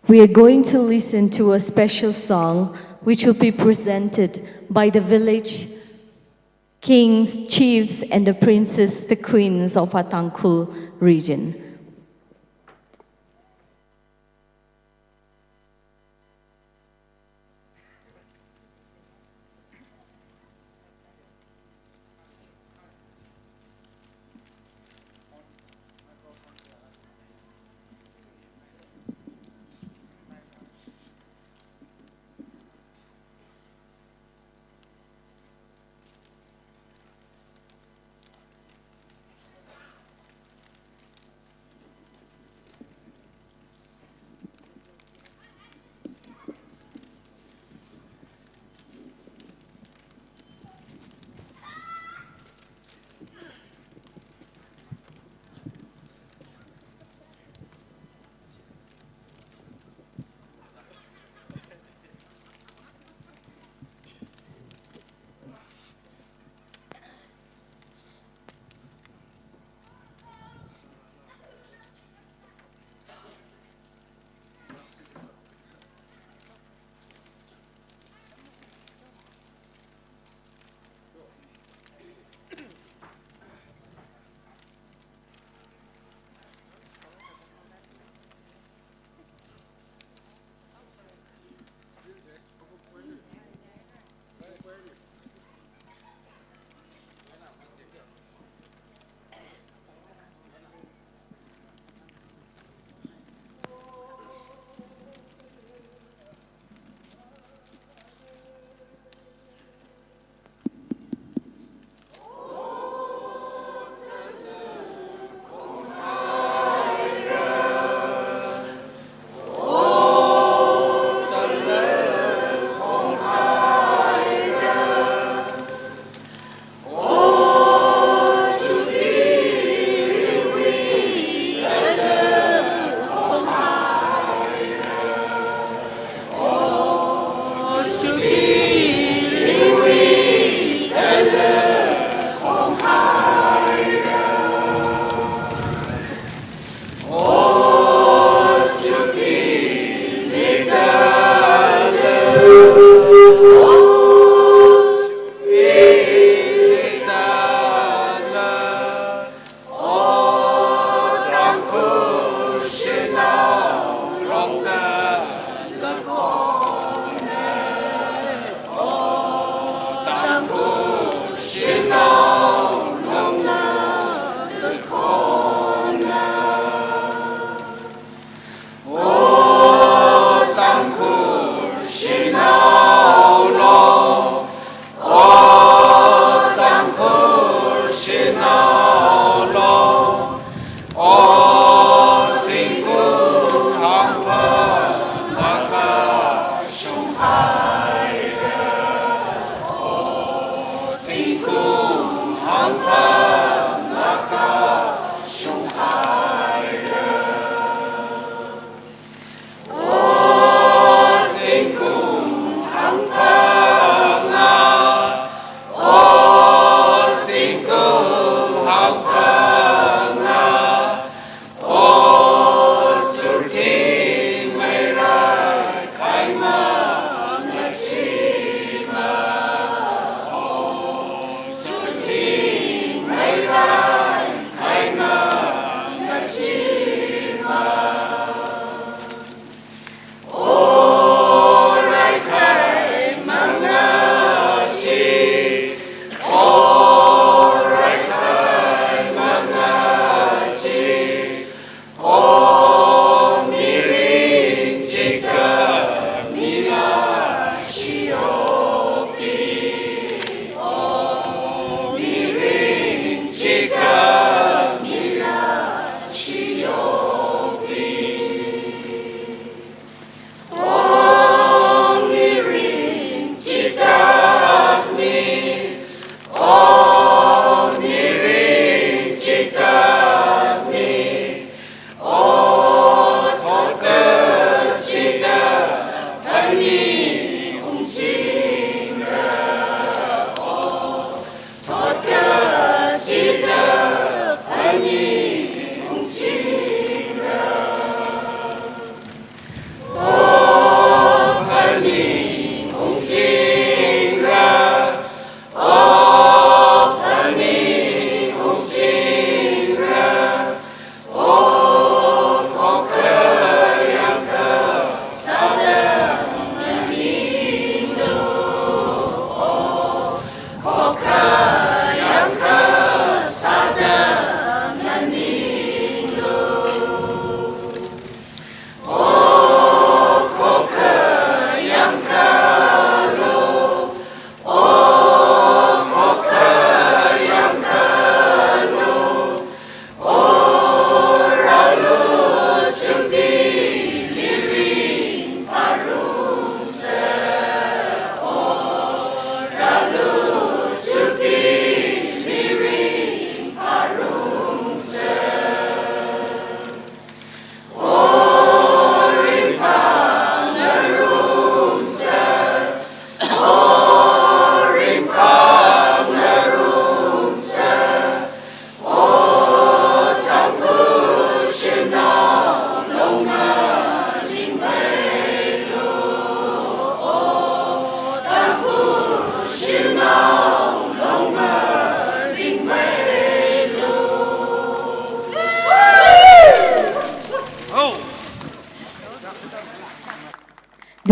We are going to listen to a special song which will be presented by the village kings, chiefs, and the princes, the queens of our TANGKHUL region.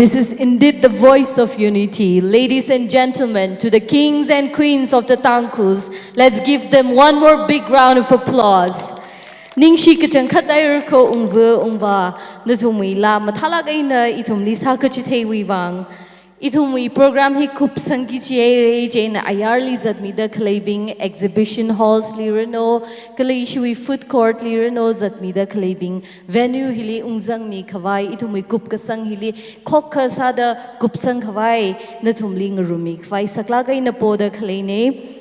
This is indeed the voice of unity. Ladies and gentlemen, to the kings and queens of the Tangkhuls, let's give them one more big round of applause. Ningshi kachang khatayur ko ungva nazumui la mathalagay na itumli sa kachitay wiwang. Itumui program hi kup sangi chiere jain IRTS zatmida kalabing exhibition halls lirano kalay Chihui food court lirano zatmida kalabing venue hili ungzang mi khawai itumui kup kasang hili khokha sada kup sang khawai natumli ngarumi khwai saklagay na poda kalay ne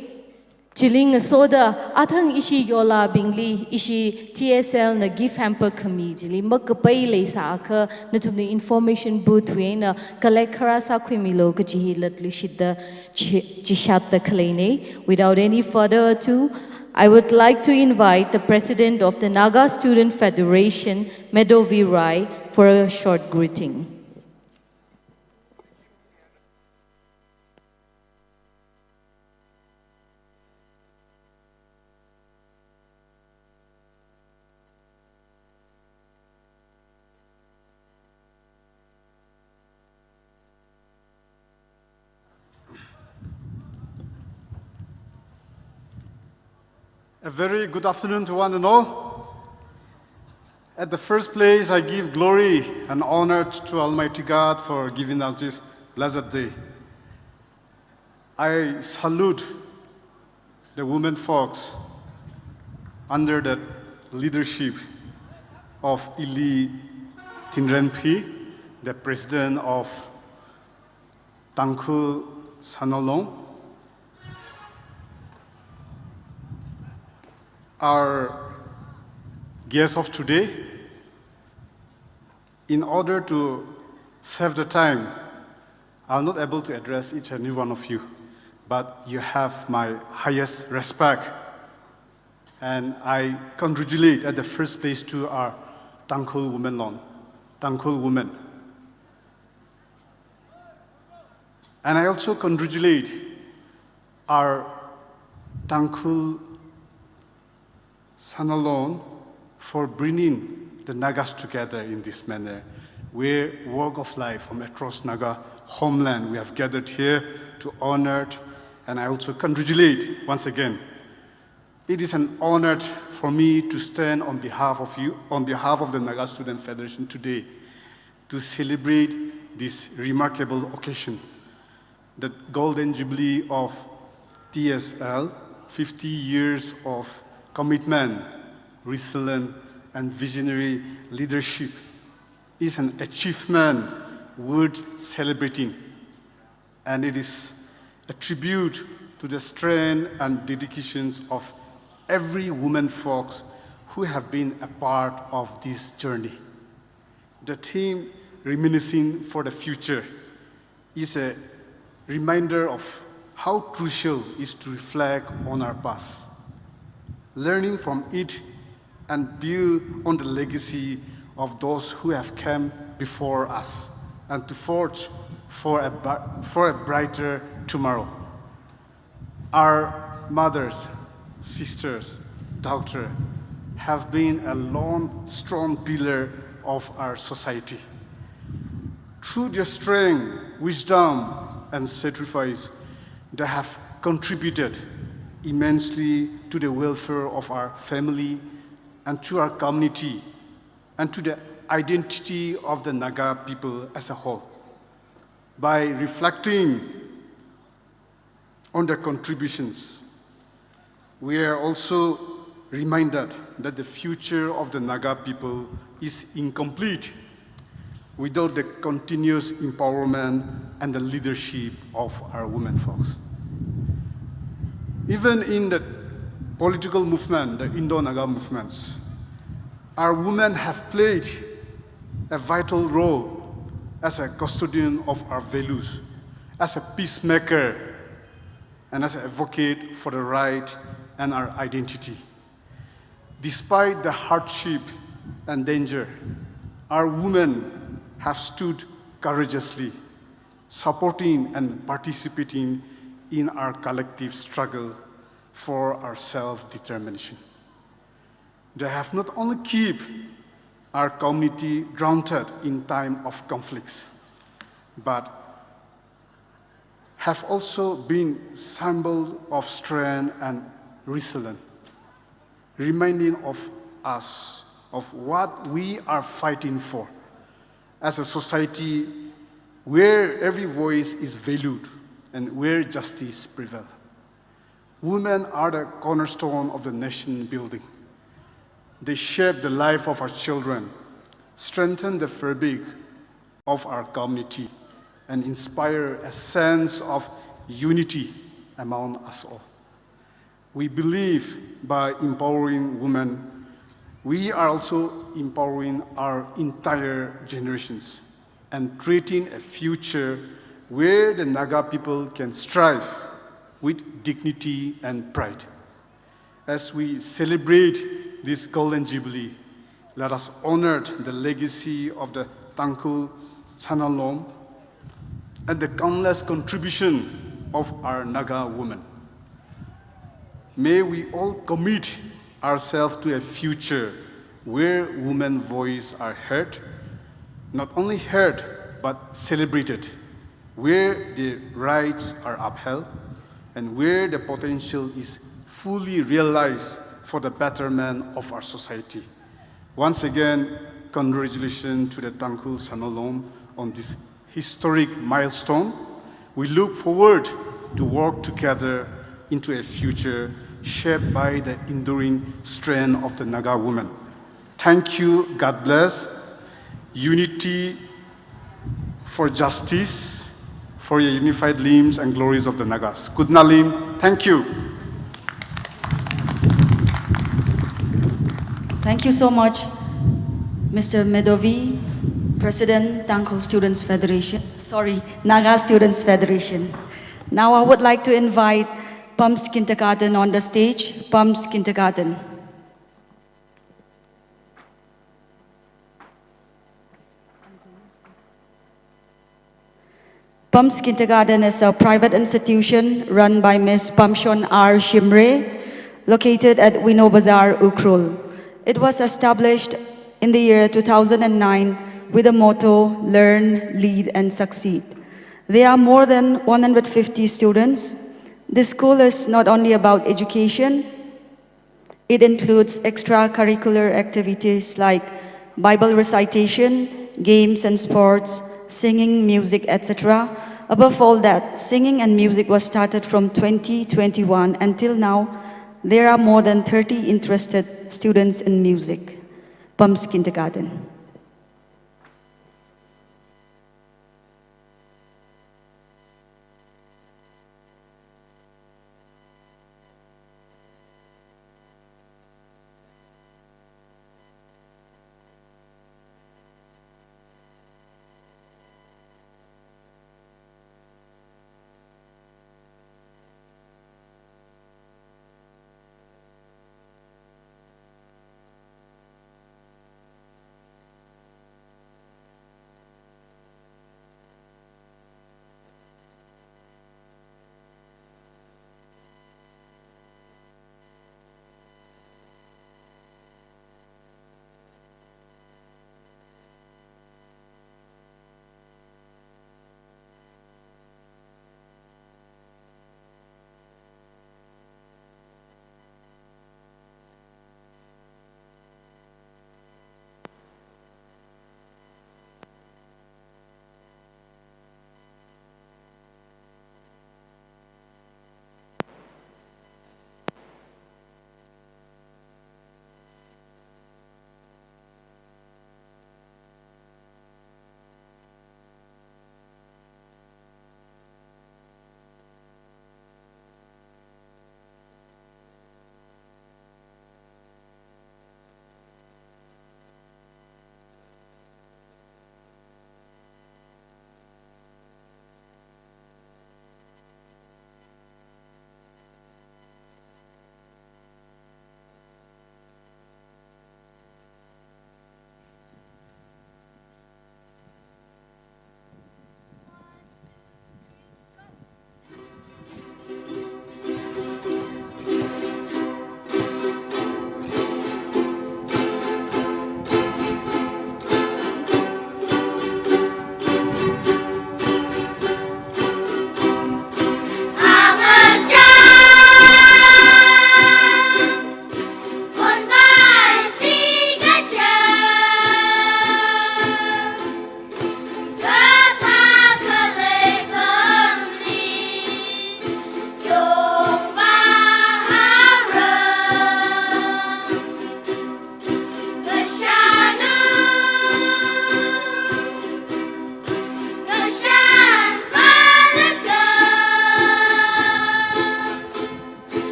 Chiling soda athang ishi yola bingli ishi TSL na gift hamper kami jili magkapay lay sa aka natumni information booth na collect khara sa kwimilo kachihi latli shidda chishatta kalaine. Without any further ado, I would like to invite the President of the Naga Student Federation, Medovi Rai, for a short greeting. A very good afternoon to one and all. At the first place, I give glory and honor to Almighty God for giving us this blessed day. I salute the women folks under the leadership of Ili Tinrenpi, the president of TANGKHUL SHANAO. Our guest of today, in order to save the time, I'm not able to address each and every one of you, but you have my highest respect. And I congratulate at the first place to our TANGKHUL women. And I also congratulate our TANGKHUL SHANAO for bringing the Nagas together in this manner, where walk of life from across Naga homeland we have gathered here to honor, and I also congratulate once again. It is an honor for me to stand on behalf of you, on behalf of the Naga Student Federation today, to celebrate this remarkable occasion, the Golden Jubilee of TSL, 50 years of commitment, resilience, and visionary leadership is an achievement worth celebrating. And it is a tribute to the strength and dedications of every woman folks who have been a part of this journey. The theme, Reminiscing for the Future, is a reminder of how crucial it is to reflect on our past, learning from it and build on the legacy of those who have come before us, and to forge for a brighter tomorrow. Our mothers, sisters, daughters have been a long, strong pillar of our society. Through their strength, wisdom, and sacrifice, they have contributed immensely to the welfare of our family and to our community and to the identity of the Naga people as a whole. By reflecting on their contributions, we are also reminded that the future of the Naga people is incomplete without the continuous empowerment and the leadership of our women folks. Even in the political movement, the Indo-Naga movements, our women have played a vital role as a custodian of our values, as a peacemaker, and as an advocate for the right and our identity. Despite the hardship and danger, our women have stood courageously, supporting and participating in our collective struggle for our self-determination. They have not only kept our community grounded in time of conflicts, but have also been symbols of strength and resilience, reminding of us of what we are fighting for as a society where every voice is valued and where justice prevails. Women are the cornerstone of the nation building. They shape the life of our children, strengthen the fabric of our community, and inspire a sense of unity among us all. We believe by empowering women, we are also empowering our entire generations and creating a future where the Naga people can strive with dignity and pride. As we celebrate this Golden Jubilee, let us honor the legacy of the TANGKHUL SHANAO and the countless contribution of our Naga women. May we all commit ourselves to a future where women's voices are heard, not only heard, but celebrated, where their rights are upheld, and where the potential is fully realized for the betterment of our society. Once again, congratulations to the TANGKHUL SHANAO on this historic milestone. We look forward to work together into a future shaped by the enduring strength of the Naga women. Thank you, God bless. Unity for justice, for your unified limbs and glories of the Nagas. Kudnalim, thank you. Thank you so much, Mr. Medovi, President, TANGKHUL Students Federation. Naga Students Federation. Now I would like to invite Pumps Kindergarten on the stage. Pumps Kindergarten. Pumps Kindergarten is a private institution run by Ms. Pamshon R. Shimrei, located at Wino Bazaar, Ukhrul. It was established in the year 2009 with the motto, learn, lead, and succeed. There are more than 150 students. This school is not only about education, it includes extracurricular activities like Bible recitation, games and sports, singing, music, etc. Above all that, singing and music was started from 2021 until now. There are more than 30 interested students in music. Pumps Kindergarten.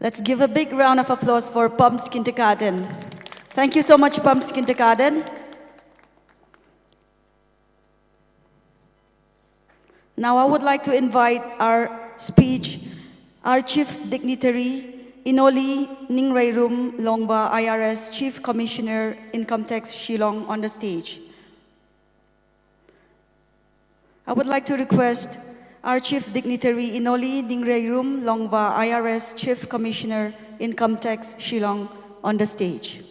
Let's give a big round of applause for Pumps Kindergarten. Thank you so much, Pumps Kindergarten. Now I would like to invite our Chief Dignitary, Enoli.Eliza Longba, IRS Chief Commissioner, Income Tax Shillong, on the stage. I would like to request our Chief Dignitary, Enoli.Eliza Longba, IRS Chief Commissioner, Income Tax Shillong, on the stage.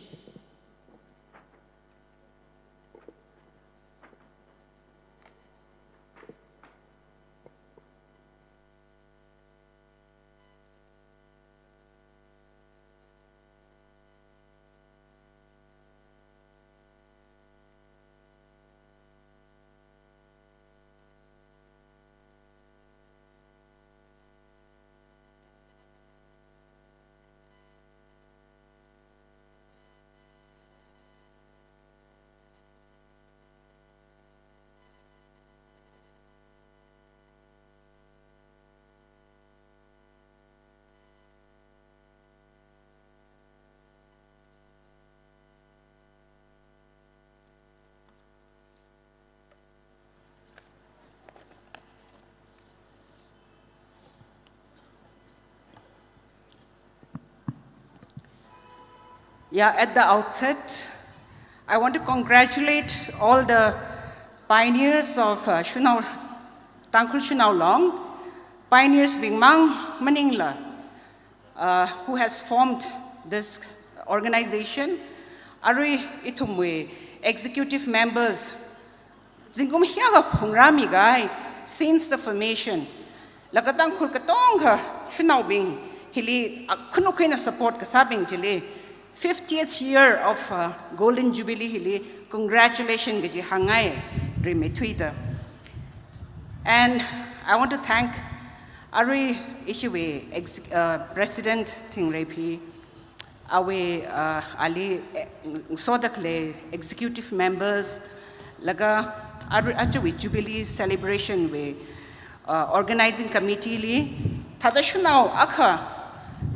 Yeah, at the outset, I want to congratulate all the pioneers of TANGKHUL SHANAO Long, pioneers being Mang Maningla, who has formed this organization. Ari itumwe executive members, Zingum hiaga pungrami gai since the formation. Lagatangkhul katong SHANAO bing hili kunukwena support kasabing jili. 50th year of Golden Jubilee hili, congratulations gaji hangai Twitter. And I want to thank Ari Chihui, President Shimrei, Awe Ali Sodakle, executive members, laga Achui Jubilee celebration we organizing committee li, Tadashunao Akha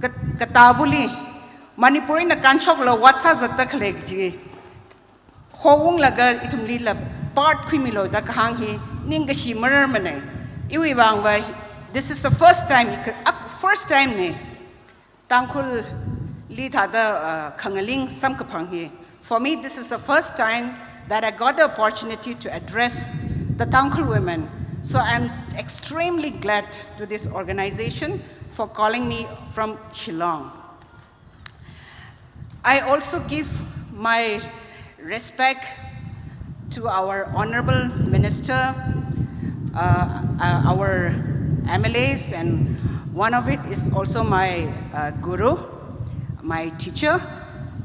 Katavuli. Manipuri na kanchok la watsa zatak legji. Howung laga itumli la part kwimilo da kahanghi ninga Shimrei mane. Iwi wangwa. This is the first time ne. TANGKHUL li thada kangaling samkapanghi. For me, this is the first time that I got the opportunity to address the TANGKHUL women. So I'm extremely glad to this organization for calling me from Shillong. I also give my respect to our Honorable Minister, our MLAs, and one of it is also my guru, my teacher.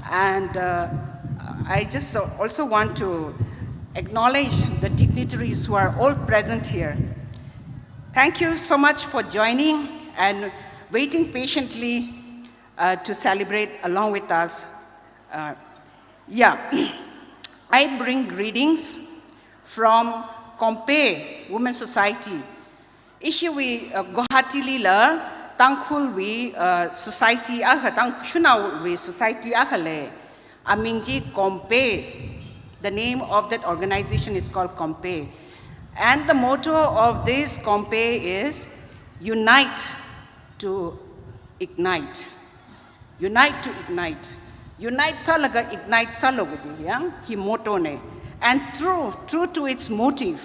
And I just also want to acknowledge the dignitaries who are all present here. Thank you so much for joining and waiting patiently to celebrate along with us. I bring greetings from Compe Women's Society. Ishi Guwahati lila TANGKHUL we society SHANAO we society ahale amingji Compe. The name of that organization is called Compe, and the motto of this Compe is unite to ignite. Unite to ignite. Unite salaga ignite saloguji yang hi motto ne. And true to its motive,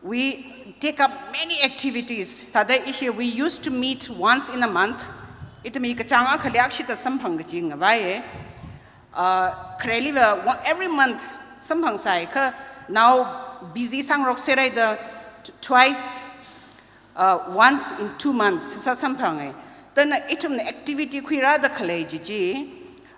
we take up many activities. Tada issue we used to meet once in a month. It me kachanga khaliakshita samphangaji ngavaye. Every month samphang sai ka now busy sang rok serai the twice once in 2 months sa samphang. Then itum activity kuira the college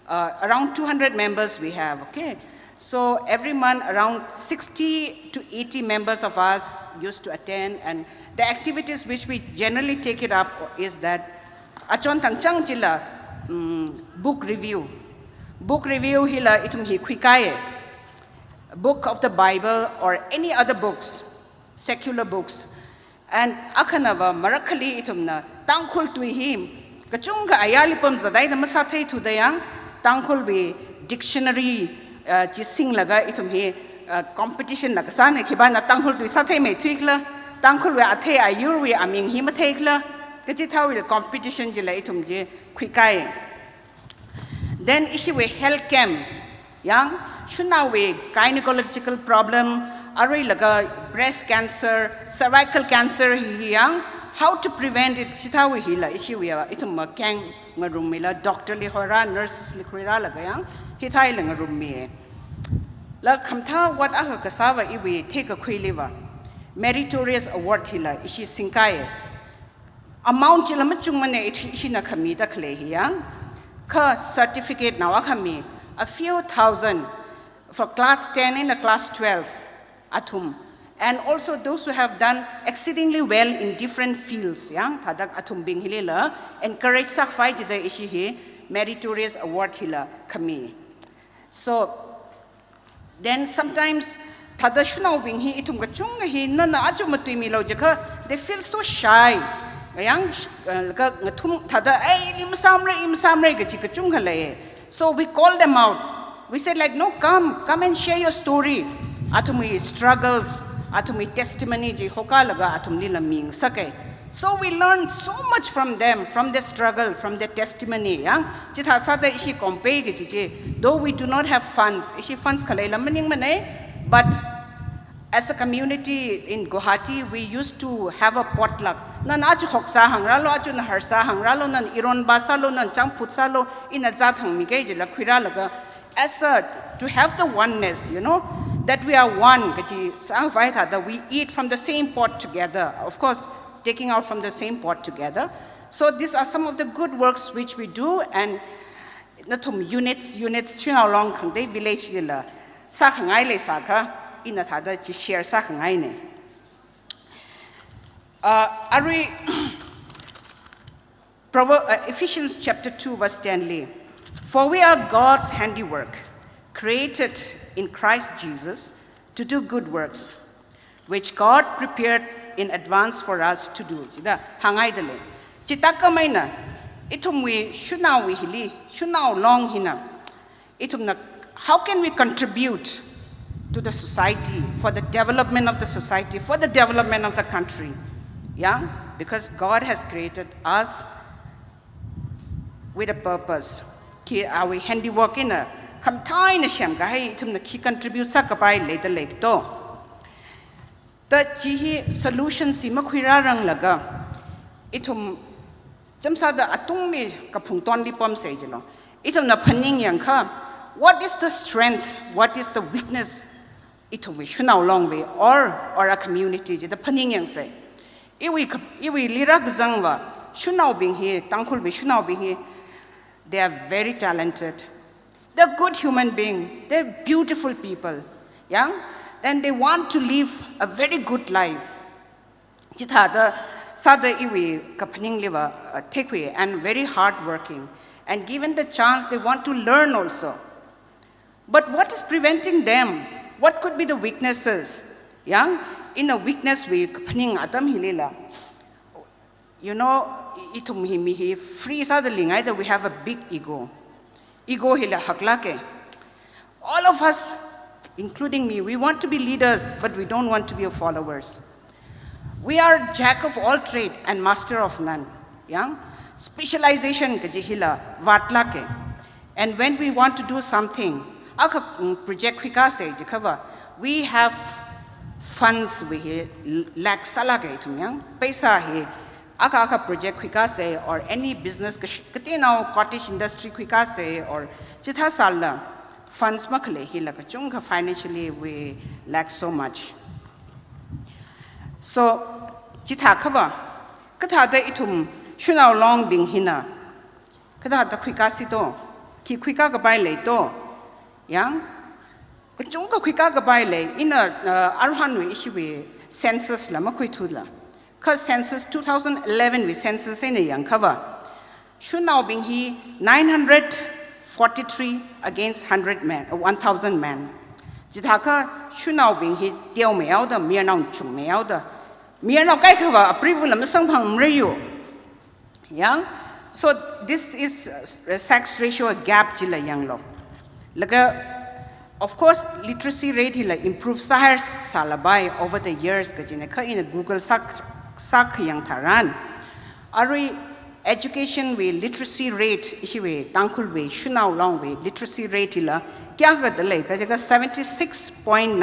around 200 members we have, okay? So every month around 60 to 80 members of us used to attend, and the activities which we generally take it up is that achon tangchang jila book review. Book review hila itum hi kwikaye. Book of the Bible or any other books, secular books. And akanava marakali itumna TANGKHUL tuihim kachung ka ayalipam zadai da masathai thu dayang tangkhul be dictionary chi sing laga itum he competition laga san khiba na tangkhul tu sathai me thuikla tangkhul we athe ayur we aming hi mathekla kachi thawi competition je la itum je khuikai then ishi we health camp yang shuna we gynecological problem array laga breast cancer cervical cancer yang how to prevent it chithawi hila ishi we itum kang ngarumila doctor li hora nurses li khira laga yang hithai la ngarumi la khamtha what aha kasawa iwi take a khiliwa meritorious award hila ishi Zingkhai amount chila machung mane ishi na khami da khle yang ka certificate nawa khami a few thousand for class 10 and class 12 atum and also those who have done exceedingly well in different fields yang thadak atum bing hilela encourage sak fai jida ishi he meritorious award hila khami so then sometimes thada shunau bing hi itum ga chung hi na na aju matui mi lo jaka they feel so shy yang ga ngathum thada ai im samre ga chi ka chung hale so we call them out we said like no come and share your story atumi struggles atumi testimony ji hoka laga atumli laming sake so we learned so much from them from their struggle from their testimony yang chitha sada ishi compare ge ji though we do not have funds ishi funds khalai lamaning mane but as a community in Guwahati, we used to have a potluck. Nan aju hoksa hangralo aju na harsa hangralo nan iron basalo nan changputsalo in a zat hang mige jela khira laga as a to have the oneness, you know, that we are one. Gaji sang vai tha that we eat from the same pot together. Of course, taking out from the same pot together. So these are some of the good works which we do and natum units shina long khang dei village dila sa khangai le sa kha in a thada chi share sa khangai ne ari Ephesians chapter 2 verse 10 le for we are God's handiwork created in Christ Jesus to do good works which God prepared in advance for us to do jida hangai dele chitaka maina itum we shunau we hili shunau long hina itum na how can we contribute to the society for the development of the society for the development of the country yeah because God has created us with a purpose ki our handiwork in a kam thai na sham ga hai itum na ki contribute sa ka pai le de le to ta chi hi solution si ma khira rang laga itum jamsa da atung mi ka phungton li pom se jino itum na phaning yang kha what is the strength what is the weakness itum we shunau long way or a community the phaning yang se iwi lira gzangwa shunau bing he tangkhul be shunau bing he they are very talented they're good human being they're beautiful people yeah and they want to live a very good life chitha da sada iwi kapning liva tekwe and very hard working and given the chance they want to learn also but what is preventing them what could be the weaknesses yeah in a weakness we kapning adam hilela you know itum hi free sada lingai that we have a big ego hila hakla ke all of us including me we want to be leaders but we don't want to be followers we are jack of all trade and master of none yeah specialization ke hila watla ke and when we want to do something aka project khika se jikhawa we have funds we lack sala ke tum yang paisa he aka project khika se or any business kate now cottage industry khika se or chitha sala funds makhle hi la chung financially we lack so much so chitha khawa katha da itum shunau long bing hina katha da khika si to ki khika ga bai le to yang chung ka khika ga bai le in a arhan we issue we census la ma khoi thu la cause census 2011 we census in a yang cover shunau bing hi 943 against 100 men 1000 men jitha ka shunau bing hi tiao me yaw da Mayirnao chung me yaw da Mayirnao kai khawa approval am sang phang mre yo yang So this is sex ratio gap jila yang lo. Laga, of course, literacy rate hila improve sahar salabai over the years kajine ka in Google sak yang tharan. Ari education we literacy rate ishi we tangkhul we shunau long we literacy rate hila kya ka dale ka jaga 76.95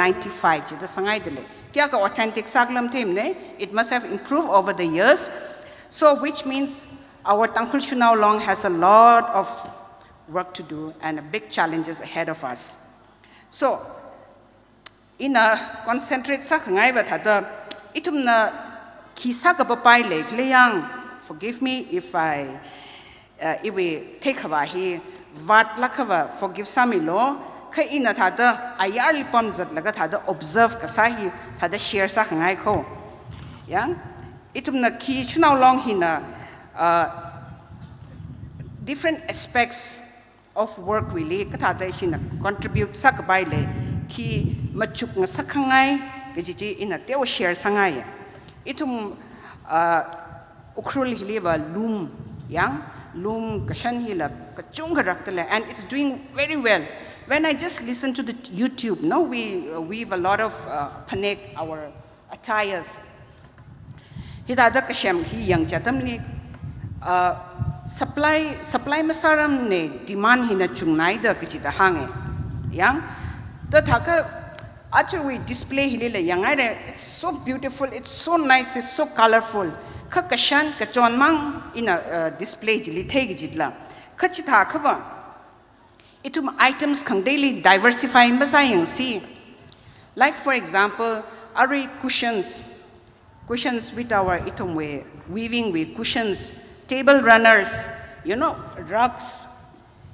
jida sangai dale. Kya ka authentic saklam them ne, it must have improved over the years. So which means our Tangkhul Shunao Long has a lot of work to do and big challenges ahead of us. So, in a concentrate sakangai bathada, itumna kisa kapapai lek leyang. Forgive me if we take hawahi vat lakava forgive samilo. Ka ina thada ayar lipon zat laga thada observe kasahi thada share sakangai ko. Yang itumna ki Shunao Long hina. Different aspects of work really kathada isina contribute sakabai le ki machuk nga sakhangai gejiji ina teo share sangai itum Ukhrul hiliwa loom yang loom kashan hila kachung raktale and it's doing very well. When I just listen to the YouTube, no, we weave a lot of panek our attires. Hidada kashem hi yang chatam ni supply masaram ne demand hina chungnai da kichita hange yang the thaka actually display hilila yang it's so beautiful, it's so nice, it's so colorful ka kashan ka chonmang in a display jili thegi jitla kachita khava itum items khang daily diversify masayang see, like for example ari cushions with our itum way weaving with cushions, table runners, you know, rugs.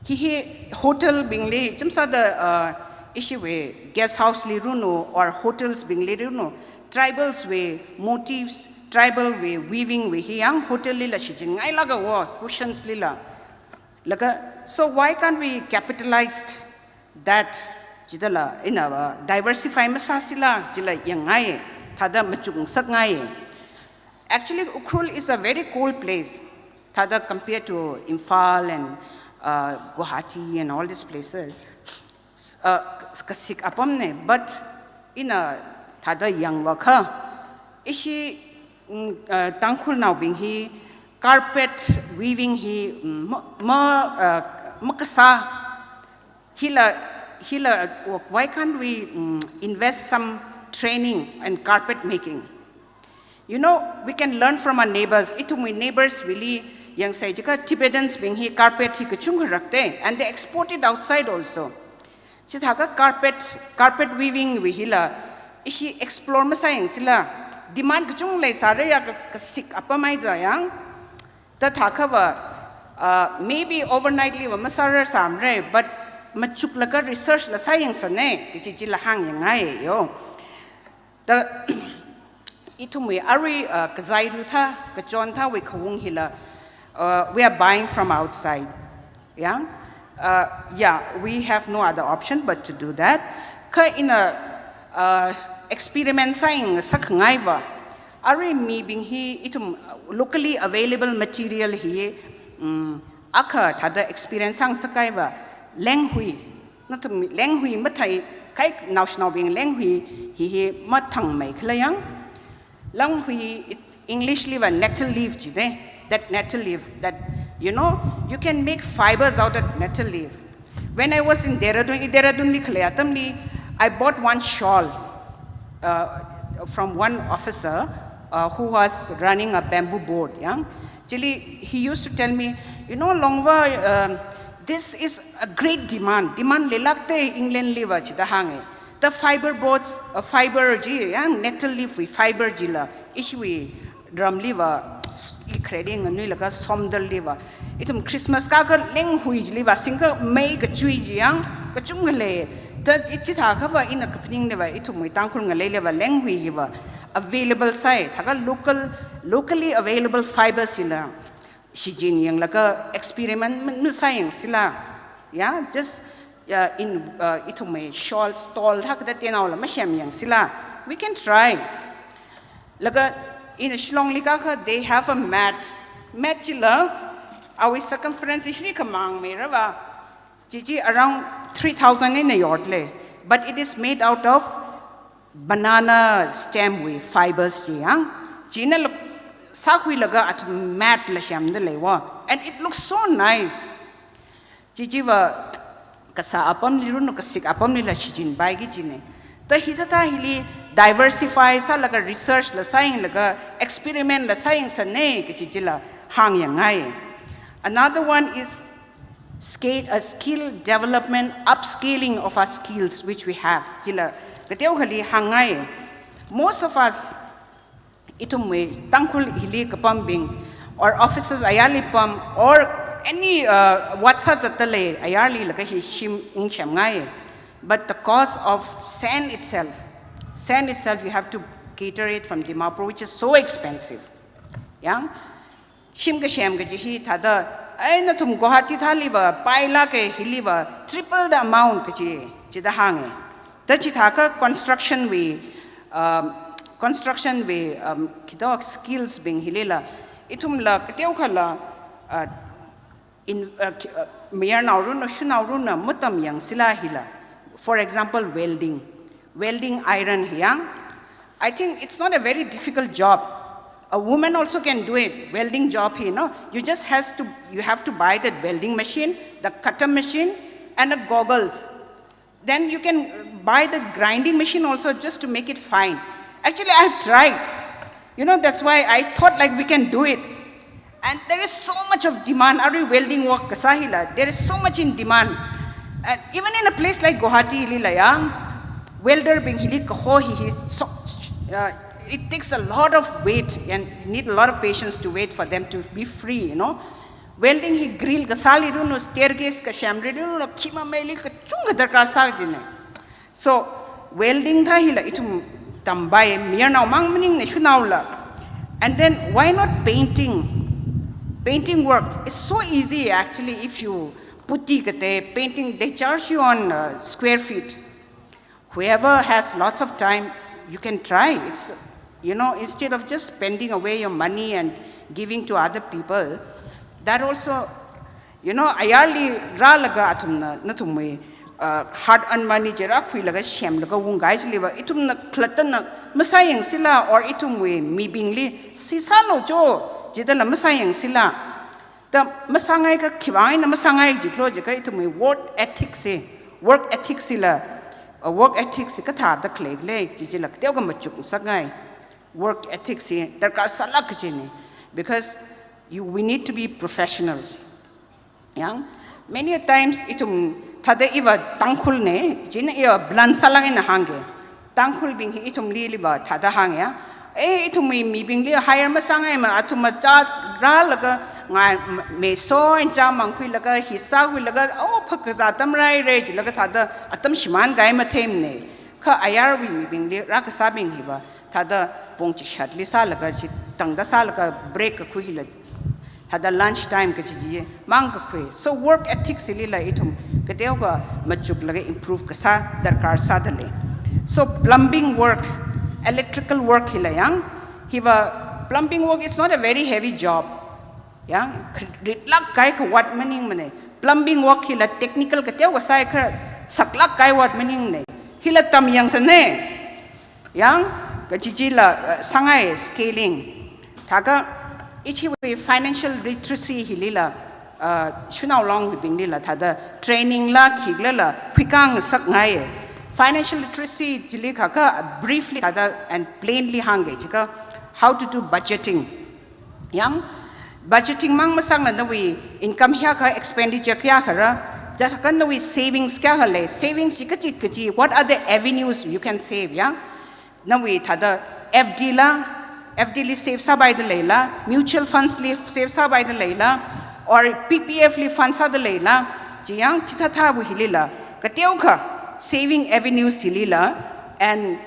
He hotel bingli, jumsa the issue we guest house li runo or hotels bingli runo. Tribals we motifs, tribal we weaving we yang hotel lila shijin ngai laga wo cushions lila. Laga, so why can't we capitalize that jidala in our diversify masasila jila yang ngai thada machung sak ngai. Actually, Ukhrul is a very cold place. Thada compared to Imphal and Guwahati and all these places. Kasik apamne, but in a thada young waka, ishi Tangkhul now being he carpet weaving he makasa hila why can't we invest some training and carpet making? You know, we can learn from our neighbors. Itu my neighbors really yang say jika Tibetans being he carpet he kachung rakte and they export it outside also. Chithaka carpet weaving we hila ishi explore masayang sila demand kachung lay sare ya kasik apamai yang the thakava maybe overnightly wa masara samre but machuk laka research la sayang sane kichi lahang yang ai yo the itumwe ari kazairutha kachontha we khawung hila we are buying from outside yeah we have no other option but to do that ka in a experiment saying sakhngaiva ari mi bing hi itum locally available material hi akha thada experience sang sakaiva lenghui natum lenghui mathai kai national being lenghui hi mathang mai khlayang Langhui, English leaf and nettle leaf, that nettle leaf, that, you know, you can make fibers out of nettle leaf. When I was in Dehradun, I bought one shawl from one officer who was running a bamboo boat. Yeah? He used to tell me, you know, Longwa, this is a great demand. Demand lelakte England liver chidahange. The fiber boards, fiber nettle leaf with fiber jila, ishui drum liver, creating a new like a somdal liver. Itum Christmas kaka leng huij liver, single make a chui jiang, a chungale. That ichita cover in a capping liver, itum with Tangkhul liver, leng hui liver, available site, locally available fiber sila. Shijin yang like a experiment science sila. Yeah, just in itume shawl stall hak that tenaula mashem yang sila. We can try. Laga in Shillong Likaka they have a mat chila our circumference is around 3,000 in a yardley, but it is made out of banana stem with fibers. Gina sakwi laga at mat lasham de lewa, and it looks so nice. Jijiva kasa apam liruno kasik apam nila shijin baigi jine. The hitata hili diversify sa laga research la saying laga experiment la saying sa ne kachijila hang yangai. Another one is skill development, upscaling of our skills which we have. Hila kateo hali hangai. Most of us itumwe tangkhul hili kapambing or officers ayali pam or any whatsapp atale ayali laga hi shim ingchem ngai. But the cost of sand itself, you have to cater it from Dimapur, which is so expensive. Yeah? Shimga shamga jihi tada aina tum Guwahati thaliva paila ke hiliva triple the amount kaji jida hange. Tachi thaka construction we kito skills being hilila itum la kateu khala in Mayirnao runa shunao runa mutam yang sila hila. For example, welding iron here. I think it's not a very difficult job. A woman also can do it, welding job here, no? You have to buy that welding machine, the cutter machine, and the goggles. Then you can buy the grinding machine also just to make it fine. Actually, I have tried. That's why I thought like we can do it. And there is so much of demand. Every welding work, kasahila, there is so much in demand. And even in a place like Guwahati, welder being it takes a lot of weight and need a lot of patience to wait for them to be free, Welding he grill gasali runo staircase ka Shimrei runo kima meli ka chunga darkar sagjine. So welding tha hila itum tambai Mayirnao mangmaning ne shunaula. And then why not painting? Painting work is so easy actually if you putti kate painting, they charge you on square feet. Whoever has lots of time, you can try. It's, instead of just spending away your money and giving to other people, that also, ayali ra laga atumna natumwe hard earned money jera khui laga shem laga wungais liva itumna klatana masayang sila or itumwe mi bingli sisalo jo jidala masayang sila. The masangai ka kiwai na masangai jiklo jika itu me work ethics sila work ethics ka tha da kleg le jijilak teo ka machuk sagai work ethics darkar salak jini because we need to be professionals. Yeah, many times itum thada iwa tangkhul ne jina iwa blan salang ina hange tangkhul bing itum li ba thada hangya itum mi bing li hire masangai ma atuma cha ra laga me so in cha mangkhui laga hisa hui laga Phokrizat tam rai re ji laga thada atam shiman gai ma them ne kha ayar wi mi bing le ra ka sa bing hi ba thada pong chi shat li sa laga chi tang da sa laga break ka khui la thada lunch time ka ji mang ka khui. So work ethics li la itum ka deu ka machuk laga improve ka sa darkar sa dale. So plumbing work, electrical work hi la yang plumbing work is not a very heavy job. Yeah, ritlak kai ka wat maning mane plumbing work hila technical ka teo ka sai ka saklak kai wat maning ne hila tam yang sa ne yang ka jijila sangai scaling thaka Chihui financial literacy hilila shunao long binglila thada training la khigla la phikang sak ngai financial literacy jili ka briefly thada and plainly hange jika how to do budgeting. Yang budgeting mang masang na we income hiya ka expenditure kya kara jakan na we savings kya hale savings kachi what are the avenues you can save ya na we thada FD li save sa by the leila mutual funds li save sa by the leila or PPF li funds sa the leila jiyang chita tha bu hilila kateu kha saving avenues hilila and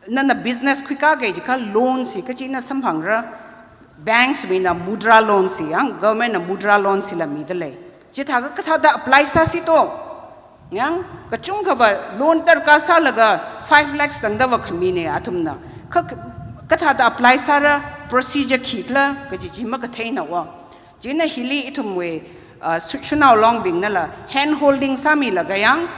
na business kwika ge jika loans si kachi na samhangra banks na mudra loan si yang government na mudra loan sila midale jitha ka tha da apply sa si to yang kachung khaba loan tar ka sa laga 5 lakhs tang da wa khami ne atumna ka tha da apply sa ra procedure khitla ka ji ma ka theina wa Jina hili itumwe shunao long bing nala hand holding sami lagayang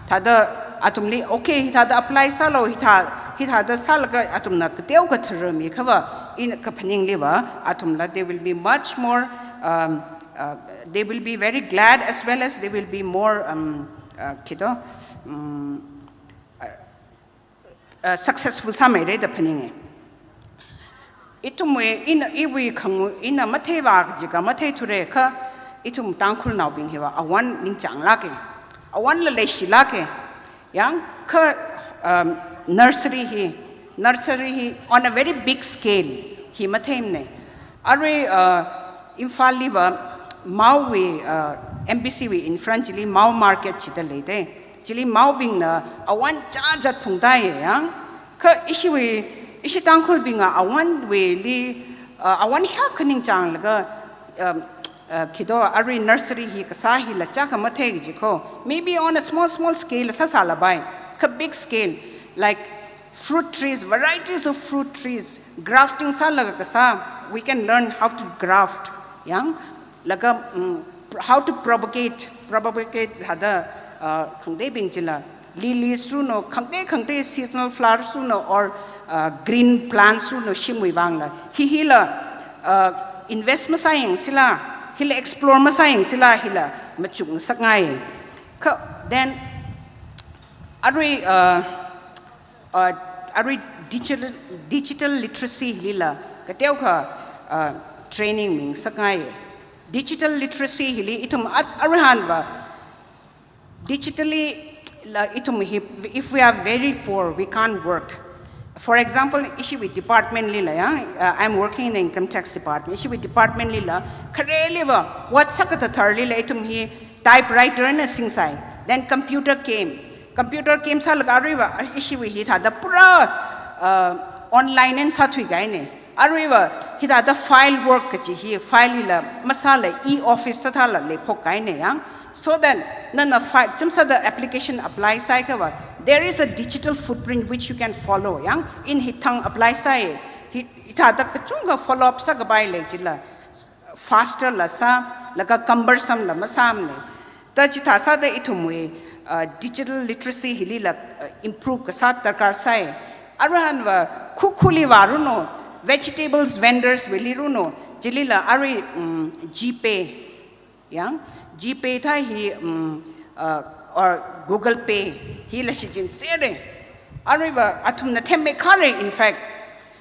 tada atumli okay tada apply salo hita salaga atumna keteu ka therami khawa in kapaning liwa atumla they will be much more they will be very glad as well as they will be more successful samai the paning itumwe in iwi khangu in a mateva jiga mathe ture kha itum tangkhul now being here awan ning chang lake awan la le shilake yang kha nursery hi on a very big scale hi mathem ne are Imphal liva mau we MBC we in front jili mau market chita lete jili mau bing na awan charjat phungdai yang kha ishi tangkhul binga awan we li awan ha khaning chang laga kido ari nursery hi kasa hi la cha kama the ji ko maybe on a small scale sa sala bai ka big scale like fruit trees, varieties of fruit trees, grafting sa laga kasa we can learn how to graft yang laga how to propagate hada khangde bing chila lilies tu no khangde seasonal flowers tu no or green plants tu no shimui wangla hi la investment sayang sila hila explore masayang sila hila machung sakngai then ari digital literacy hila kateu kha training ming sakngai digital literacy hili itum arhan ba digitally itum if we are very poor we can't work. For example, ishi with department lila I'm working in the income tax department. Ishi with department lila kareliva what sakata thirli la itum hi typewriter and a singsai. Then computer came sa lagariva ishi with hita the pura online and satwi gaine ariva hita the file work kachi hi file la masala e-office tathala le phok gaine yang. So then, the application applies. There is a digital footprint which you can follow. In hitang apply sai, ita kachunga follow up sa gabay lejila faster la sa laga cumbersome la masamne. Ta chita sa da itumwe digital literacy hili la improve kasat tarkar sai. Arahan wa kukuli waruno vegetables vendors weliruno jilila ari GPay yang. GPay tha hi or Google Pay hi la shijin sere ariba atum na themme khare in fact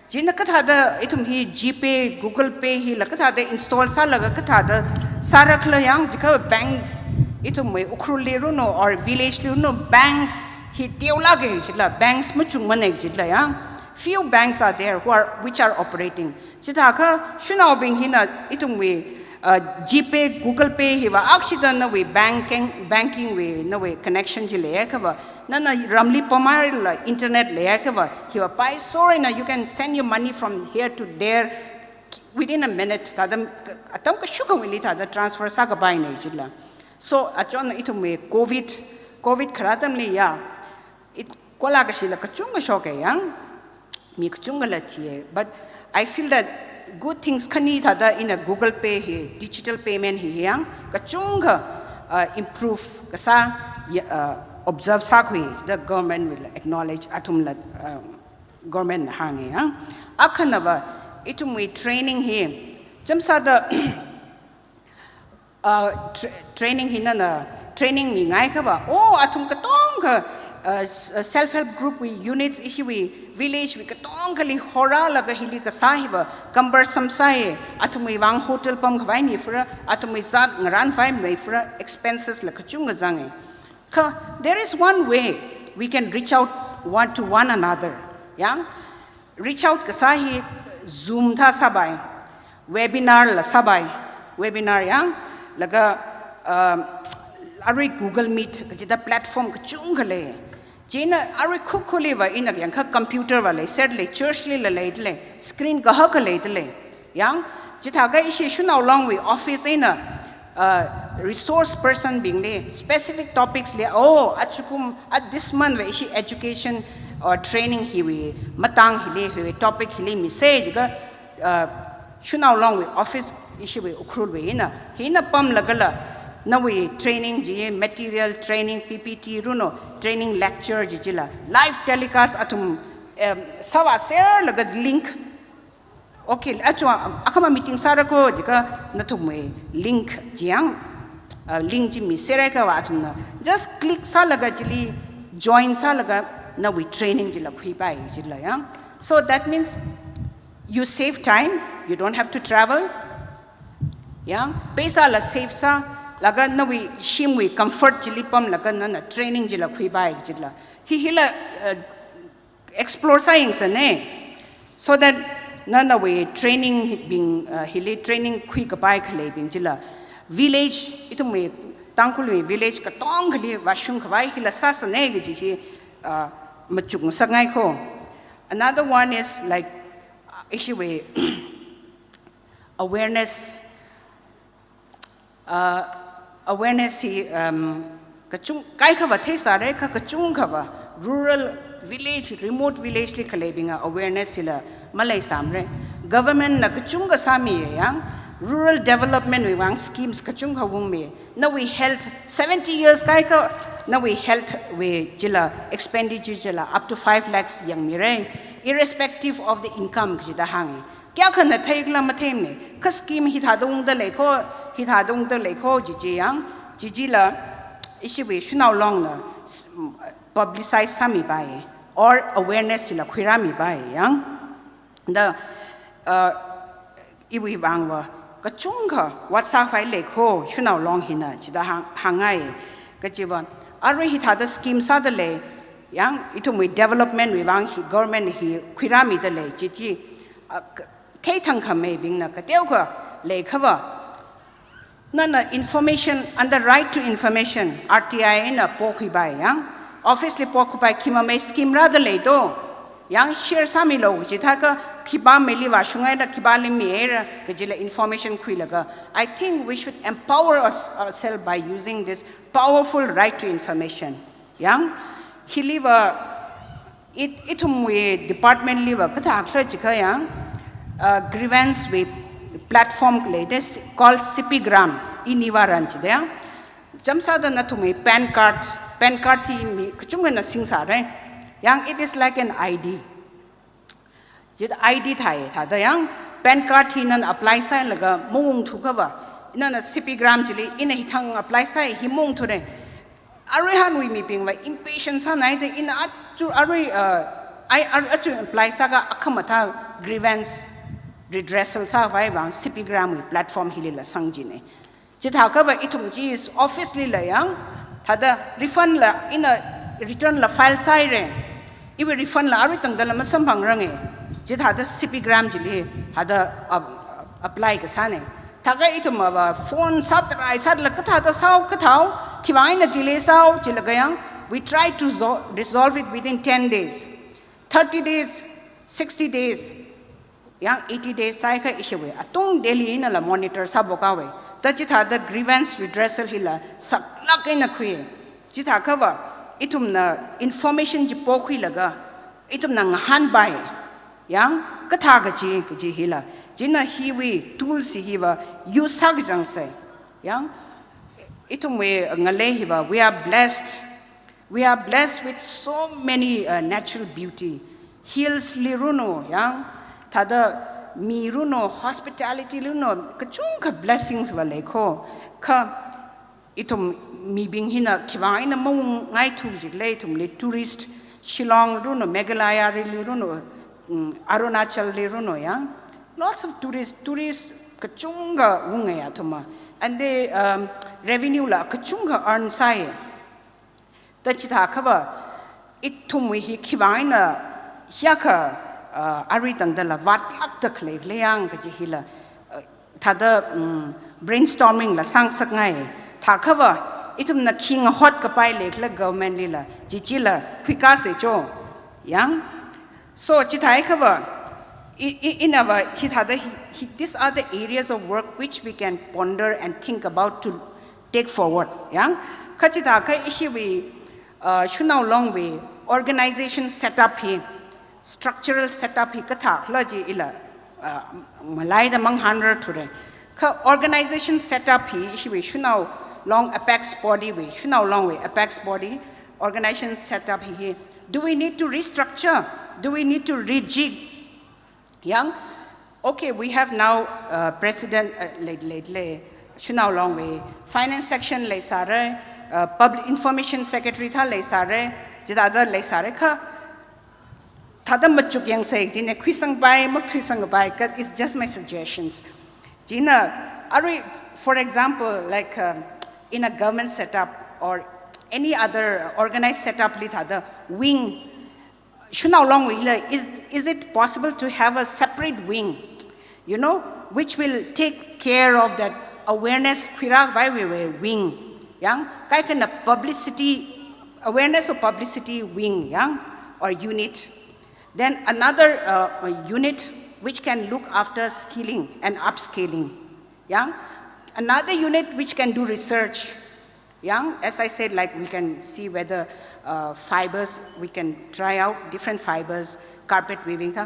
jina katha da itum hi GPay Google Pay hi la katha da install sa laga katha da sarakla yang jika banks itum me Ukhrul le runo or village le runo banks hi teula ge jila banks muchung manek jila yang few banks are there which are operating jita kha shunao bing hina itum we GPay, Google Pay, hiwa aksida na we banking we na we connection ji le kaba na ramli pamar internet le kaba hiwa pai sorry na you can send your money from here to there within a minute tadam atam ka shuka wili tada transfer sa ka bai nei jilla so achon itu me covid kharatam le ya it kola ka shila ka chunga shoke yang mi ka chunga la thie but I feel that good things kani tada in a Google Pay hi digital payment hi yang kachunga improve kasa observe sakwi the government will acknowledge atumla government hangi yang akhanaba itumwi training hi jamsa the training hi na training ni ngai khaba oh atum ka tong ka self-help group we units issue we village we katong kali hora laga hili ka sahiba cumbersome sai atumi wang hotel pam khwai ni fra atumi zat ngaran fai mai fra expenses la khachunga jange kha there is one way we can reach out one to one another yeah reach out ka sahi zoom tha sabai webinar la sabai webinar yang laga ari Google Meet jida platform khachunga le Jina ari khukuli wa ina yang kha computer wale set le church le le screen ka ha ka le yang jitha ga ishi shunao long we office ina resource person being le specific topics le oh achukum at this month we ishi education or training hi we matang hi le topic hi le message ga shunao long we office issue we Ukhrul we hina pam lagala na we training ji material training PPT runo training lecture jila live telecast atum sawa share laga link okay achwa akama meeting sarako jika natum link jiang link ji mi share ka wa atum just click sa laga jili join sa laga na we training jila khui pai jila ya so that means you save time you don't have to travel yeah pesa la save sa laga na we shimwe comfort jili pam laga na training jila khui bai jila hi hila explore science ne so that na we training being hili training khui ka bai khale bing jila village itum me tangkhul village ka tong khali washung khwai hila sas ne gi ji machung sangai ko another one is like issue awareness awareness hi kachung kai khawa the sare kha kachung khawa rural village remote village li khalebinga awareness la malai samre government na kachung ga sami yang rural development we wang schemes kachung khawung me na we health 70 years kai ka na we health we jila expenditure jila up to 5 lakhs yang mire irrespective of the income jida hangi kya khana thaigla mathem ne ka scheme hi thadung da lekho ji yang jijila issue we shunau long na publicize sami bai or awareness la khirami bai yang da iwi wangwa ka chungkha whatsapp file lekho shunau long hina jida hangai ka jiwan arwe hi thada scheme sa da le yang itu we development we wang hi government hi khirami da le ji kai thang khame bing na ka teu kha le khawa na information under right to information RTI na pokhi bai yang obviously pokhi bai khima me scheme ra da le do yang share sami lo ji tha ka khiba meli wa shungai da khiba li me era ka jila information khuilaga I think we should empower ourselves by using this powerful right to information yang hiliwa itum we department liwa katha khla chika yang grievance we platform latest called Cipigram iniwaran chida jamsa da natume pan card thi mi kachunga na singsa re yang it is like an ID jid ID thai thada yang pan card thi nan apply sai laga mung thukawa inana Cipigram jili ina hithang apply sai himung thure arwe han we mi ping wa impatient sa nai de ina atu arwe I atu apply saga akhamata grievance redressal sa vai bang Cipigram we platform hilila sangjine jitha ka ba itum ji is obviously la yang thada refund la ina return la file sai re iwe refund la ari tang dala masam bang range jitha da Cipigram jili hada apply ka sane thaga itum ba phone satrai sat la ka tha sao ka thau khiwai na delay sao jilaga yang we try to resolve it within 10 days 30 days 60 days yang 80 days sai ka issue atung daily ina la monitor sa bokawe ta chitha the grievance redressal hila sakla kaina khue chitha ka wa itum na information ji pokhui laga itum na han bai yang ka tha ga ji hila jina hiwi tools hiwa yusak jang sai yang itum we ngale hiwa we are blessed with so many natural beauty hills liruno yang tada miruno hospitality luno kachung ka blessings wale ko ka itum mi bing hina kiwai na mong ngai thu jigle tum le tourist Shillong runo Meghalaya runo Arunachal runo ya lots of tourists kachunga wunga ya tuma and the revenue la kachunga earn sai tachita khaba itum hi kiwai na hyaka ari tangdala wat lak tak le leang ka jihila thada brainstorming la sang sak ngai tha khawa itum na king hot ka pai le la government lila jichila khika se cho yang so chithai khawa in our these are the areas of work which we can ponder and think about to take forward yang khachita ka ishi we shunau long way organization set up here structural setup hi katha laji ila malai da mang hanra thure Organization set up here, should now long apex body way, should now long way apex body organization set up here. Do we need to restructure? Do we need to rejig? Young, okay, we have now president should now long way finance section lay sare, public information secretary tha lay sare, jidadra lay sare ka. Thadam machuk yang say, jine kwisang bai, ma kwisang bai. It's just my suggestions. Gina, for example, like in a government setup or any other organized setup, the wing, is it possible to have a separate wing, you know, which will take care of that awareness wing, yang, kind of publicity, awareness of publicity wing, yang, or unit. Then another unit which can look after skilling and upscaling. Yeah? Another unit which can do research. Yeah? As I said, like we can see whether fibers, we can try out different fibers, carpet weaving.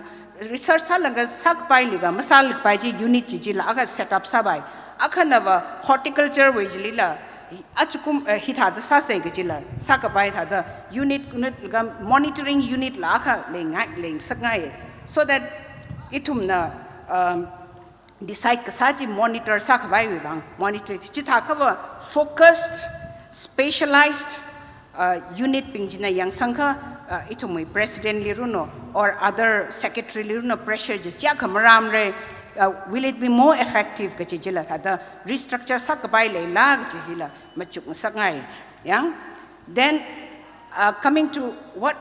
Research sak pai liga, masal pai ji unit ji la aga set up sabai. Akanava horticulture wejlila. Achukum hithada sa say gajila, sakabai thada unit monitoring unit la aka ling sagnai. So that itumna decide kasaji monitor sakabai wibang monitor chithakava focused specialized unit pingjina yang sangha itumui president liruno or other secretary liruno pressure ja kamaram re will it be more effective gachijila thada restructure sakabai le la gachila machuk sagnai yeah. Then coming to what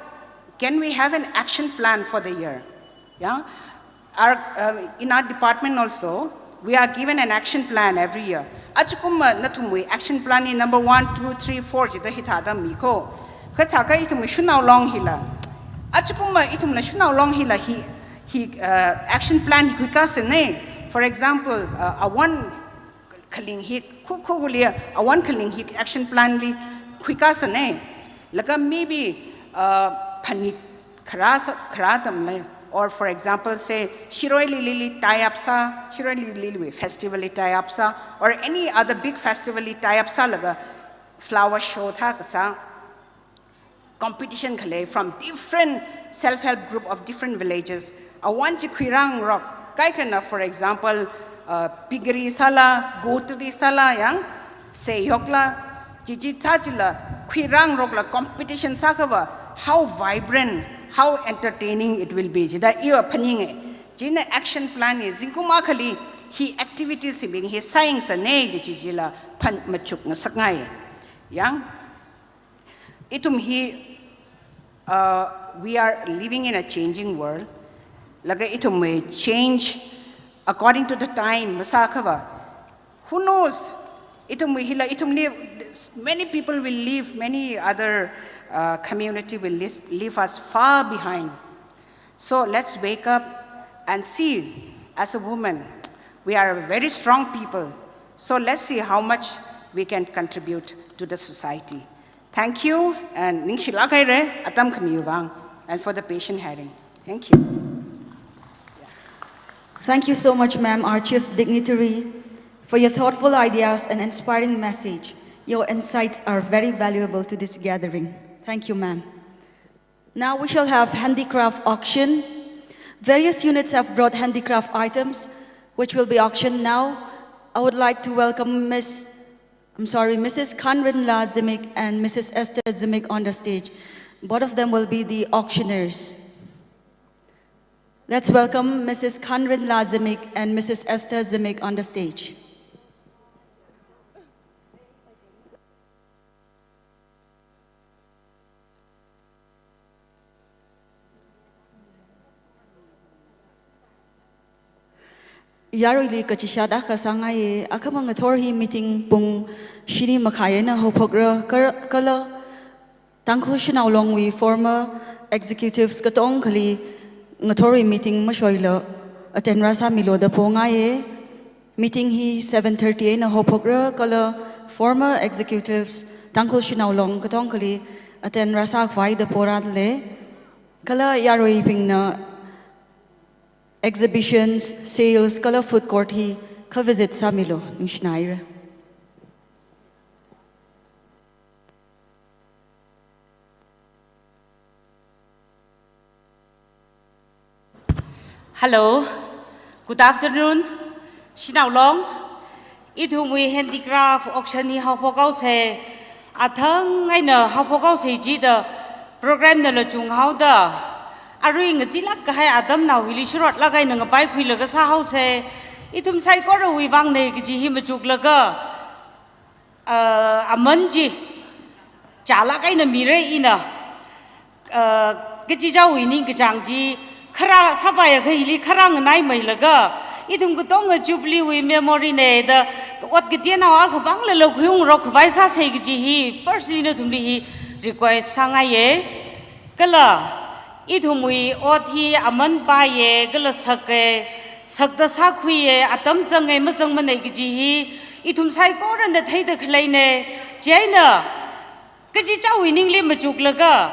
can we have an action plan for the year, yeah. In our department also, we are given an action plan every year. Achukuma natumwe action plan in number 1, 2, 3, 4 jida hitada miko. Kataka itum shunau long hila. Achukuma itum na shunau long hila he action plan hikasene. For example, a one kaling hik kukulia a one kaling hik action plan li hikasene. Laka maybe panit karatam. Or for example, say, Shiroi Lili Tayapsa, Shiroi Lili Festival Tayapsa, or any other big festival Tayapsa laga, flower show thakasa, competition khale from different self-help group of different villages. A one Chikwirang rock, Kaikana, for example, Pigari Sala, Gotri Sala, yang, say Yokla, Jijitachila, Kwirang rock, competition sakava, how vibrant, how entertaining it will be. Jida iyo paninge. Jina action plan is zinkumakali he activities being he science a ne jila pan machuk na sakngai. Yang itum he we are living in a changing world. Laga itum may change according to the time masakava. Who knows? Itum hila itum many people will leave, many other community will leave us far behind. So let's wake up and see, as a woman, we are very strong people. So let's see how much we can contribute to the society. Thank you, and Ningshilakaire Atam Kamiyubang, and for the patient hearing. Thank you. Thank you so much, ma'am, our Chief Dignitary, for your thoughtful ideas and inspiring message. Your insights are very valuable to this gathering. Thank you, ma'am. Now we shall have handicraft auction. Various units have brought handicraft items, which will be auctioned now. I would like to welcome Mrs. Kanrinla Zimik and Mrs. Esther Zimik on the stage. Both of them will be the auctioneers. Let's welcome Mrs. Kanrinla Zimik and Mrs. Esther Zimik on the stage. Yarili kachishada kasangaye akamang authority meeting pung shini makayena hopogra kala TANGKHUL SHANAO longwi former executives katong kali authority meeting mashoila attend rasa miloda pongaye meeting hi 7:30 na hopogra kala former executives TANGKHUL SHANAO long katong kali attend rasa kwai da poradle kala yaroi ping na exhibitions, sales, kala food court hi ka visit samilo ning schnaire. Hello, good afternoon. Shinao long. Itu mui handicraft auction ni hao pokau se. Athang ngay na hao pokau se ji da program na la chung hao da. Arui ngaji lak kahai adam na wili shurot lagai na ngapai kui laga sa hao se. Itum sai ko ro wi wang ne ji hi machuk laga. Amanji. Chala kai na mire ina. Gaji jau ini gajang ji. Khara sabaya ka hili kharang nai mai laga itum ko tong Jubilee we memory ne da wat ke tian awa ko bang le lo khung ro khwai sa sei gi hi first ina tum hi request sanga ye kala itum we othi aman ba ye kala sake sakda sa khui ye atam chang ngai ma chang ma nei gi hi itum sai ko ran da thai da khlai ne jaina ka ji chau ning le ma chuk laga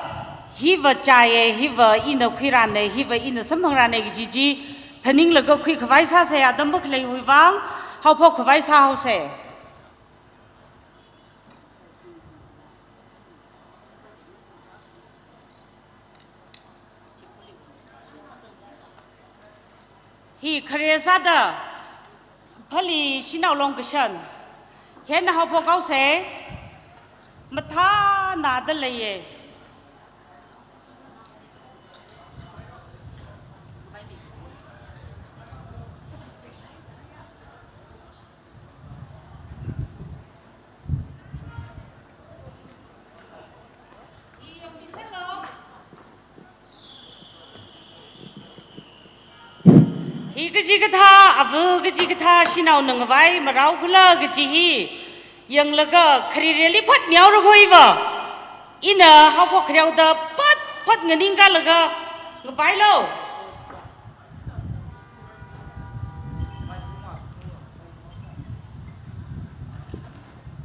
Hiva chaye, hiva ina khirane, hiva ina samhangrane giji, paning lago quick vaisa say Adam Buckley wivang, how poke vaisa house. He Kariasada Pali Shinao Longashan. Hen how poke say Mata Nadalaye. Gajigata, Abu Gajigata, Shinao Nangavai, Maraukula, Gajihi, Young Laga, Kari put Niauragoiva. Ina, how crowd the put Naninga Laga, Bailo.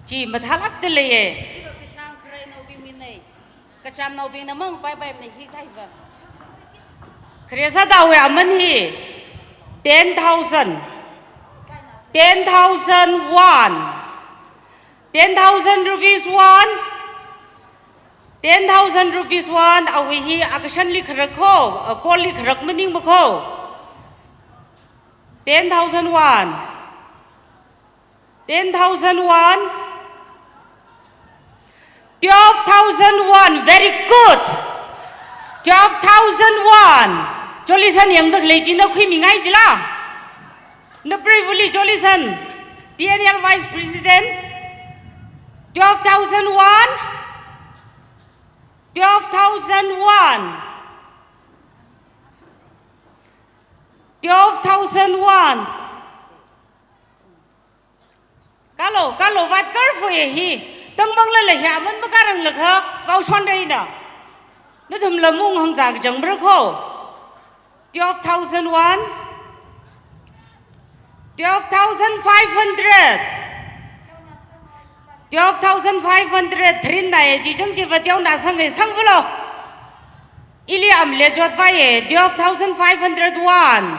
Gee, Matalak delay. Kacham no being among by the heat. Kresada, we are money. 10,000 won. 10,000 rupees won. 10,000 rupees won. Awi hi action li kharako, a call li kharak maning bako. 10,000 won. 10,000 won. 12,000 won. Very good. 12,000 won. Jolisan yang dah lejin nak kui mingai jila. The privilege Jolisan, TNL Vice President. 12,000 won. 12,000 won. 12,000 won. Kalau wat kerfu hi. Tang bang le leha man bakarang lekha bau shon reina. Nathum lamung ham jak jang berko. 12,000 won. 12,500. 12,500. Trin na ji jang ji va tiao na sang ngai sang vulo. Ili am le jot va ye 12,500 won.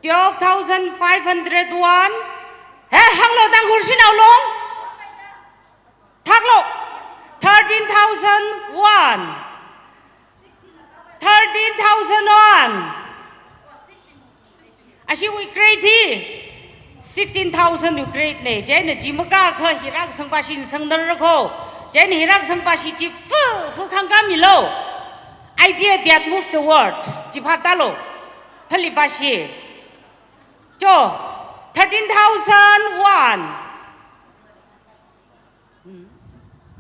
12,500 won. Hang lo tang khul shinao long. Thak lo. 13,000 won. 13,000 won. Ashi we great 16,000 you great ne. Jen jimaka kha hirak sangpasin sangdar ko. Jen hirak sangpasi ji fu khangka milo. Idea that moves the world. Jipatalo. Palibashi. Jo 13,000 won.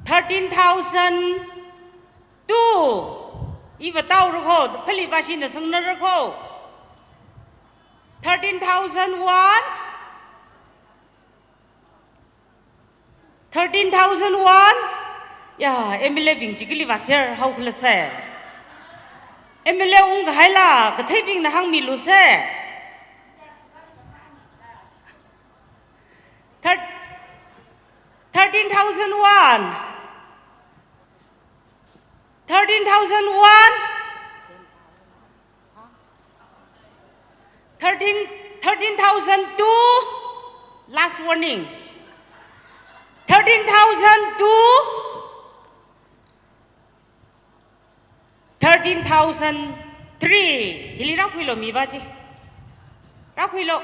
13,000 2. Even tao roko, the Palibashi na sang narako. 13,000 won. 13,000 won. Yeah, Emile bing chikili vaser how kula se. Emile ung haila, kathai bing na hang milu se. 13,000 won. 13,000 won. 13,002. warning. 13,000 to 13,003. Hili rakwilo mi baji. Rakwilo.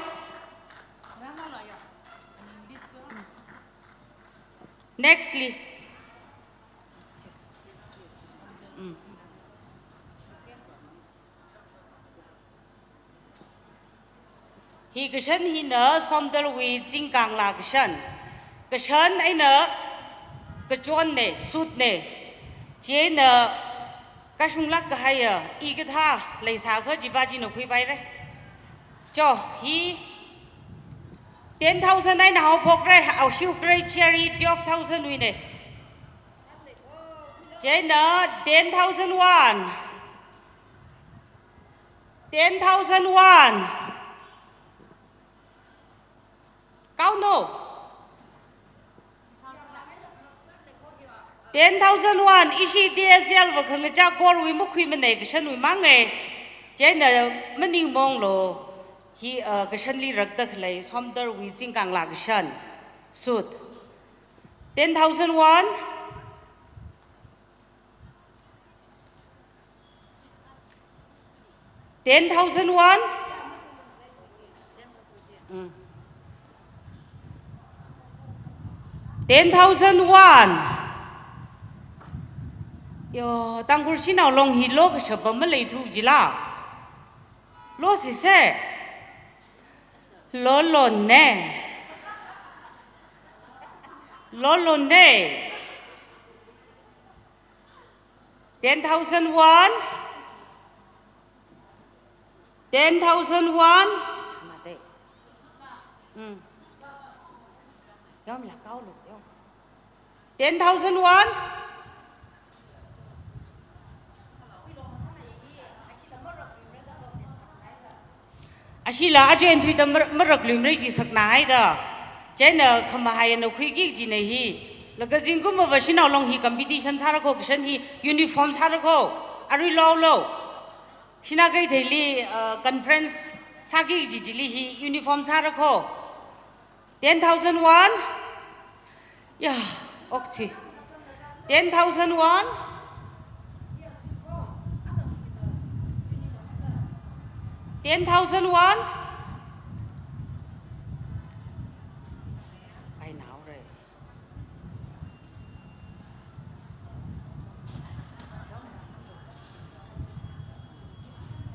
Nextly. Hi geshen hi na somdal wi jingkang la geshen. Geshen ai na gechuan ne sut ne. Je na kashung lak gahaya I getha lei sa kho jibaji no khui bai re. Cho hi 10,000 ai na hau phok re au siu grey cherry 12,000 wi ne. Je na 10,001. 10,001. Cao no. 10,001 isi DSL và khang cha kor wi mu khui men nei ka shan wi mang nge je na mani mong lo hi ka shan li rak da khlai som dar wi jing kang la ka shan sut 10,001 10,001 10,001 Yo, Tangkhul Shanao long hi lo ka shaba ma lei thu jila. Lo si se. Lo lo ne. Lo lo ne. 10,001 10,001 10,001 Ashila ajen thui tam marak lim rei ji sakna hai da chena khama hai no khui gi ji nei hi laga jingkum ba Shanao long hi competition thar ko kshan hi uniform thar ko ari lo lo shina gai theli conference sagi ji ji li hi uniform thar ko 10,001 ya okthi 10,001 10,001 ai nào rồi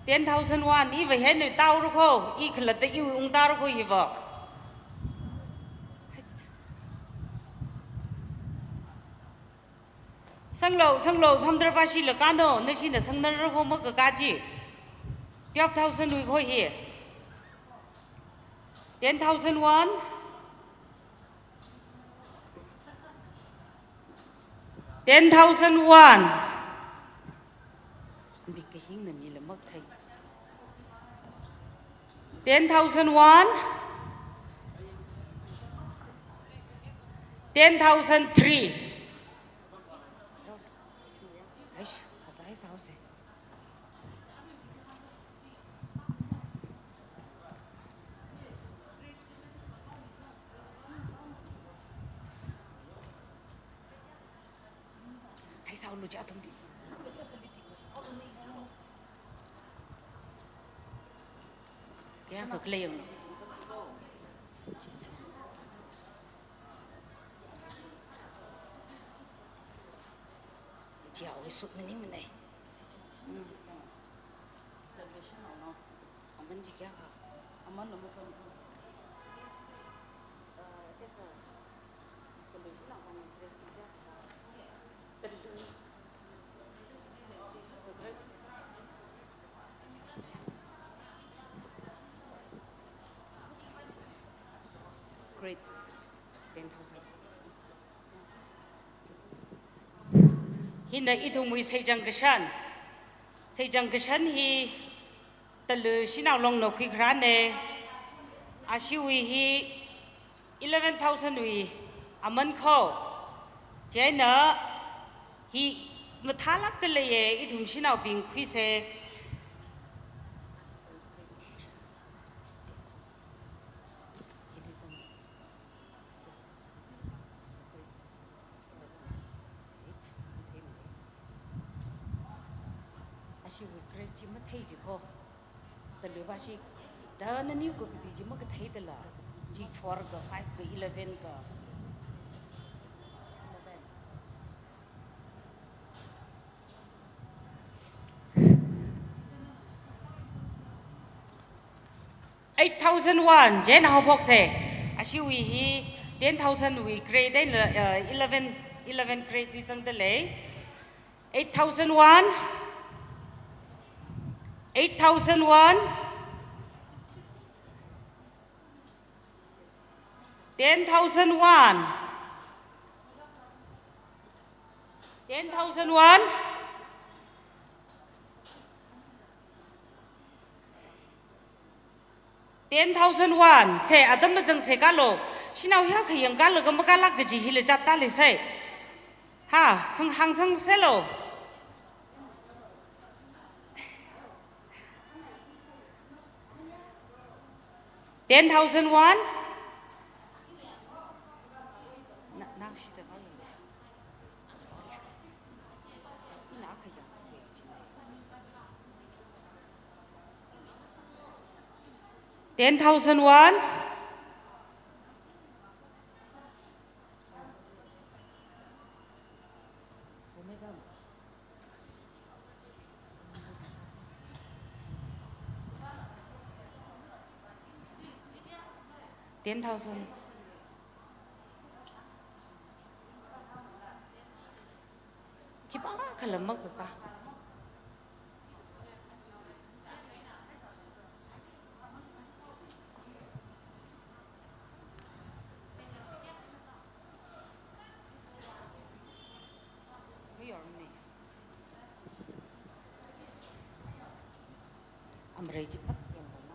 10,001 i về hết người tao rồi không i khẩn là yêu ông ta rồi không hiểu vợ sang lầu xong đời ba xí là cá đâu nơi xí là sang đời rồi không mất cái cá gì 12,000 we go here 10,001 10,001 bị cái hình này là mất thầy 10,001 10,003 lu cha thum bi kaya ka kleyang chào cái sụt này mình này mình chỉ cái mình nó một phần Great. 10,000. Hina itu mui sejang kesan hi telu Shanao long no khui krane Achui hi 11,000 wi aman kho jena hi mathalak tele ye itu Shanao ping khui se shi we kre chi ma thei ji ko ta le ba shi da na ni ko bi ji ma ka thei da la ji 4 ga 5 ga 11 ga 8,001 jen how box hai ashi we hi 10,000 we grade then 11 grade we tang the lay 8,001 8,001 10,001 10,001 10,001 say adam jang se kalo sinau ya khayang kalo ga makala ga ji hile chatta le sai ha sang hang sang selo $10,001 $10,001 10,000 kipa kalamak ka amrai cepat yang mana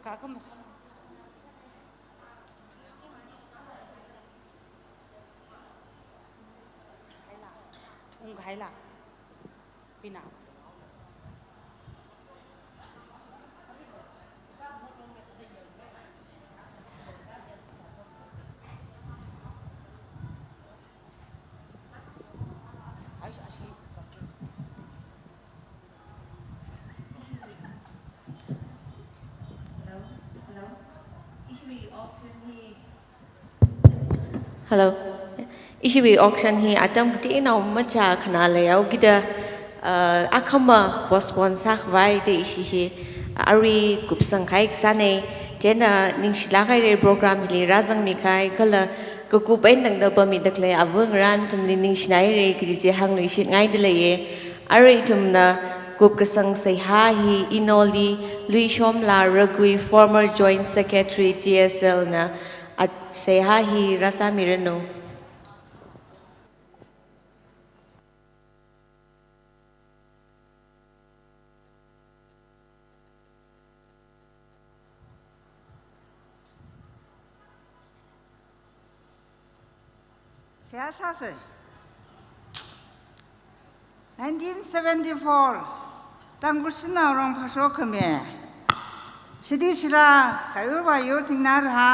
kakak mas khai là pin nào Hello. Ishi auction hi atam kiti na macha khana layau gida akama sponsor vai de ishi hi ari kupsang khai sane jena ningshila khai program hi razang mi khai kala kukupai nang da ba mi dakle avang ran tum ningshnai re kiji hang lui shit ngai de le ari tum na kup kasang sai ha hi Enoli Lui Shom La Ragui former joint secretary TSL na at say ha hi rasa Mayirnao. Siasase 1974 Tanghkhul Shanao rong phaso khame Sidi sila sayurwa yor tingnar ha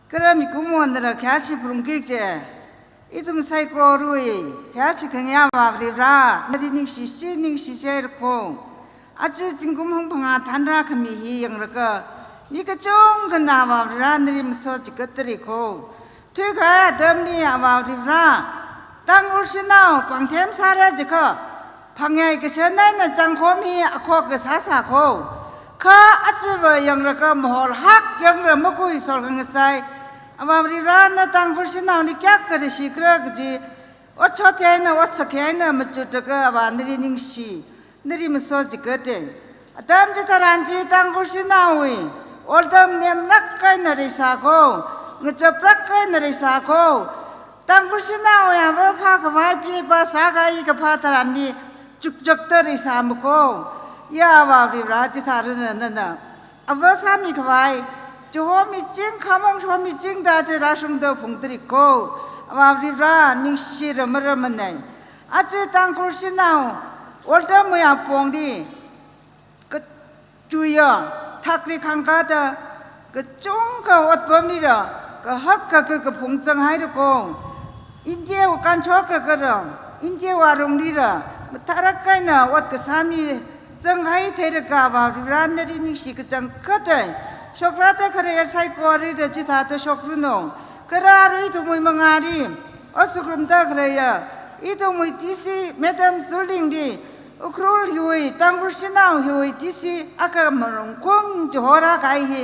Kerami kumondra kyachi prungkik je Itum saiko rui kyachi kanya wabri-ra Nari ning sisi ko Achi jingkum hong panga tanra kami hi yang raka Nika chong kena wabri-ra nari maso jikatari ko Tui kaya damni wabri-ra Tanghkhul Shanao pangthem sara jika Pangyay kesyanay na jangkhom hi ako kesasa ko Ka achiwa yang raka mohol hak yang ramakui sol kangasay Awabri-ra na Tanghkhul Shanao ni kya kare shikra kaji Ochote na wasakya na machutaka awa nari ningshi Nari maso jikate Atam jitaranji Tanghkhul Shanao wi Oldam niyam nakkay narisa ko Ngachaprakkay narisa ko Tanghkhul Shanao ya wapa kawai pi ba sagai ka patarani chukchak tarisa mo ko ยาวาวิราจิธารุนันน่ะอวสามีขวายจูโฮมีจริงขมงชมีจริงดาเจราชงเดพุงตริโกวาวิรานิชิรมรมันเนอาจจะตั้งคุชินาววัดมวยปองดีก็จุยทักลีขังกาดก็จงก็วัดบ่มีระก็ฮักก็พุงสังหายทุกคนอินเดียกันชอกก็ระอินเดียวารงดีระมาทารักไกน่ะวัดก็สามีสังหายเทระกาวาวิรานนรินิชิกจังกัดชกราตะคเรียไซโกรีเดจิตาตชกรุโนกระอารุยทุมวยมังอารีอสุกรุมตะคเรียอีทุมวยทิซีเมดัมซูลิงดีอุครูลหิวยตังกุชินาวหิวยทิซีอากามรงคงจหราไกฮี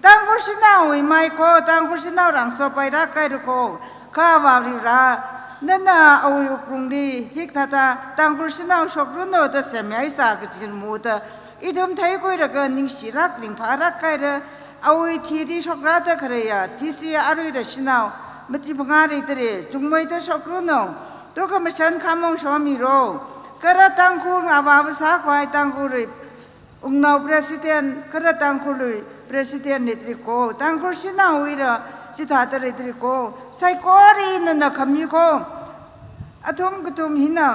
ตังกุชินาวหิไมโคตังกุชินาวรังโซไปรักไกรุโคข้าวาริรานั่นน่ะเอาอุครุงดีฮิกตาตาตังกุชินาวชกรุโนตะเสมีไอสากจินมูตะอีทุมไทยกุยระกันนิงศิรักลิงพารักไกระเอาไทีที่ชกราตะคเรียที่เสียอารุยเดชินาวมัติพงาริตรีจุงไม่ได้ชกรุโนเราก็มาฉันคำมองชวมีโรกระตังคุณอาบาบสักไว้ตังคุณองค์นาวประธานกระตังคุณประธานนิตริโกตังคุณชินาวิระจิตาตริตริโกไซโคอรีนันนักขมิโกอาทุมกุตุมหินา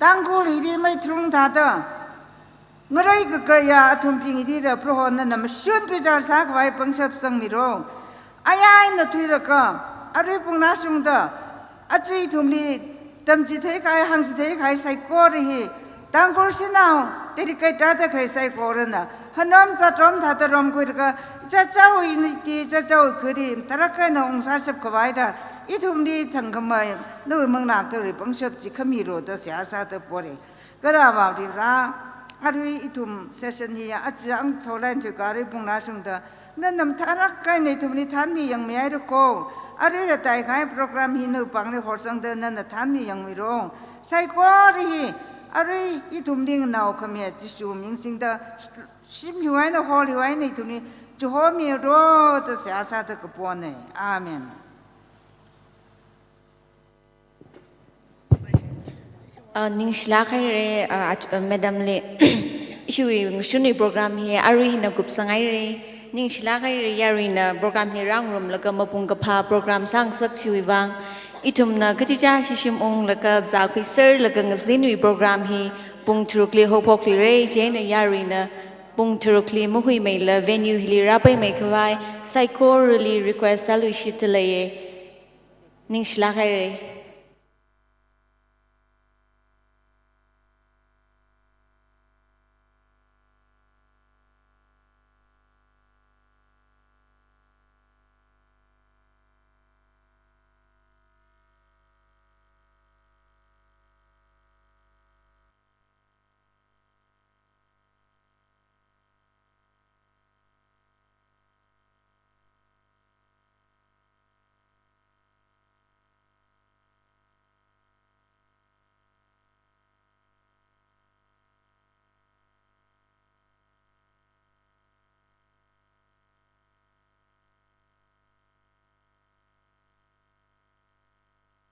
ตังคุณฮิดีไม่ทรุงท่าตางไรก็เกยอาทุมพิงฮิดีระพระหนันนำชุนพิจารสักไว้ปังชับสังมิโรอายายนัทุยระก็อาริปุงนาสุงตาอาจีทุมลีตำจิตให้ใครหังจิตให้ใครใส่กอรีฮีตังกุชินาวเตริกายตาตะใครใส่กอร์น่ะฮันน้ำจะตรมท่าตรมคุยกันจะเจ้าอินิตีจะเจ้าคือดีแต่ละใครน้องสาวชอบขวายด่าอีทุ่มดีทั้งขมายนู่นมึงนักตัวริบังชอบจิขมีโรดเสียสาตะปอรีก็ราบาวดีราอารุยอีทุ่มเซสชันนี้อาจจะอังทอลันทุการิบุงนาสุงตานั่นนำท่ารักใครในทุ่มนี้ท่านมียังไม่ให้รู้โกอาริยะไต่ขายโปรแกรมหินุปังในหัวสังเดินนั้นท่านมียังไม่รู้ใส่กอรีอาริอีทุ่มดิ่งนาวขมีจิสูมิงสิงตาชิมหิวไอ้นฮอลหิวไอ้ในทุ่มนี้จูฮอมีโรตเสียสาตะกปอนเนอาเมนนิ่งสลากให้เรเมดัมเล่ช่วยชุนีโปรแกรมเฮียอารินักกุบสังไอเรนิ่งสลากให้เรียรินะโปรแกรมที่ร่างรวมแล้วก็มาปุ่งกับพาโปรแกรมสร้างสักชีวิตวังอีทุมนะก็ที่จะชิมองแล้วก็จากพิเศษแล้วก็งานสิ่งวิโปรแกรมที่ปุ่งทรุกลีโฮพกลีเรย์เจนยารินะปุ่งทรุกลีมุหุยไม่ละเวนิวฮิลิราไปไม่ควายไซโคเรลีรีเควสต์สลุชิตเลยนิ่งสลากให้เร